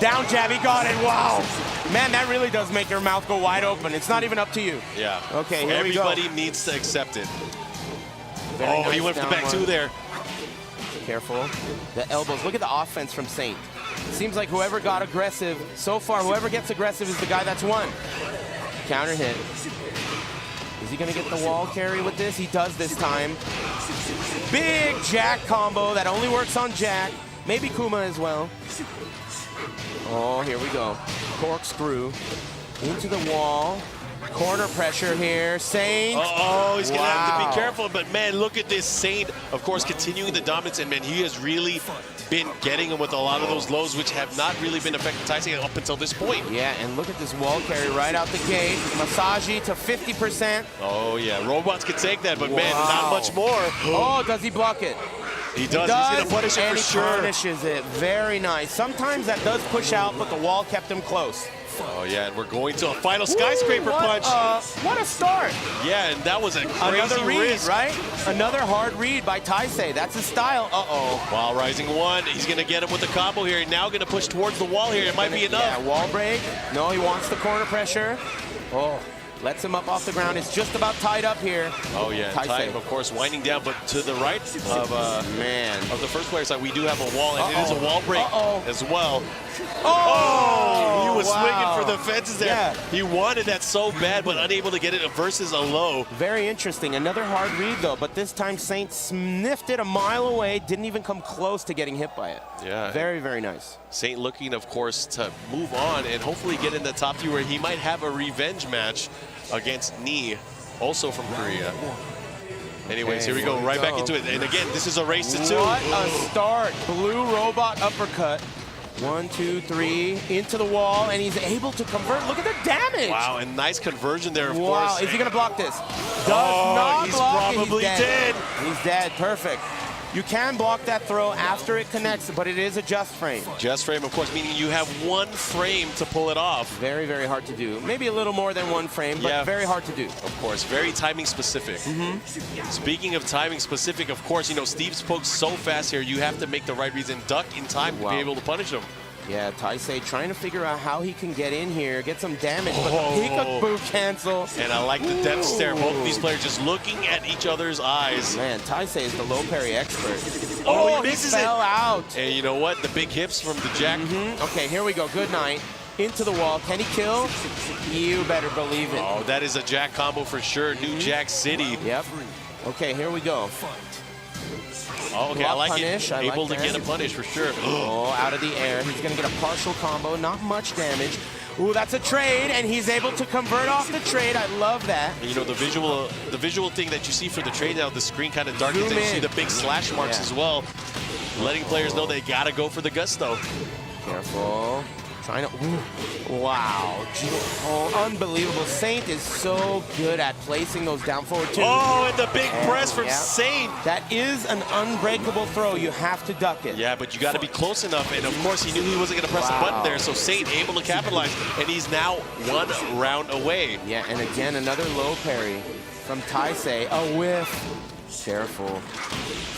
Speaker 2: Down jab, he got it. Wow. Man, that really does make your mouth go wide open. It's not even up to you.
Speaker 1: Yeah.
Speaker 2: Okay, here we go.
Speaker 1: Everybody needs to accept it. Oh, he went for the back 2 there.
Speaker 2: Careful. The elbows. Look at the offense from Saint. Seems like whoever got aggressive, so far, whoever gets aggressive is the guy that's won. Counter hit. Is he going to get the wall carry with this? He does this time. Big Jack combo that only works on Jack. Maybe Kuma as well. Oh, here we go. Corkscrew into the wall. Corner pressure here. Saint.
Speaker 1: Oh, he's going to have to be careful. But, man, look at this. Saint, of course, continuing the dominance. And, man, he has really been getting him with a lot of those lows, which have not really been affecting Taisei up until this point.
Speaker 2: Yeah, and look at this wall carry right out the gate. Massagey to 50%.
Speaker 1: Oh, yeah. Robots can take that, but, man, not much more.
Speaker 2: Oh, does he block it?
Speaker 1: He does. He's going to punish it for sure.
Speaker 2: He punishes it. Very nice. Sometimes that does push out, but the wall kept him close.
Speaker 1: Oh, yeah, and we're going to a final skyscraper punch.
Speaker 2: What a start.
Speaker 1: Yeah, and that was a crazy
Speaker 2: Another read,
Speaker 1: risk.
Speaker 2: Right? Another hard read by Taisei. That's his style. Uh-oh.
Speaker 1: While rising 1, he's going to get him with the combo here. Now going to push towards the wall here. It might be enough.
Speaker 2: Yeah, wall break. No, he wants the corner pressure. Oh. Lets him up off the ground. It's just about tied up here.
Speaker 1: Oh, yeah. Tied, of course, winding down. But to the right of of the first player side, we do have a wall. And it is a wall break as well. Oh, he was swinging for the fences there. Yeah. He wanted that so bad, but unable to get it versus a low.
Speaker 2: Very interesting. Another hard read, though. But this time, Saint sniffed it a mile away. Didn't even come close to getting hit by it.
Speaker 1: Yeah.
Speaker 2: Very, very nice.
Speaker 1: Saint looking, of course, to move on and hopefully get in the top 3 where he might have a revenge match against Ni, also from Korea. Anyways, here we go, right back into it. And again, this is a race to 2.
Speaker 2: What a start. Blue robot uppercut. 1, 2, 3, into the wall, and he's able to convert. Look at the damage.
Speaker 1: Wow, and nice conversion there, of course.
Speaker 2: Wow, is he going to block this? Does not
Speaker 1: he's
Speaker 2: block
Speaker 1: probably
Speaker 2: it. He's dead. He's dead, perfect. You can block that throw after it connects, but it is a just frame.
Speaker 1: Just frame, of course, meaning you have 1 frame to pull it off.
Speaker 2: Very, very hard to do. Maybe a little more than 1 frame, but very hard to do.
Speaker 1: Of course, very timing specific. Speaking of timing specific, of course, you know, Steve spoke so fast here, you have to make the right reads and duck in time to be able to punish him.
Speaker 2: Yeah, Taisei trying to figure out how he can get in here, get some damage, but the peekaboo cancel.
Speaker 1: And I like the death stare. Both of these players just looking at each other's eyes.
Speaker 2: Man, Taisei is the low parry expert.
Speaker 1: Oh, he misses
Speaker 2: fell out.
Speaker 1: And you know what? The big hips from the Jack.
Speaker 2: Okay, here we go. Good night. Into the wall. Can he kill? You better believe it.
Speaker 1: Oh, that is a Jack combo for sure. New Jack City.
Speaker 2: Yep. Okay, here we go.
Speaker 1: Oh, okay, I like
Speaker 2: punish.
Speaker 1: it. Able to get a punish for sure.
Speaker 2: Oh, out of the air. He's going to get a partial combo. Not much damage. Ooh, that's a trade, and he's able to convert off the trade. I love that.
Speaker 1: And you know, the visual thing that you see for the trade now, the screen kind of darkens, and you see the big slash marks as well, letting players know they got to go for the gusto.
Speaker 2: Careful. Trying to, wow. Oh, unbelievable. Saint is so good at placing those down forward too.
Speaker 1: Oh, and the big press from Saint.
Speaker 2: That is an unbreakable throw. You have to duck it.
Speaker 1: Yeah, but you got to be close enough. And of course, he knew he wasn't going to press the button there. So Saint able to capitalize, and he's now 1 round away.
Speaker 2: Yeah, and again, another low parry from Taisei. A whiff. Careful.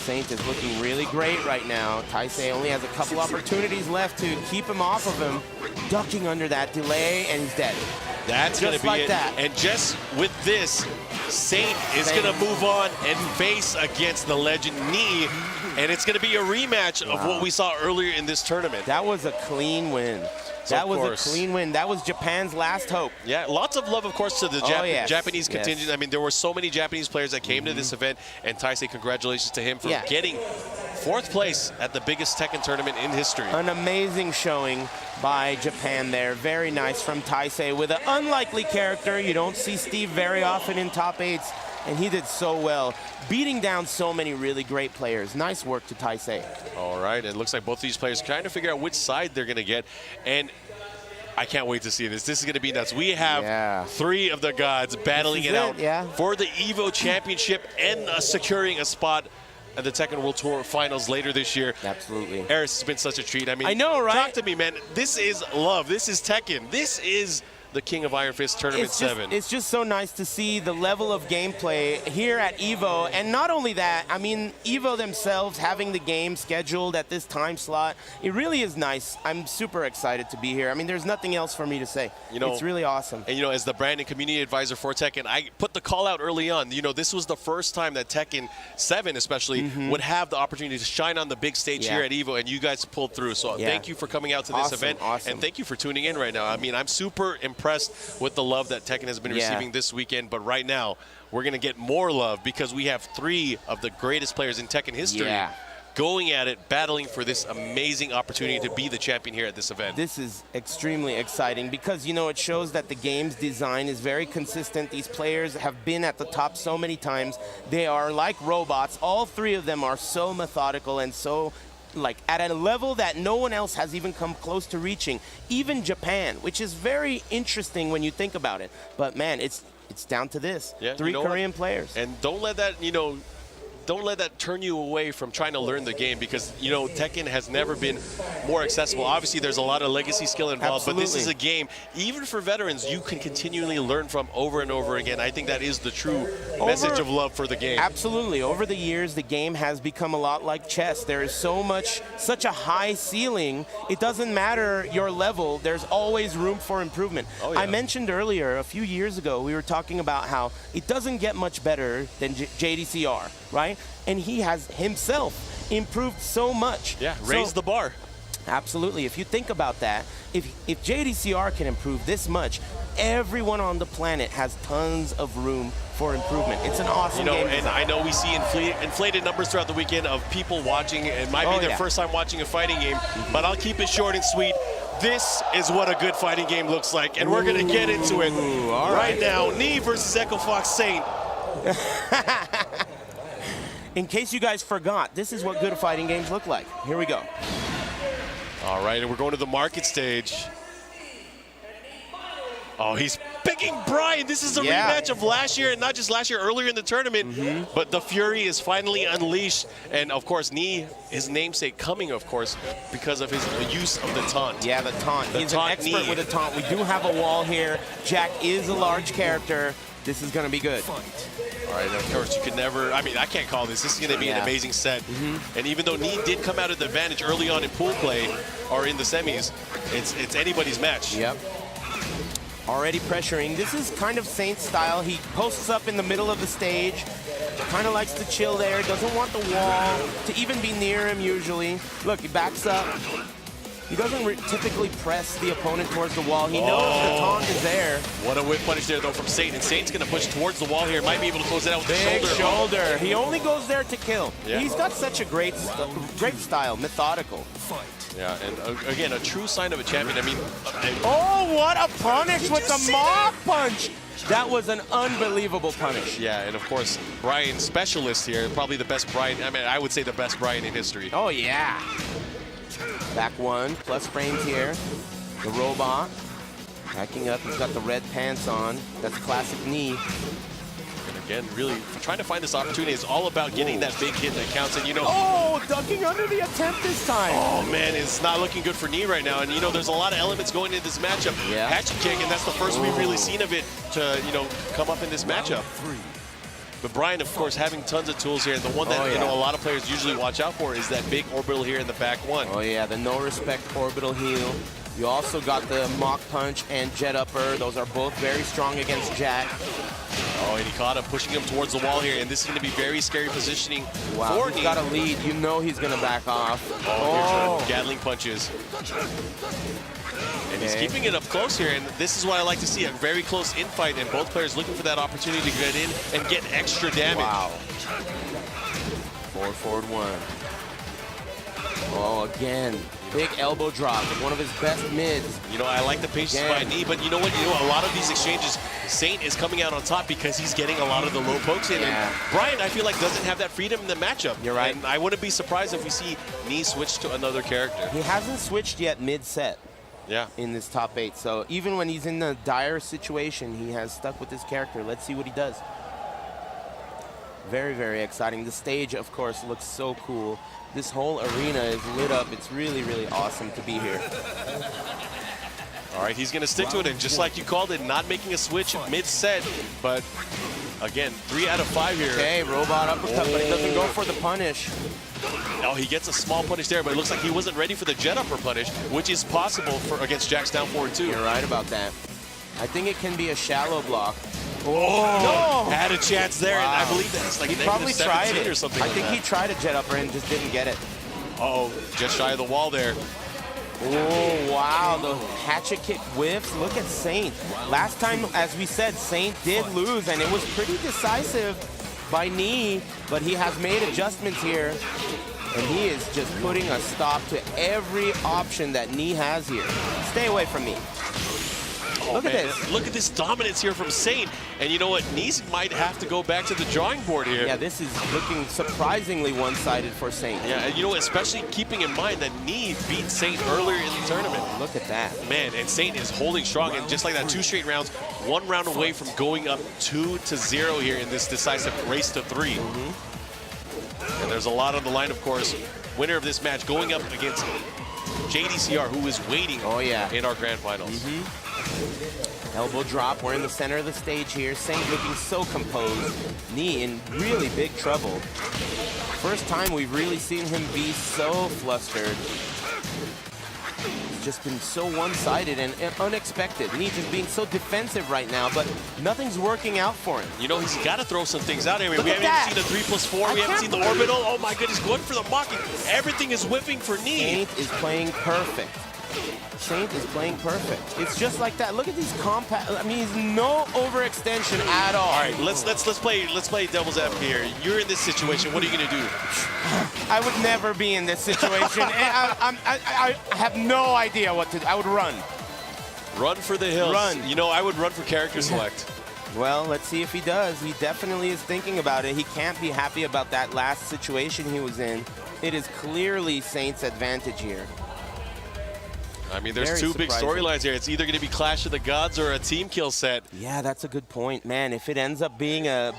Speaker 2: Saint is looking really great right now. Taisei only has a couple opportunities left to keep him off of him. Ducking under that delay, and he's dead.
Speaker 1: That's going to be it. And just with this, Saint is going to move on and face against the legend Knee. And it's going to be a rematch of what we saw earlier in this tournament.
Speaker 2: That was a clean win. That was a clean win. That was Japan's last hope.
Speaker 1: Yeah, lots of love, of course, to the Japanese contingent. I mean, there were so many Japanese players that came to this event, and Taisei, congratulations to him for getting 4th place at the biggest Tekken tournament in history.
Speaker 2: An amazing showing by Japan there. Very nice from Taisei with an unlikely character. You don't see Steve very often in top 8s, and he did so well, beating down so many really great players. Nice work to Taisei.
Speaker 1: All right, it looks like both these players trying to figure out which side they're going to get, and I can't wait to see this. This is going to be nuts. We have 3 of the gods battling it out for the EVO Championship and securing a spot at the Tekken World Tour Finals later this year.
Speaker 2: Absolutely.
Speaker 1: Eris, it's been such a treat. I mean,
Speaker 2: I know, right?
Speaker 1: Talk to me, man. This is love. This is Tekken. This is the King of Iron Fist Tournament 7.
Speaker 2: It's just so nice to see the level of gameplay here at EVO. And not only that, I mean, EVO themselves having the game scheduled at this time slot, it really is nice. I'm super excited to be here. I mean, there's nothing else for me to say. You know, it's really awesome.
Speaker 1: And, you know, as the brand and community advisor for Tekken, I put the call out early on. You know, this was the first time that Tekken 7 especially would have the opportunity to shine on the big stage here at EVO, and you guys pulled through. So thank you for coming out to this event. And thank you for tuning in right now. I mean, I'm super impressed with the love that Tekken has been receiving this weekend, but right now we're going to get more love because we have 3 of the greatest players in Tekken history going at it, battling for this amazing opportunity to be the champion here at this event.
Speaker 2: This is extremely exciting because, you know, it shows that the game's design is very consistent. These players have been at the top so many times. They are like robots. All 3 of them are so methodical and so like at a level that no one else has even come close to reaching, even Japan, which is very interesting when you think about it. But man, it's down to this. 3 Korean players.
Speaker 1: And don't let that, you know, don't let that turn you away from trying to learn the game because, you know, Tekken has never been more accessible. Obviously, there's a lot of legacy skill involved, but this is a game, even for veterans, you can continually learn from over and over again. I think that is the true message of love for the game.
Speaker 2: Absolutely. Over the years, the game has become a lot like chess. There is such a high ceiling. It doesn't matter your level. There's always room for improvement. I mentioned earlier, a few years ago, we were talking about how it doesn't get much better than JDCR, right? And he has himself improved so much.
Speaker 1: Yeah, raised the bar.
Speaker 2: Absolutely. If you think about that, if JDCR can improve this much, everyone on the planet has tons of room for improvement. It's an awesome game design.
Speaker 1: And I know we see inflated numbers throughout the weekend of people watching. It might be their first time watching a fighting game, but I'll keep it short and sweet. This is what a good fighting game looks like, and we're going to get into it right now. Knee versus Echo Fox Saint.
Speaker 2: In case you guys forgot, this is what good fighting games look like. Here we go.
Speaker 1: All right, and we're going to the market stage. Oh, he's picking Bryan. This is a rematch of last year, and not just last year, earlier in the tournament. But the fury is finally unleashed. And, of course, Knee, his namesake, coming, of course, because of his use of the taunt.
Speaker 2: Yeah, the taunt. He's an expert with the taunt. We do have a wall here. Jack is a large character. This is going to be good.
Speaker 1: All right, of course, you could never, I mean, I can't call this. This is going to be an amazing set. And even though Knee did come out of the advantage early on in pool play, or in the semis, it's anybody's match.
Speaker 2: Yep. Already pressuring. This is kind of Saint style. He posts up in the middle of the stage, kind of likes to chill there, doesn't want the wall to even be near him usually. Look, he backs up. He doesn't typically press the opponent towards the wall. He knows the taunt is there.
Speaker 1: What a whip punish there, though, from Saint. And Saint's going to push towards the wall here. Might be able to close it out with the
Speaker 2: shoulder. He only goes there to kill. Yeah. He's got such a great style, methodical.
Speaker 1: Yeah, and again, a true sign of a champion. I mean,
Speaker 2: oh, what a punish with the mob punch! That was an unbelievable punish.
Speaker 1: Yeah, and of course, Bryan, specialist here, probably the best Bryan. I mean, I would say the best Bryan in history.
Speaker 2: Oh yeah. Back one, plus frames here. The robot backing up. He's got the red pants on. That's classic Knee.
Speaker 1: Again, really trying to find this opportunity. It's all about getting that big hit that counts. And, you know...
Speaker 2: Oh, ducking under the attempt this time.
Speaker 1: Oh, man, it's not looking good for Knee right now. And, you know, there's a lot of elements going into this matchup.
Speaker 2: Yeah.
Speaker 1: Hatchet kick, and that's the first we've really seen of it to, you know, come up in this matchup. But Bryan, of course, having tons of tools here. And the one that, you know, a lot of players usually watch out for is that big orbital here in the back one.
Speaker 2: Oh, yeah, the no-respect orbital heel. You also got the mock punch and jet upper. Those are both very strong against Jack.
Speaker 1: Oh, and he caught him, pushing him towards the wall here, and this is going to be very scary positioning
Speaker 2: for Knee. He's got a lead. You know he's going to back off.
Speaker 1: Oh, here's Gatling punches. And he's keeping it up close here, and this is what I like to see, a very close infight, and both players looking for that opportunity to get in and get extra damage.
Speaker 2: Wow. Forward one. Oh, again. Big elbow drop, one of his best mids.
Speaker 1: You know, I like the patience by Knee, but you know what? You know, a lot of these exchanges, Saint is coming out on top because he's getting a lot of the low pokes in. And Bryan, I feel like, doesn't have that freedom in the matchup.
Speaker 2: You're right.
Speaker 1: And I wouldn't be surprised if we see Knee switch to another character.
Speaker 2: He hasn't switched yet mid-set.
Speaker 1: Yeah.
Speaker 2: In this top 8. So even when he's in a dire situation, he has stuck with his character. Let's see what he does. Very, very exciting. The stage, of course, looks so cool. This whole arena is lit up. It's really, really awesome to be here.
Speaker 1: All right, he's going to stick to it, and just like you called it, not making a switch mid-set, but again, 3 out of 5 here.
Speaker 2: Okay, robot uppercut, but he doesn't go for the punish.
Speaker 1: Oh, he gets a small punish there, but it looks like he wasn't ready for the jet upper punish, which is possible for against Jack's down forward too.
Speaker 2: You're right about that. I think it can be a shallow block.
Speaker 1: Oh, no! Had a chance there, and I believe that's like
Speaker 2: he probably tried it
Speaker 1: or something.
Speaker 2: I think he tried a jet upper and just didn't get it.
Speaker 1: Uh-oh, just shy of the wall there.
Speaker 2: Oh, wow, the hatchet kick whiffs. Look at Saint. Last time, as we said, Saint did lose, and it was pretty decisive by Knee, but he has made adjustments here, and he is just putting a stop to every option that Knee has here. Stay away from me.
Speaker 1: Oh, look at this. Look at this dominance here from Saint. And you know what? Knee might have to go back to the drawing board here.
Speaker 2: Yeah, this is looking surprisingly one-sided for Saint.
Speaker 1: Yeah, and you know, especially keeping in mind that Knee beat Saint earlier in the tournament.
Speaker 2: Look at that.
Speaker 1: Man, and Saint is holding strong. And just like that, 2 straight rounds, 1 round away from going up 2-0 here in this decisive race to 3. And there's a lot on the line, of course. Winner of this match going up against JDCR, who is waiting in our grand finals.
Speaker 2: Elbow drop. We're in the center of the stage here. Saint looking so composed. Knee in really big trouble. First time we've really seen him be so flustered. He's just been so one-sided and unexpected. Knee just being so defensive right now, but nothing's working out for him.
Speaker 1: You know, he's got to throw some things out here. We haven't even seen the 3+4. We haven't seen the orbital. Oh my goodness, going for the mocking. Everything is whipping for Knee.
Speaker 2: Saint is playing perfect. Saint is playing perfect. It's just like that. Look at these compact. I mean, he's no overextension at all.
Speaker 1: All right, let's play devil's advocate here. You're in this situation. What are you gonna do?
Speaker 2: I would never be in this situation. I have no idea what to do. I would run.
Speaker 1: Run for the hills.
Speaker 2: Run.
Speaker 1: You know, I would run for character select.
Speaker 2: Well, let's see if he does. He definitely is thinking about it. He can't be happy about that last situation he was in. It is clearly Saint's advantage here.
Speaker 1: I mean, there's
Speaker 2: Very
Speaker 1: two big
Speaker 2: surprising.
Speaker 1: storylines here. It's either going to be Clash of the Gods or a team kill set.
Speaker 2: Yeah, that's a good point. Man, if it ends up being a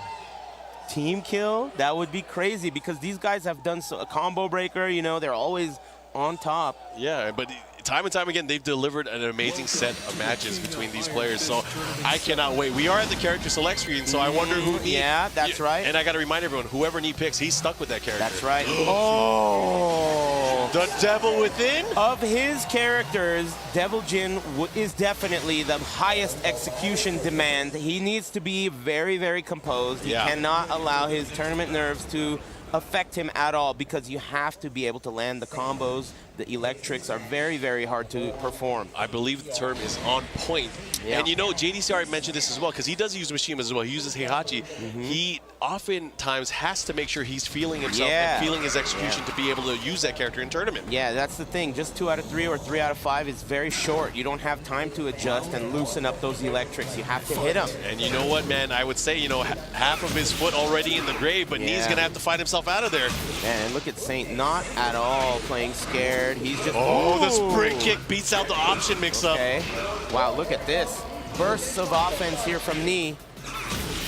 Speaker 2: team kill, that would be crazy because these guys have done a combo breaker. You know, they're always on top.
Speaker 1: Yeah, but time and time again, they've delivered an amazing set of matches between these players. So I cannot wait. We are at the character select screen, so I wonder who Nee.
Speaker 2: Yeah, that's right.
Speaker 1: And I got to remind everyone, whoever Nee picks, he's stuck with that character.
Speaker 2: That's right. Oh!
Speaker 1: The Devil Within?
Speaker 2: Of his characters, Devil Jin is definitely the highest execution demand. He needs to be very, very composed. He cannot allow his tournament nerves to affect him at all because you have to be able to land the combos. The electrics are very, very hard to perform.
Speaker 1: I believe the term is on point.
Speaker 2: Yeah.
Speaker 1: And you know, JDCR mentioned this as well because he does use Mishima as well. He uses Heihachi. He oftentimes has to make sure he's feeling himself and feeling his execution to be able to use that character in tournament.
Speaker 2: Yeah, that's the thing. Just 2 out of 3 or 3 out of 5 is very short. You don't have time to adjust and loosen up those electrics. You have to hit them.
Speaker 1: And you know what, man? I would say, you know, half of his foot already in the grave, but Nee's going to have to fight himself out of there.
Speaker 2: Man, look at Saint, not at all playing scared. He's just...
Speaker 1: Oh, the sprint kick beats out the option mix-up.
Speaker 2: Okay. Wow, look at this. Bursts of offense here from Nee.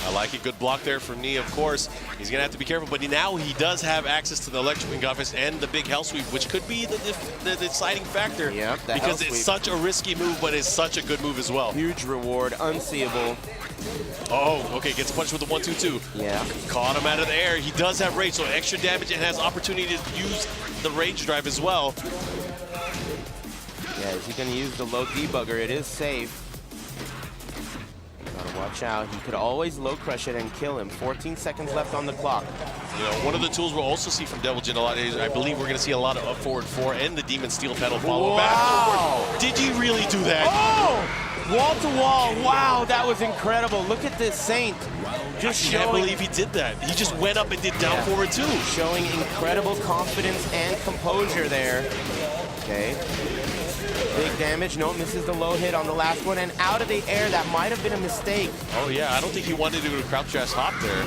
Speaker 1: I like it. Good block there from Nee, of course. He's going to have to be careful, but now he does have access to the electric wing offense and the big hell sweep, which could be the deciding factor.
Speaker 2: Yep, the
Speaker 1: because it's such a risky move, but it's such a good move as well.
Speaker 2: Huge reward, unseeable.
Speaker 1: Oh, okay, gets punched with the 1-2-2.
Speaker 2: Yeah.
Speaker 1: Caught him out of the air. He does have range, so extra damage and has opportunity to use the range drive as well.
Speaker 2: Yeah, is he going to use the low debugger? It is safe. Gotta watch out. He could always low crush it and kill him. 14 seconds left on the clock.
Speaker 1: You know, one of the tools we'll also see from Devil Jin a lot is, I believe we're going to see a lot of up forward 4 and the Demon Steel pedal follow back forward. Did he really do that?
Speaker 2: Oh! Wall to wall. Wow, that was incredible. Look at this Saint. Just
Speaker 1: I can't believe he did that. He just went up and did down forward 2.
Speaker 2: Showing incredible confidence and composure there. Okay. Big damage. No, misses the low hit on the last one. And out of the air, that might have been a mistake.
Speaker 1: Oh, yeah. I don't think he wanted to do a crouch dash hop there.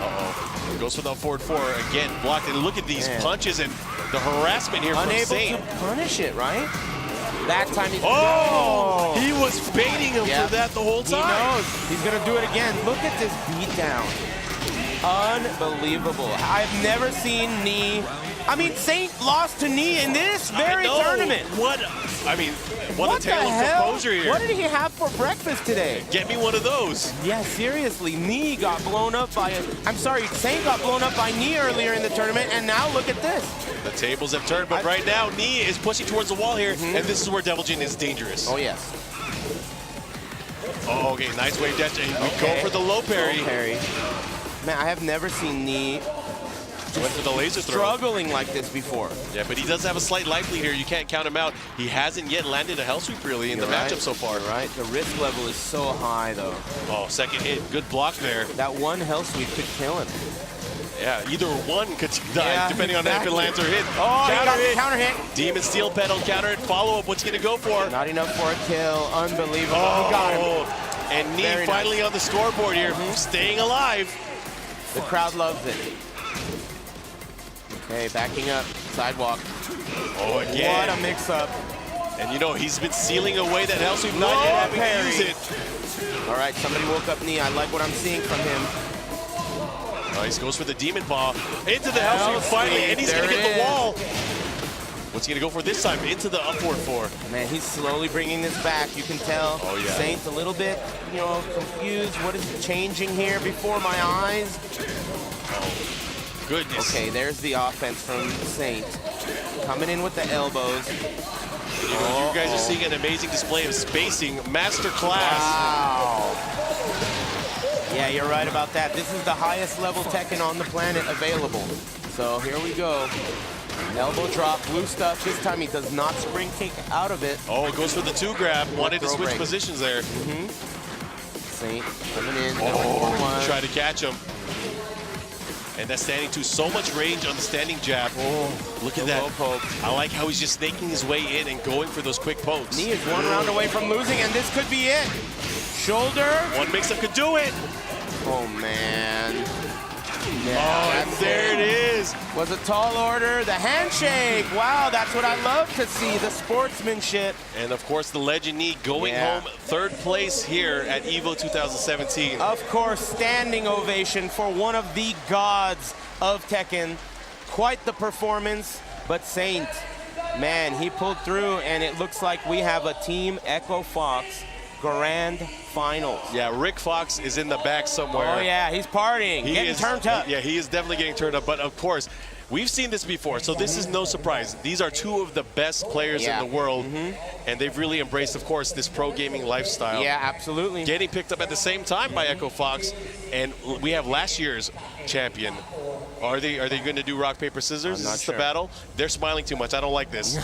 Speaker 1: Uh-oh. Goes for the forward 4. Again, blocked. And look at these punches and the harassment here from Saint.
Speaker 2: Unable to punish it, right? That time he's...
Speaker 1: Oh! He was baiting him for that the whole time.
Speaker 2: He knows. He's going to do it again. Look at this beatdown. Unbelievable. I've never seen Nee... I mean, Saint lost to Nee in this very tournament.
Speaker 1: What? I mean, what a tale of composure here.
Speaker 2: What did he have for breakfast today?
Speaker 1: Get me one of those.
Speaker 2: Yeah, seriously. Nee got blown up by... Saint got blown up by Nee earlier in the tournament, and now look at this.
Speaker 1: The tables have turned, but right now, Nee is pushing towards the wall here, and this is where Devil Jin is dangerous.
Speaker 2: Oh, yes.
Speaker 1: Oh, okay, nice wave dash, and we go for the low parry.
Speaker 2: Low parry. Man, I have never seen Nee
Speaker 1: went for the laser throw.
Speaker 2: Struggling like this before.
Speaker 1: Yeah, but he does have a slight life lead here. You can't count him out. He hasn't yet landed a hell sweep really in the matchup so far.
Speaker 2: You're right. The risk level is so high though.
Speaker 1: Oh, second hit. Good block there.
Speaker 2: That one hell sweep could kill him.
Speaker 1: Yeah, either one could die depending on if it lands or hit.
Speaker 2: Oh, counter hit.
Speaker 1: Demon Steel pedal, counter hit, follow up. What's he gonna go for?
Speaker 2: Not enough for a kill. Unbelievable. Oh, he got him.
Speaker 1: And Nee finally on the scoreboard here, staying alive.
Speaker 2: The crowd loves it. Okay, backing up, sidewalk.
Speaker 1: Oh, again.
Speaker 2: What a mix-up.
Speaker 1: And you know, he's been sealing away that hell sweep, not yet having to use it.
Speaker 2: All right, somebody woke up Nee. I like what I'm seeing from him.
Speaker 1: Nice, goes for the demon paw. Into the hell sweep finally, and he's gonna get the wall. What's he gonna go for this time? Into the upward 4.
Speaker 2: Man, he's slowly bringing this back. You can tell.
Speaker 1: Oh, yeah.
Speaker 2: Saint's a little bit, you know, confused. What is changing here before my eyes?
Speaker 1: Oh, goodness.
Speaker 2: Okay, there's the offense from Saint. Coming in with the elbows.
Speaker 1: You guys are seeing an amazing display of spacing. Master class.
Speaker 2: Wow. Yeah, you're right about that. This is the highest level Tekken on the planet available. So here we go. Elbow drop, blue stuff. This time he does not spring kick out of it.
Speaker 1: Oh, it goes for the 2 grab. Wanted to switch positions there.
Speaker 2: Saint coming in.
Speaker 1: Oh, try to catch him. And that standing 2, so much range on the standing jab. Oh, look at that.
Speaker 2: Poke.
Speaker 1: I like how he's just snaking his way in and going for those quick pokes.
Speaker 2: Nee is 1 round away from losing, and this could be it. Shoulder.
Speaker 1: One mix-up could do it.
Speaker 2: Oh, man.
Speaker 1: Yeah, and there it is.
Speaker 2: Was a tall order. The handshake. Wow, that's what I love to see, the sportsmanship.
Speaker 1: And of course, the Legend Knee going home third place here at EVO 2017.
Speaker 2: Of course, standing ovation for one of the gods of Tekken. Quite the performance, but Saint, man, he pulled through, and it looks like we have a Team Echo Fox Grand Finals.
Speaker 1: Yeah, Rick Fox is in the back somewhere.
Speaker 2: Oh yeah, he's partying, getting turned up.
Speaker 1: Yeah, he is definitely getting turned up, but of course, we've seen this before, so this is no surprise. These are two of the best players in the world, and they've really embraced, of course, this pro gaming lifestyle.
Speaker 2: Yeah, absolutely.
Speaker 1: Getting picked up at the same time by Echo Fox, and we have last year's champion. Are they going to do rock, paper, scissors?
Speaker 2: I'm not
Speaker 1: Is this
Speaker 2: sure.
Speaker 1: the battle? They're smiling too much. I don't like this.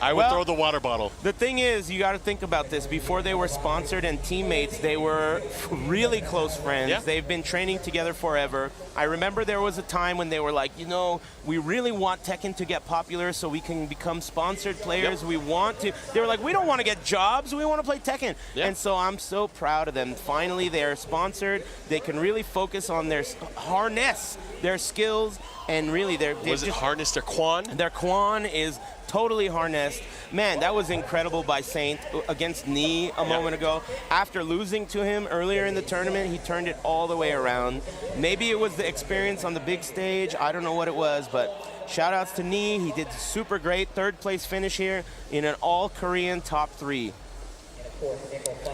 Speaker 1: I would throw the water bottle.
Speaker 2: The thing is, you got to think about this. Before they were sponsored and teammates, they were really close friends.
Speaker 1: Yeah.
Speaker 2: They've been training together forever. I remember there was a time when they were like, you know, we really want Tekken to get popular so we can become sponsored players. We want to. They were like, we don't want to get jobs. We want to play Tekken. And so I'm so proud of them. Finally, they're sponsored. They can really focus on their harness, their skills, and really
Speaker 1: harness their Quan?
Speaker 2: Their Quan is totally harnessed. Man, that was incredible by Saint against Knee a moment ago. After losing to him earlier in the tournament, he turned it all the way around. Maybe it was the experience on the big stage. I don't know what it was, but shout outs to Knee. He did super great. Third place finish here in an all-Korean top 3.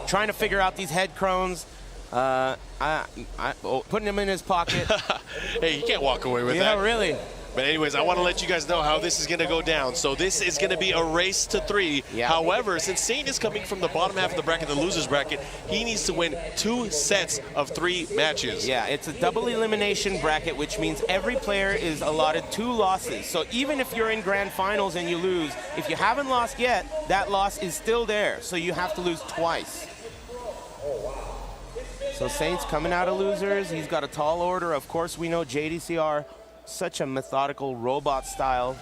Speaker 2: Trying to figure out these head crones. Putting him in his pocket.
Speaker 1: Hey, you can't walk away with that.
Speaker 2: Yeah, really.
Speaker 1: But anyways, I want to let you guys know how this is going to go down. So this is going to be a race to 3. Yeah. However, since Saint is coming from the bottom half of the bracket, the loser's bracket, he needs to win 2 sets of 3 matches.
Speaker 2: Yeah, it's a double elimination bracket, which means every player is allotted 2 losses. So even if you're in grand finals and you lose, if you haven't lost yet, that loss is still there. So you have to lose twice. So Saint's coming out of losers. He's got a tall order. Of course, we know JDCR, such a methodical robot style.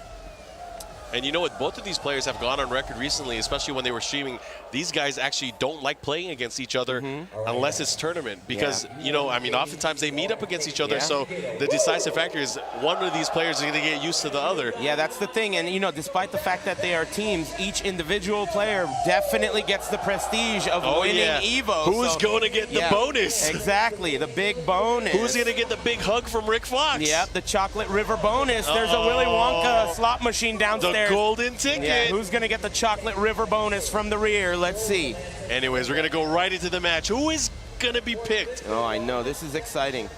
Speaker 1: And you know what? Both of these players have gone on record recently, especially when they were streaming. These guys actually don't like playing against each other unless it's tournament. Because, you know, I mean, oftentimes they meet up against each other. So the decisive factor is one of these players is going to get used to the other.
Speaker 2: Yeah, that's the thing. And, you know, despite the fact that they are teams, each individual player definitely gets the prestige of winning EVO.
Speaker 1: Who's going to get the bonus?
Speaker 2: Exactly, the big bonus.
Speaker 1: Who's going to get the big hug from Rick Fox?
Speaker 2: Yep, the Chocolate River bonus. There's a Willy Wonka slot machine downstairs.
Speaker 1: The golden ticket.
Speaker 2: Yeah, who's going to get the Chocolate River bonus from the rear? Let's see.
Speaker 1: Anyways, we're going to go right into the match. Who is going to be picked?
Speaker 2: Oh, I know. This is exciting.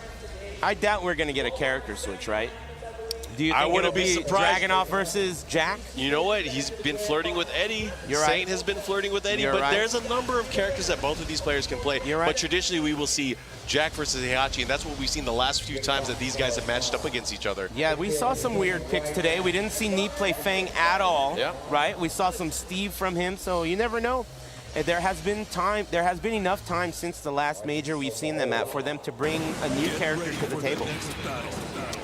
Speaker 2: I doubt we're going to get a character switch, right? Do you think it'll be
Speaker 1: surprised.
Speaker 2: Dragunov versus Jack?
Speaker 1: You know what? He's been flirting with Eddy.
Speaker 2: You're right.
Speaker 1: Saint has been flirting with Eddy. But there's a number of characters that both of these players can play.
Speaker 2: You're right.
Speaker 1: But traditionally, we will see Jack versus Heihachi, and that's what we've seen the last few times that these guys have matched up against each other.
Speaker 2: Yeah, we saw some weird picks today. We didn't see Knee play Feng at all, right? We saw some Steve from him, so you never know. There has been time. There has been enough time since the last major we've seen them at for them to bring a new character to the table.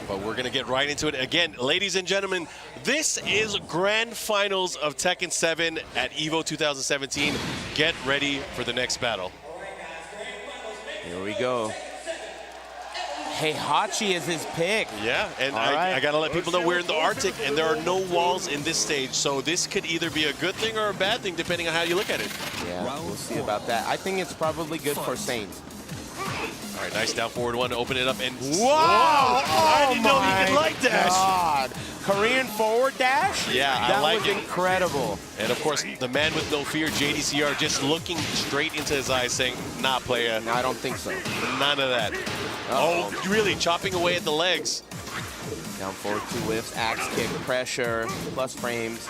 Speaker 1: But we're going to get right into it. Again, ladies and gentlemen, this is Grand Finals of Tekken 7 at EVO 2017. Get ready for the next battle.
Speaker 2: Here we go. Heihachi is his pick.
Speaker 1: Yeah, and I got to let people know we're in the Arctic, and there are no walls in this stage, so this could either be a good thing or a bad thing, depending on how you look at it.
Speaker 2: Yeah, we'll see about that. I think it's probably good for Saint.
Speaker 1: All right, nice down forward one to open it up. And
Speaker 2: wow!
Speaker 1: I didn't know he could like dash.
Speaker 2: God. Korean forward dash?
Speaker 1: Yeah, I like it.
Speaker 2: That was incredible.
Speaker 1: And of course, the man with no fear, JDCR, just looking straight into his eyes saying, nah, playa.
Speaker 2: No, I don't think so.
Speaker 1: None of that. Oh, really? Chopping away at the legs.
Speaker 2: Down forward, 2 whiffs, axe kick, pressure, plus frames.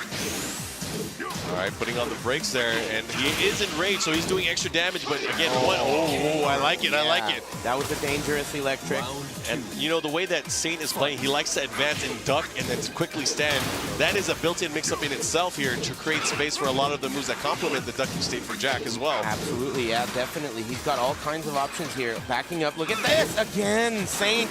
Speaker 1: All right, putting on the brakes there, and he is enraged, so he's doing extra damage, but again, I like it, I like it.
Speaker 2: That was a dangerous electric.
Speaker 1: And you know, the way that Saint is playing, he likes to advance and duck and then quickly stand. That is a built-in mix-up in itself here to create space for a lot of the moves that complement the ducking state for Jack as well.
Speaker 2: Absolutely, yeah, definitely. He's got all kinds of options here. Backing up, look at this, again, Saint.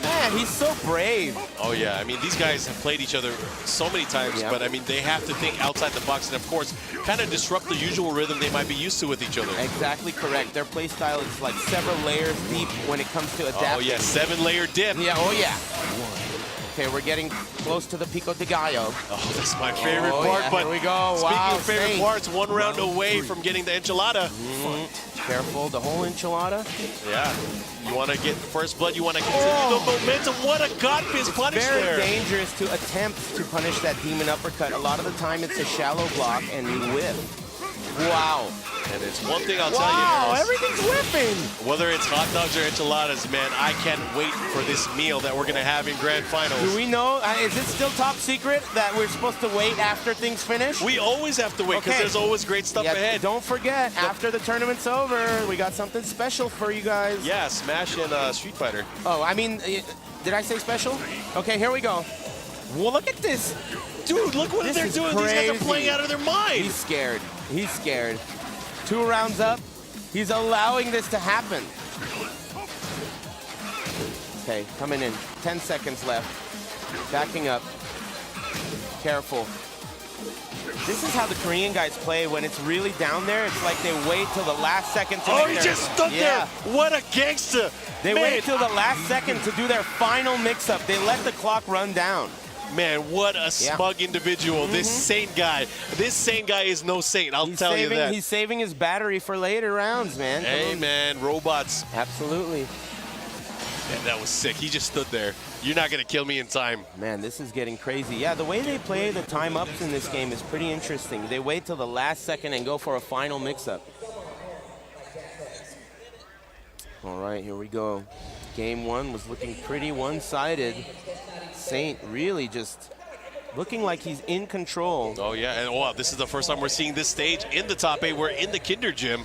Speaker 2: Man, Man, he's so brave.
Speaker 1: Oh, yeah. I mean, these guys have played each other so many times, but, I mean, they have to think outside the box and, of course, kind of disrupt the usual rhythm they might be used to with each other.
Speaker 2: Exactly correct. Their play style is like several layers deep when it comes to adapting.
Speaker 1: Oh, yeah. 7-layer dip.
Speaker 2: Yeah, oh, yeah. Okay, we're getting close to the Pico de Gallo.
Speaker 1: Oh, that's my favorite part.
Speaker 2: Yeah,
Speaker 1: but
Speaker 2: here we go.
Speaker 1: Speaking
Speaker 2: Wow,
Speaker 1: of favorite
Speaker 2: Saint.
Speaker 1: parts, 1 round away from getting the enchilada.
Speaker 2: Careful, the whole enchilada.
Speaker 1: Yeah. You want to get first blood. You want to continue the momentum. What a God fist punish
Speaker 2: Very
Speaker 1: there.
Speaker 2: dangerous to attempt to punish that demon uppercut. A lot of the time, it's a shallow block, and you whiff. Wow.
Speaker 1: And it's one thing I'll tell
Speaker 2: Wow,
Speaker 1: you.
Speaker 2: everything's whipping.
Speaker 1: Whether it's hot dogs or enchiladas, man, I can't wait for this meal that we're going to have in Grand Finals.
Speaker 2: Do we know, is it still top secret that we're supposed to wait after things finish?
Speaker 1: We always have to wait because there's always great stuff ahead.
Speaker 2: Don't forget, after the tournament's over, we got something special for you guys.
Speaker 1: Yeah, Smash and Street Fighter.
Speaker 2: Oh, I mean, did I say special? Okay, here we go. Well, look at this.
Speaker 1: Dude, look what they're doing.
Speaker 2: Crazy.
Speaker 1: These guys are playing out of their mind.
Speaker 2: He's scared. He's scared. 2 rounds up. He's allowing this to happen. Okay, coming in. 10 seconds left. Backing up. Careful. This is how the Korean guys play when it's really down there. It's like they wait till the last second to
Speaker 1: Oh,
Speaker 2: make
Speaker 1: he just stood there. What a gangster.
Speaker 2: They wait till the last second to do their final mix-up. They let the clock run down.
Speaker 1: Man, what a smug individual. This Saint guy. This Saint guy is no saint, I'll tell you that.
Speaker 2: He's saving his battery for later rounds, man.
Speaker 1: Hey, man, robots.
Speaker 2: Absolutely.
Speaker 1: Man, that was sick. He just stood there. You're not going to kill me in time.
Speaker 2: Man, this is getting crazy. Yeah, the way they play the time-ups in this game is pretty interesting. They wait till the last second and go for a final mix-up. All right, here we go. Game 1 was looking pretty one-sided. Saint really just looking like he's in control.
Speaker 1: Oh, yeah. And wow, this is the first time we're seeing this stage in the top 8. We're in the Kinder Gym.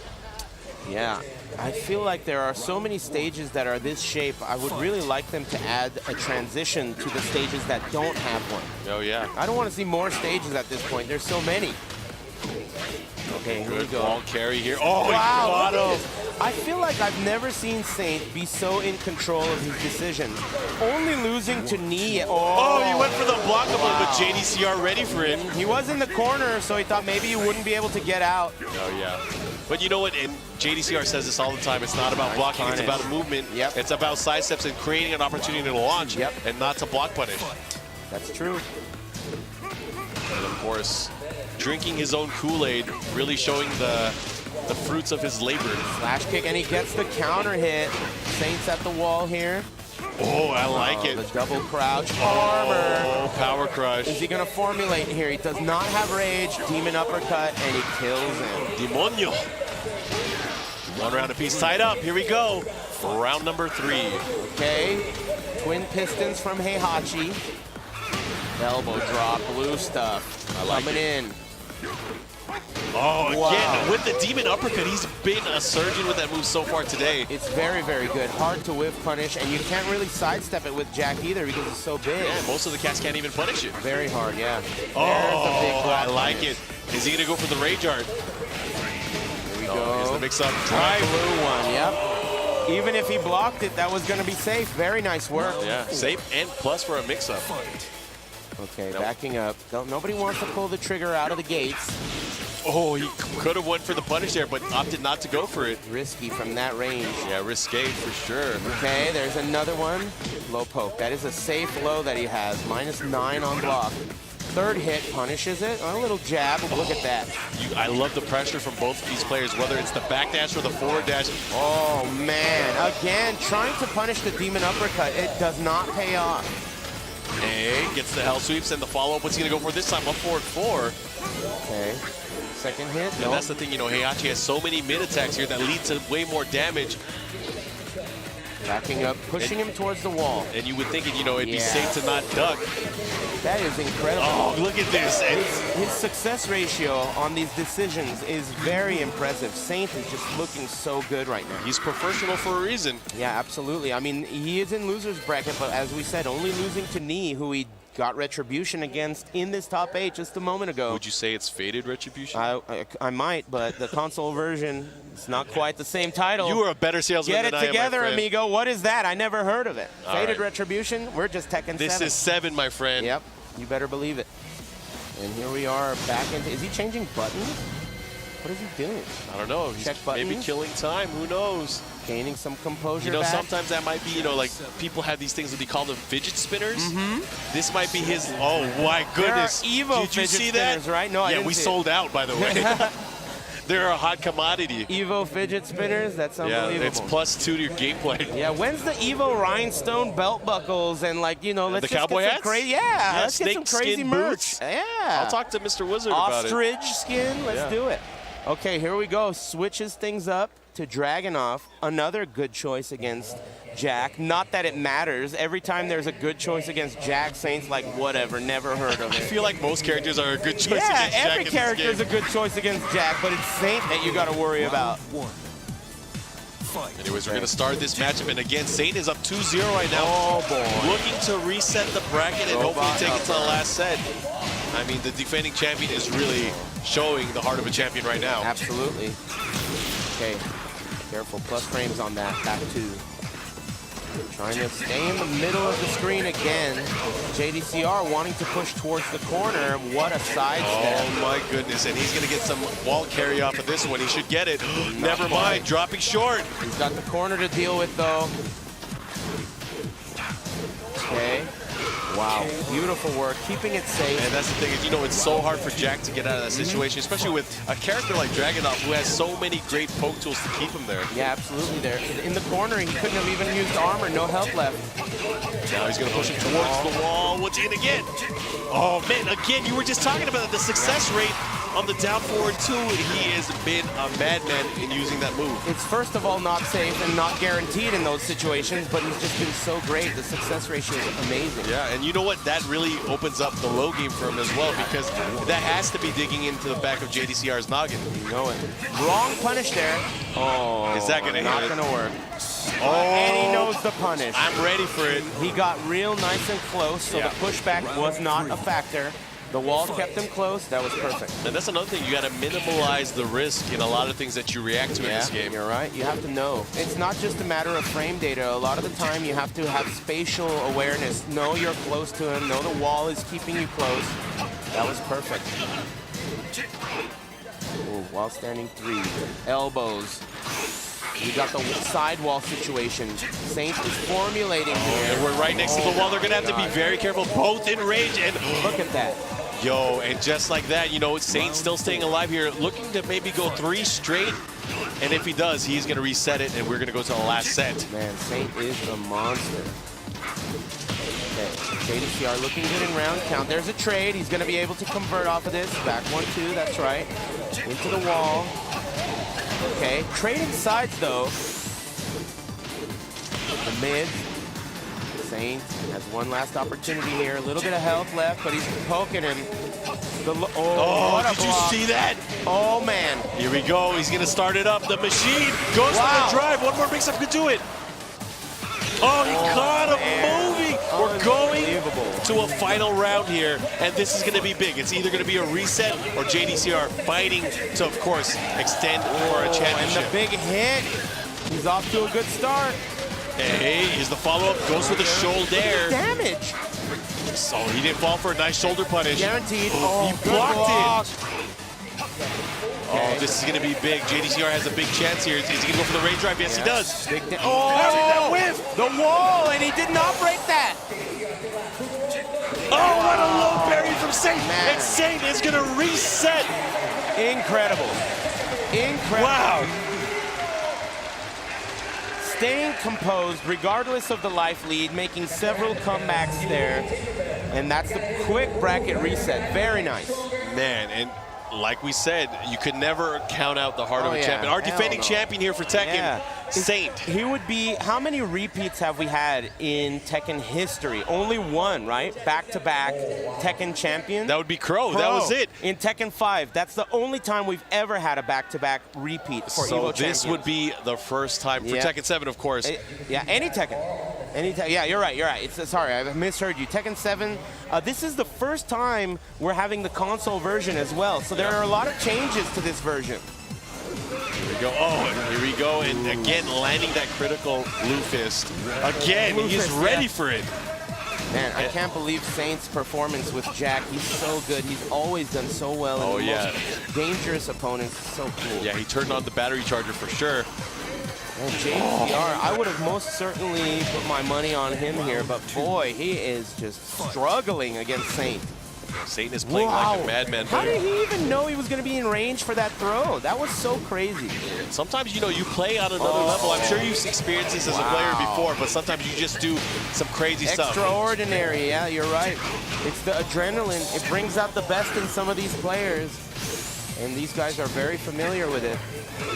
Speaker 2: Yeah. I feel like there are so many stages that are this shape. I would really like them to add a transition to the stages that don't have one.
Speaker 1: Oh, yeah.
Speaker 2: I don't want to see more stages at this point. There's so many. Okay, here we go.
Speaker 1: Ball carry here. Oh,
Speaker 2: wow,
Speaker 1: he got him.
Speaker 2: I feel like I've never seen Saint be so in control of his decisions. Only losing to Knee.
Speaker 1: Oh, he went for the blockable, but JDCR ready for it.
Speaker 2: He was in the corner, so he thought maybe he wouldn't be able to get out.
Speaker 1: Oh, yeah. But you know what? And JDCR says this all the time. It's not about blocking. It's about movement.
Speaker 2: Yep.
Speaker 1: It's about side steps and creating an opportunity to launch and not to block punish.
Speaker 2: That's true.
Speaker 1: And, of course, drinking his own Kool-Aid, really showing the fruits of his labor.
Speaker 2: Slash kick, and he gets the counter hit. Saint's at the wall here.
Speaker 1: Oh, I like it.
Speaker 2: The double crouch armor.
Speaker 1: Oh, power crush.
Speaker 2: Is he going to formulate here? He does not have rage. Demon uppercut, and he kills him.
Speaker 1: Demonio. 1 round apiece tied up. Here we go. For round number 3.
Speaker 2: Okay. Twin pistons from Heihachi. Elbow drop, blue stuff.
Speaker 1: I like
Speaker 2: coming in.
Speaker 1: Oh, again,
Speaker 2: Wow.
Speaker 1: with the demon uppercut, he's been a surgeon with that move so far today.
Speaker 2: It's very, very good. Hard to whiff punish, and you can't really sidestep it with Jack either because it's so big.
Speaker 1: Yeah, most of the cats can't even punish it.
Speaker 2: Very hard, yeah.
Speaker 1: Oh,
Speaker 2: There's a big block
Speaker 1: I like
Speaker 2: punish.
Speaker 1: it. Is he going to go for the Rage Art?
Speaker 2: Here we
Speaker 1: Oh,
Speaker 2: go.
Speaker 1: here's the mix-up.
Speaker 2: High blue one, yep. Even if he blocked it, that was going to be safe. Very nice work.
Speaker 1: Yeah, safe and plus for a mix-up.
Speaker 2: Okay, backing up. Nobody wants to pull the trigger out of the gates.
Speaker 1: Oh, he could have went for the punish there, but opted not to go for it.
Speaker 2: Risky from that range.
Speaker 1: Yeah, risque for sure.
Speaker 2: Okay, there's another one. Low poke. That is a safe low that he has. -9 on block. Third hit punishes it. A little jab. Look at that.
Speaker 1: I love the pressure from both of these players, whether it's the back dash or the forward dash.
Speaker 2: Oh, man. Again, trying to punish the demon uppercut. It does not pay off.
Speaker 1: Hey, gets the hell sweeps and the follow-up. What's he going to go for this time? Up forward 4.
Speaker 2: Okay. Second hit.
Speaker 1: And that's the thing, you know, Heihachi has so many mid-attacks here that lead to way more damage.
Speaker 2: Backing up, pushing him towards the wall.
Speaker 1: And you would think, you know, it'd be safe to not duck.
Speaker 2: That is incredible.
Speaker 1: Oh, look at this.
Speaker 2: His success ratio on these decisions is very impressive. Saint is just looking so good right now.
Speaker 1: He's professional for a reason.
Speaker 2: Yeah, absolutely. I mean, he is in loser's bracket, but as we said, only losing to Knee, who he got Retribution against in this top 8 just a moment ago.
Speaker 1: Would you say it's faded Retribution?
Speaker 2: I might, but the console version, it's not quite the same title.
Speaker 1: You are a better salesman than I am,
Speaker 2: Get it together,
Speaker 1: my friend.
Speaker 2: amigo. What is that? I never heard of it.
Speaker 1: All
Speaker 2: Faded
Speaker 1: right.
Speaker 2: Retribution, we're just Tekken 7.
Speaker 1: This is 7, my friend.
Speaker 2: Yep, you better believe it. And here we are back into, is he changing buttons? What is he doing?
Speaker 1: I don't know.
Speaker 2: Check
Speaker 1: He's
Speaker 2: buttons?
Speaker 1: maybe killing time. Who knows?
Speaker 2: Gaining some composure
Speaker 1: You know,
Speaker 2: back.
Speaker 1: sometimes that might be, you know, like people have these things that they call them fidget spinners. This might be his. Oh my goodness!
Speaker 2: There are EVO
Speaker 1: Did you
Speaker 2: fidget
Speaker 1: see that?
Speaker 2: spinners, right? No, I
Speaker 1: yeah,
Speaker 2: didn't
Speaker 1: we
Speaker 2: see it.
Speaker 1: sold out, by the way. They're a hot commodity.
Speaker 2: EVO fidget spinners, that's
Speaker 1: Yeah,
Speaker 2: unbelievable.
Speaker 1: it's +2 to your gameplay.
Speaker 2: Yeah, when's the EVO rhinestone belt buckles and like, you know, let's
Speaker 1: The
Speaker 2: just
Speaker 1: cowboy
Speaker 2: get some
Speaker 1: hats?
Speaker 2: crazy,
Speaker 1: Yeah,
Speaker 2: let's get some
Speaker 1: snake
Speaker 2: crazy
Speaker 1: skin
Speaker 2: merch.
Speaker 1: boots.
Speaker 2: Yeah.
Speaker 1: I'll talk to Mr. Wizard about it.
Speaker 2: Ostrich skin, let's
Speaker 1: Yeah.
Speaker 2: do it. Okay, here we go. Switches things up to Dragunov. Another good choice against Jack. Not that it matters. Every time there's a good choice against Jack, Saint's like, whatever, never heard of
Speaker 1: I
Speaker 2: it.
Speaker 1: feel like most characters are a good choice
Speaker 2: Yeah,
Speaker 1: against Jack
Speaker 2: every
Speaker 1: in this
Speaker 2: character is a
Speaker 1: game.
Speaker 2: good choice against Jack, but it's Saint that you got to worry about.
Speaker 1: Anyways, we're going to start this matchup, and again, Saint is up 2-0 right now.
Speaker 2: Oh, boy.
Speaker 1: Looking to reset the bracket and hopefully take it to the last set. I mean, the defending champion is really showing the heart of a champion right now.
Speaker 2: Absolutely. Okay, careful, plus frames on that, back 2. Trying to stay in the middle of the screen again. JDCR wanting to push towards the corner. What a sidestep.
Speaker 1: Oh my goodness, and he's going to get some wall carry off of this one. He should get it. Never mind, dropping short.
Speaker 2: He's got the corner to deal with though. Okay. Wow, beautiful work, keeping it safe.
Speaker 1: And that's the thing, is, you know, it's so hard for Jack to get out of that situation, especially with a character like Dragunov who has so many great poke tools to keep him there.
Speaker 2: Yeah, absolutely there. In the corner, he couldn't have even used armor, no health left.
Speaker 1: Now he's going to push him towards the wall. What's in again? Oh, man, again, you were just talking about the success rate on the down forward 2. He has been a madman in using that move.
Speaker 2: It's first of all not safe and not guaranteed in those situations, but he's just been so great. The success ratio is amazing.
Speaker 1: Yeah, and you know what? That really opens up the low game for him as well, because that has to be digging into the back of JDCR's noggin.
Speaker 2: You know it. Wrong punish there. Oh,
Speaker 1: Is that gonna
Speaker 2: not
Speaker 1: hit?
Speaker 2: gonna work.
Speaker 1: Oh,
Speaker 2: And he knows the punish.
Speaker 1: I'm ready for it.
Speaker 2: He got real nice and close, so
Speaker 1: Yeah.
Speaker 2: the pushback was not a factor. The wall kept him close. That was perfect.
Speaker 1: And that's another thing. You got to minimalize the risk in a lot of things that you react to in this game.
Speaker 2: You're right. You have to know. It's not just a matter of frame data. A lot of the time, you have to have spatial awareness. Know you're close to him. Know the wall is keeping you close. That was perfect. Ooh, while standing 3. Elbows. You got the sidewall situation. Saint is formulating here.
Speaker 1: And we're right next to the wall. They're going to have to be very careful, both in range. And
Speaker 2: Look at that.
Speaker 1: yo, and just like that, you know, Saint's still staying alive here, looking to maybe go 3 straight. And if he does, he's going to reset it, and we're going to go to the last set.
Speaker 2: Man, Saint is a monster. Okay, JDCR looking good in round count. There's a trade. He's going to be able to convert off of this. Back 1-2, that's right. Into the wall. Okay, trading sides though. The mid. Saint has one last opportunity here. A little bit of health left, but he's poking him.
Speaker 1: Oh,
Speaker 2: what a
Speaker 1: did you
Speaker 2: block.
Speaker 1: see that?
Speaker 2: Oh, man.
Speaker 1: Here we go. He's going to start it up. The machine goes
Speaker 2: Wow.
Speaker 1: for the drive. One more mix-up could do it. Oh, he caught him moving. We're going
Speaker 2: Unbelievable.
Speaker 1: to a final round here, and this is going to be big. It's either going to be a reset or JDCR fighting to, of course, extend for a
Speaker 2: And
Speaker 1: championship.
Speaker 2: the big hit. He's off to a good start.
Speaker 1: Hey, here's the follow-up. Goes for the shoulder.
Speaker 2: Damage.
Speaker 1: So he didn't fall for a nice shoulder punish.
Speaker 2: Guaranteed.
Speaker 1: Oh, he
Speaker 2: good
Speaker 1: blocked
Speaker 2: block.
Speaker 1: Oh, this is going to be big. JDCR has a big chance here. Is he going to go for the range drive? Yes, he does.
Speaker 2: Big
Speaker 1: How did that whiff?
Speaker 2: The wall, and he did not break that.
Speaker 1: Oh, what a low parry from Saint.
Speaker 2: Man.
Speaker 1: And Saint is going to reset.
Speaker 2: Incredible. Incredible.
Speaker 1: Wow.
Speaker 2: Staying composed regardless of the life lead, making several comebacks there. And that's the quick bracket reset. Very nice.
Speaker 1: Man, and like we said, you could never count out the heart of a
Speaker 2: yeah.
Speaker 1: champion. Our
Speaker 2: Hell
Speaker 1: defending
Speaker 2: no.
Speaker 1: champion here for Tekken,
Speaker 2: Yeah.
Speaker 1: Saint.
Speaker 2: He would be, how many repeats have we had in Tekken history? Only one, right? Back-to-back Tekken champion.
Speaker 1: That would be Crow. That was it.
Speaker 2: In Tekken 5, that's the only time we've ever had a back-to-back repeat for
Speaker 1: So
Speaker 2: EVO
Speaker 1: this
Speaker 2: champions.
Speaker 1: would be the first time for
Speaker 2: Yeah.
Speaker 1: Tekken 7, of course.
Speaker 2: Yeah, any Tekken. Anytime. Yeah, you're right. You're right. Sorry, I misheard you. Tekken 7. This is the first time we're having the console version as well. So there are a lot of changes to this version.
Speaker 1: Here we go. Oh, here we go. And again, landing that critical blue fist. Again, he's ready for it.
Speaker 2: Man, I can't believe Saint's performance with Jack. He's so good. He's always done so well in the most dangerous opponents. So cool.
Speaker 1: Yeah, he turned on the battery charger for sure.
Speaker 2: And JDCR, I would have most certainly put my money on him here, but boy, he is just struggling against Saint.
Speaker 1: Saint is playing like a madman.
Speaker 2: How did he even know he was going to be in range for that throw? That was so crazy.
Speaker 1: Sometimes, you know, you play on another level. I'm sure you've experienced this as a player before, but sometimes you just do some crazy stuff.
Speaker 2: Extraordinary, yeah, you're right. It's the adrenaline. It brings out the best in some of these players. And these guys are very familiar with it.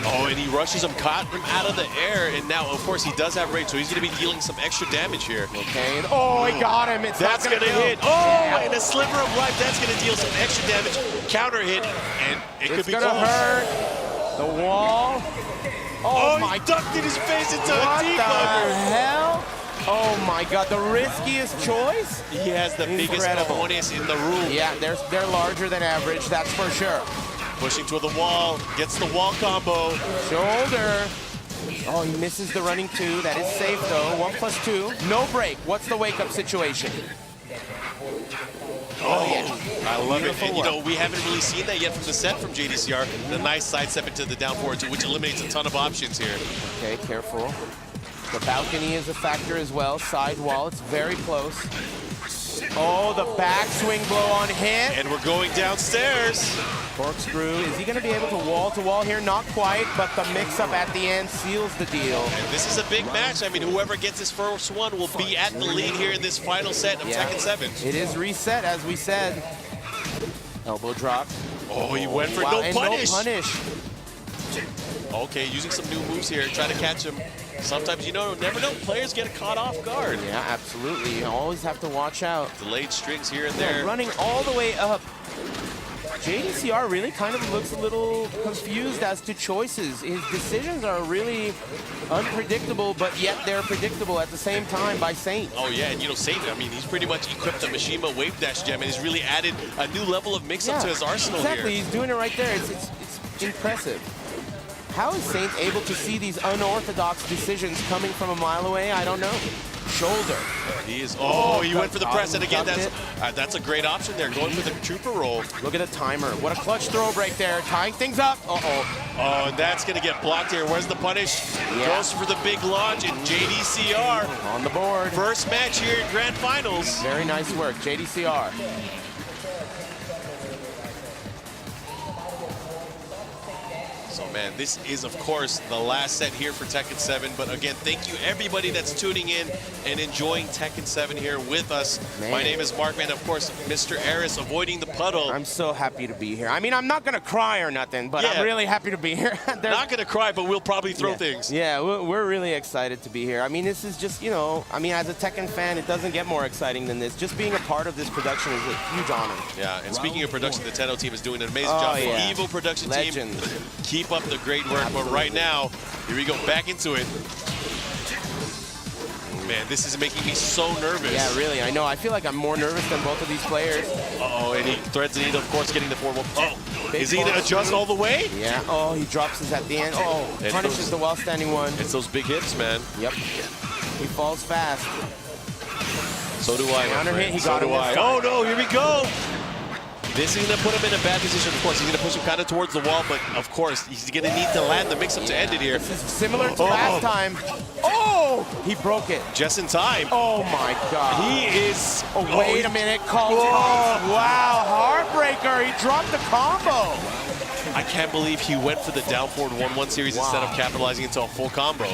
Speaker 1: Oh, and he rushes him, caught him out of the air, and now, of course, he does have range, so he's going to be dealing some extra damage here.
Speaker 2: Okay. Oh, he got him.
Speaker 1: That's going to hit. Oh, and a sliver of life. That's going to deal some extra damage. Counter hit, and it could be close.
Speaker 2: It's going to hurt. The wall.
Speaker 1: Oh my! He ducked in his face into a decline.
Speaker 2: What the hell? Oh my God, the riskiest choice?
Speaker 1: He has the biggest opponents in the room.
Speaker 2: Yeah, they're larger than average, that's for sure.
Speaker 1: Pushing toward the wall, gets the wall combo.
Speaker 2: Shoulder. Oh, he misses the running 2. That is safe though. 1+2. No break. What's the wake-up situation?
Speaker 1: Oh, yeah. I love it. And, you know, we haven't really seen that yet from the set from JDCR. The nice sidestep into the down forward, which eliminates a ton of options here.
Speaker 2: Okay, careful. The balcony is a factor as well. Side wall, it's very close. Oh, the backswing blow on hit.
Speaker 1: And we're going downstairs.
Speaker 2: Corkscrew. Is he going to be able to wall here? Not quite, but the mix-up at the end seals the deal.
Speaker 1: And this is a big match. I mean, whoever gets this first one will be at the lead here in this final set of Tekken 7.
Speaker 2: It is reset, as we said. Elbow drop.
Speaker 1: Oh, he went for no punish.
Speaker 2: No punish.
Speaker 1: Okay, using some new moves here, try to catch him. Sometimes, you know, never know, players get caught off guard.
Speaker 2: Yeah, absolutely. You always have to watch out.
Speaker 1: Delayed strings here and there.
Speaker 2: Running all the way up. JDCR really kind of looks a little confused as to choices. His decisions are really unpredictable, but yet they're predictable at the same time by Saint.
Speaker 1: Oh yeah, and you know, Saint, I mean, he's pretty much equipped the Mishima Wave Dash gem, and he's really added a new level of mix-up to his arsenal
Speaker 2: exactly.
Speaker 1: here.
Speaker 2: He's doing it right there. It's impressive. How is Saint able to see these unorthodox decisions coming from a mile away? I don't know. Shoulder.
Speaker 1: He is. Oh, he went for the press, and again, that's a great option there, going for the trooper roll.
Speaker 2: Look at the timer. What a clutch throw break there, tying things up.
Speaker 1: Oh, and that's going to get blocked here. Where's the punish? Goes for the big launch, and JDCR
Speaker 2: on the board.
Speaker 1: First match here in Grand Finals.
Speaker 2: Very nice work, JDCR.
Speaker 1: So, man, this is, of course, the last set here for Tekken 7. But, again, thank you, everybody that's tuning in and enjoying Tekken 7 here with us. Man. My name is Mark, man. Of course, Mr. Aris, avoiding the puddle.
Speaker 2: I'm so happy to be here. I mean, I'm not going to cry or nothing, but I'm really happy to be here.
Speaker 1: Not going to cry, but we'll probably throw things.
Speaker 2: Yeah, we're really excited to be here. I mean, this is just, you know, I mean, as a Tekken fan, it doesn't get more exciting than this. Just being a part of this production is a huge honor.
Speaker 1: Yeah, and speaking of production, the Tenno team is doing an amazing job. The EVO production team, keep up the great work. But right now, here we go, back into it. Man, this is making me so nervous.
Speaker 2: Yeah, really, I know. I feel like I'm more nervous than both of these players.
Speaker 1: Uh-oh, and he threads the needle, of course, getting the forward. Oh, is he going to adjust all the way?
Speaker 2: Yeah. Oh, he drops us at the end. Oh, punishes the while-standing one.
Speaker 1: It's those big hips, man.
Speaker 2: Yep. He falls fast.
Speaker 1: So do I.
Speaker 2: Counter hit, he got him.
Speaker 1: Oh, no, here we go. This is going to put him in a bad position, of course. He's going to push him kind of towards the wall, but of course, he's going to need to land the mix-up to end it here.
Speaker 2: This is similar to last time. Oh! He broke it.
Speaker 1: Just in time.
Speaker 2: Oh, my God.
Speaker 1: He is...
Speaker 2: Oh, wait a minute. Wow, heartbreaker. He dropped the combo.
Speaker 1: I can't believe he went for the down forward 1-1 series instead of capitalizing into a full combo.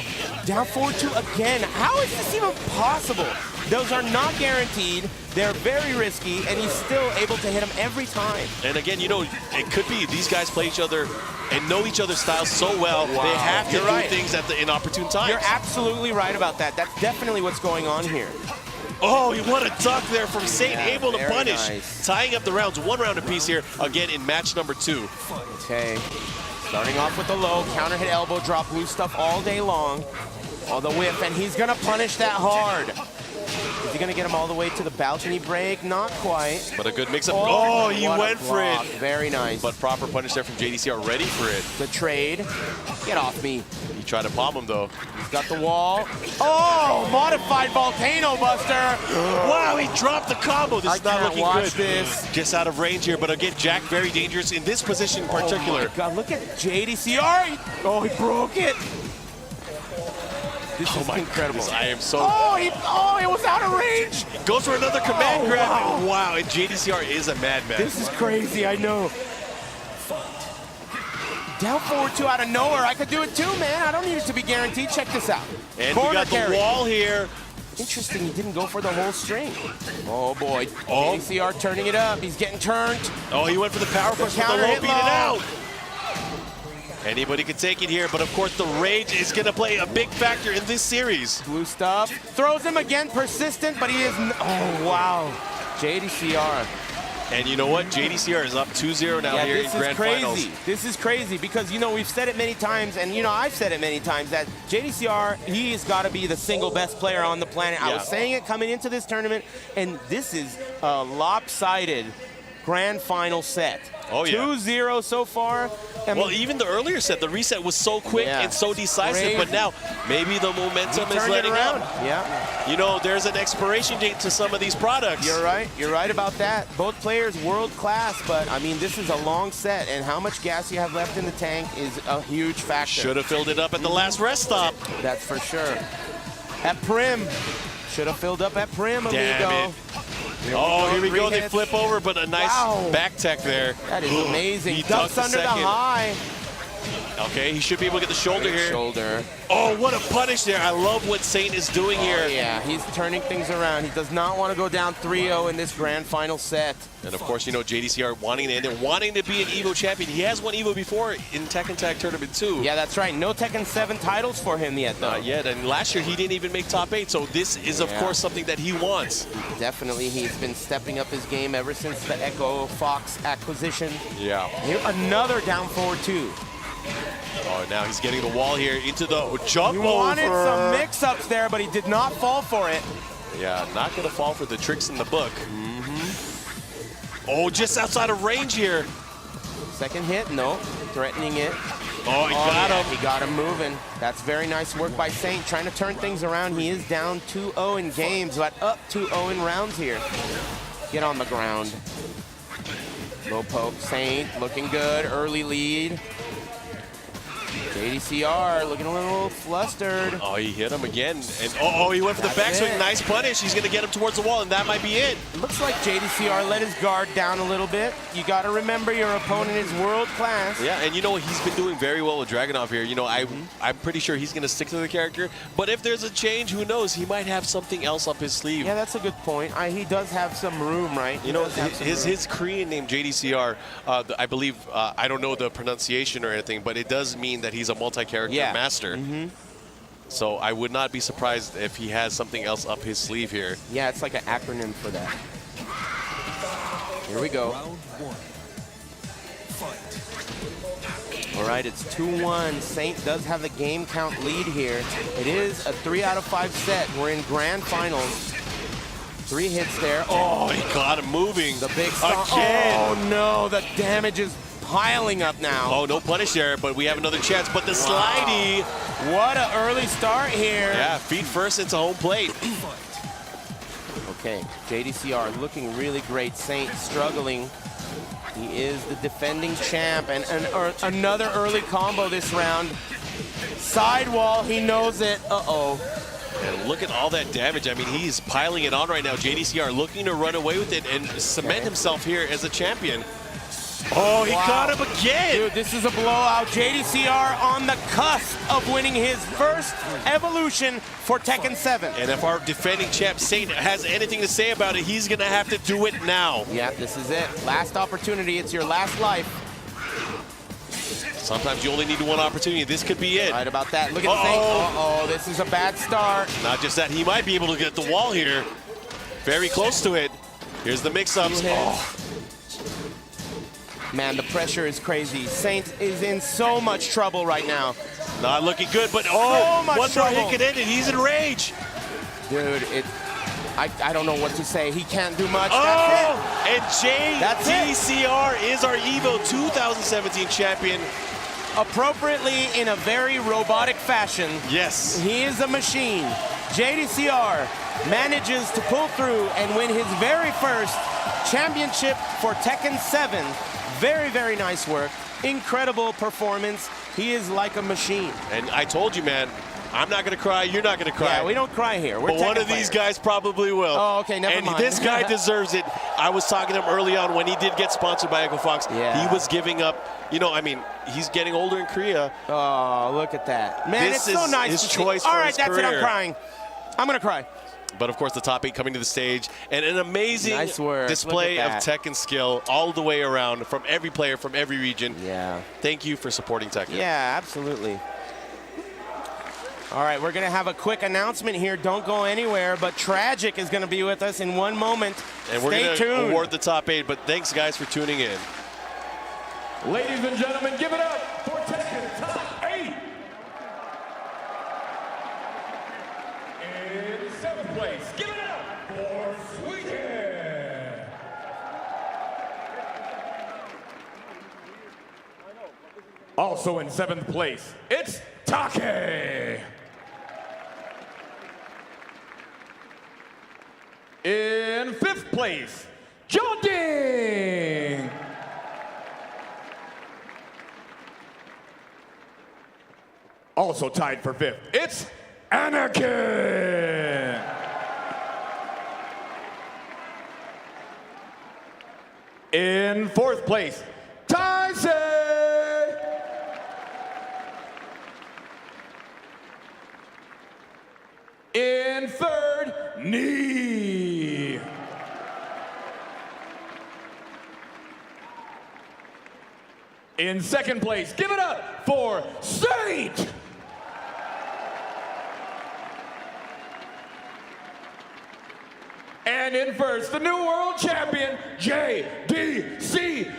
Speaker 2: Down forward 2 again. How is this even possible? Those are not guaranteed. They're very risky, and he's still able to hit them every time.
Speaker 1: And again, you know, it could be these guys play each other and know each other's styles so well, they have to do things at the inopportune times.
Speaker 2: You're absolutely right about that. That's definitely what's going on here.
Speaker 1: Oh, he won a duck there from Saint, able to punish. Nice. Tying up the rounds, 1 round apiece here, again in match number 2.
Speaker 2: Okay, starting off with the low, counter hit elbow drop, blue stuff all day long. Oh, the whip, and he's gonna punish that hard. Is he gonna get him all the way to the balcony break? Not quite.
Speaker 1: But a good mix-up. Oh, he went for it.
Speaker 2: Very nice.
Speaker 1: But proper punish there from JDCR, ready for it.
Speaker 2: The trade. Get off me.
Speaker 1: He tried to palm him, though.
Speaker 2: He's got the wall. Oh, modified Volcano Buster.
Speaker 1: Wow, he dropped the combo. This is not looking good.
Speaker 2: This.
Speaker 1: Just out of range here, but again, Jack very dangerous in this position in particular.
Speaker 2: Oh my God, look at JDCR. Oh, he broke it. This is incredible.
Speaker 1: Goodness, I am so...
Speaker 2: Oh, it was out of range.
Speaker 1: Goes for another command grab. Wow, and JDCR is a madman.
Speaker 2: This is crazy, I know. Down forward two out of nowhere. I could do it too, man. I don't need it to be guaranteed. Check this out.
Speaker 1: And we got the wall here.
Speaker 2: Interesting, he didn't go for the whole string. Oh boy, JDCR turning it up. He's getting turned.
Speaker 1: Oh, he went for the power push with the low, beat it out. Anybody can take it here, but of course the rage is going to play a big factor in this series.
Speaker 2: Blue stuff. Throws him again, persistent, but he is... Oh, wow. JDCR.
Speaker 1: And you know what? JDCR is up 2-0 now here in Grand Finals.
Speaker 2: This is crazy because, you know, we've said it many times, and, you know, I've said it many times, that JDCR, he's got to be the single best player on the planet. I was saying it coming into this tournament, and this is a lopsided Grand Final set.
Speaker 1: Oh, yeah.
Speaker 2: 2-0 so far.
Speaker 1: Well, even the earlier set, the reset was so quick and so decisive, but now maybe the momentum is letting up.
Speaker 2: Yeah.
Speaker 1: You know, there's an expiration date to some of these products.
Speaker 2: You're right. You're right about that. Both players world class, but I mean, this is a long set, and how much gas you have left in the tank is a huge factor.
Speaker 1: Should have filled it up at the last rest stop.
Speaker 2: That's for sure. At Prim. Should have filled up at Prim, amigo.
Speaker 1: Damn it. Oh, here we go. They flip over, but a nice back tech there.
Speaker 2: That is amazing.
Speaker 1: He
Speaker 2: ducks under the high.
Speaker 1: Okay, he should be able to get the shoulder here.
Speaker 2: Shoulder.
Speaker 1: Oh, what a punish there. I love what Saint is doing here.
Speaker 2: Yeah, he's turning things around. He does not want to go down 3-0 in this Grand Final set.
Speaker 1: And of course, you know, JDCR wanting to end it, wanting to be an EVO champion. He has won EVO before in Tekken Tag Tournament 2.
Speaker 2: Yeah, that's right. No Tekken 7 titles for him yet, though.
Speaker 1: Not yet, and last year he didn't even make top 8, so this is, of course, something that he wants.
Speaker 2: Definitely, he's been stepping up his game ever since the Echo Fox acquisition.
Speaker 1: Yeah.
Speaker 2: Here, another down forward two.
Speaker 1: Oh, now he's getting the wall here into the jump over.
Speaker 2: He wanted some mix-ups there, but he did not fall for it.
Speaker 1: Yeah, not going to fall for the tricks in the book. Oh, just outside of range here.
Speaker 2: Second hit, no. Threatening it.
Speaker 1: Oh, he got him.
Speaker 2: He got him moving. That's very nice work by Saint, trying to turn things around. He is down 2-0 in games, but up 2-0 in rounds here. Get on the ground. Low poke, Saint looking good, early lead. JDCR looking a little flustered.
Speaker 1: Oh, he hit him again. And he went for the backswing. Nice punish. He's going to get him towards the wall, and that might be it.
Speaker 2: Looks like JDCR let his guard down a little bit. You got to remember your opponent is world class.
Speaker 1: Yeah, and you know, he's been doing very well with Dragunov here. You know, I'm pretty sure he's going to stick to the character. But if there's a change, who knows? He might have something else up his sleeve.
Speaker 2: Yeah, that's a good point. He does have some room, right?
Speaker 1: You know, his Korean name, JDCR, I believe, I don't know the pronunciation or anything, but it does mean that he's a multi-character master. So I would not be surprised if he has something else up his sleeve here.
Speaker 2: Yeah, it's like an acronym for that. Here we go. All right, it's 2-1. Saint does have the game count lead here. It is a 3 out of 5 set. We're in Grand Finals. 3 hits there.
Speaker 1: Oh, he got him moving.
Speaker 2: The big stomp.
Speaker 1: Again.
Speaker 2: Oh no, the damage is piling up now.
Speaker 1: Oh, no punish there, but we have another chance. But the slidey.
Speaker 2: What an early start here.
Speaker 1: Yeah, feet first into home plate.
Speaker 2: Okay, JDCR looking really great. Saint struggling. He is the defending champ, and another early combo this round. Sidewall, he knows it. Uh-oh.
Speaker 1: And look at all that damage. I mean, he's piling it on right now. JDCR looking to run away with it and cement himself here as a champion. Oh, he caught him again.
Speaker 2: Dude, this is a blowout. JDCR on the cusp of winning his first evolution for Tekken 7.
Speaker 1: And if our defending champ Saint has anything to say about it, he's going to have to do it now.
Speaker 2: Yeah, this is it. Last opportunity. It's your last life.
Speaker 1: Sometimes you only need one opportunity. This could be it.
Speaker 2: Right about that. Look at Saint. Uh-oh, this is a bad start.
Speaker 1: Not just that, he might be able to get the wall here. Very close to it. Here's the mix-ups.
Speaker 2: Man, the pressure is crazy. Saint is in so much trouble right now.
Speaker 1: Not looking good, but
Speaker 2: So
Speaker 1: oh,
Speaker 2: much
Speaker 1: one more
Speaker 2: trouble.
Speaker 1: hit could end it. He's in rage.
Speaker 2: Dude, I don't know what to say. He can't do much.
Speaker 1: Oh, and
Speaker 2: That's it.
Speaker 1: JDCR is our EVO 2017 champion.
Speaker 2: Appropriately, in a very robotic fashion.
Speaker 1: Yes.
Speaker 2: He is a machine. JDCR manages to pull through and win his very first championship for Tekken 7. Very, very nice work. Incredible performance. He is like a machine.
Speaker 1: And I told you, man, I'm not going to cry. You're not going to cry.
Speaker 2: Yeah, we don't cry here. We're
Speaker 1: But one
Speaker 2: Tekken
Speaker 1: of these
Speaker 2: players.
Speaker 1: guys probably will.
Speaker 2: Oh, okay, never
Speaker 1: and
Speaker 2: mind.
Speaker 1: this guy deserves it. I was talking to him early on when he did get sponsored by Echo Fox.
Speaker 2: Yeah.
Speaker 1: He was giving up. You know, I mean, he's getting older in Korea.
Speaker 2: Oh, look at that. Man,
Speaker 1: This
Speaker 2: it's so
Speaker 1: is
Speaker 2: nice
Speaker 1: his
Speaker 2: to see.
Speaker 1: choice
Speaker 2: All
Speaker 1: for
Speaker 2: right,
Speaker 1: his
Speaker 2: that's it. I'm
Speaker 1: career.
Speaker 2: crying. I'm going to cry.
Speaker 1: But of course, the top 8 coming to the stage, and an amazing
Speaker 2: Nice work.
Speaker 1: display
Speaker 2: Look
Speaker 1: of
Speaker 2: at that.
Speaker 1: Tekken skill all the way around from every player from every region.
Speaker 2: Yeah.
Speaker 1: Thank you for supporting Tekken.
Speaker 2: Yeah, absolutely. All right, we're going to have a quick announcement here. Don't go anywhere, but Tragic is going to be with us in one moment.
Speaker 1: And we're
Speaker 2: Stay
Speaker 1: going to
Speaker 2: tuned.
Speaker 1: award the top 8, but thanks, guys, for tuning in.
Speaker 3: Ladies and gentlemen, give it up for Tekken Top 8. In 7th place, give it up for Suiken. Also in 7th place, it's Taisei. In 5th place, Jeondding. Also tied for 5th, it's Anakin. In 4th place, Taisei. In 3rd, Knee. In 2nd place, give it up for Saint. And in first, the new world champion, JDCR.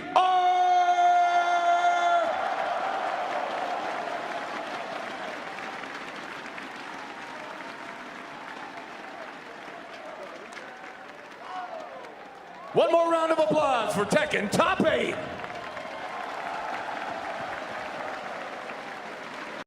Speaker 3: One more round of applause for Tekken Top 8.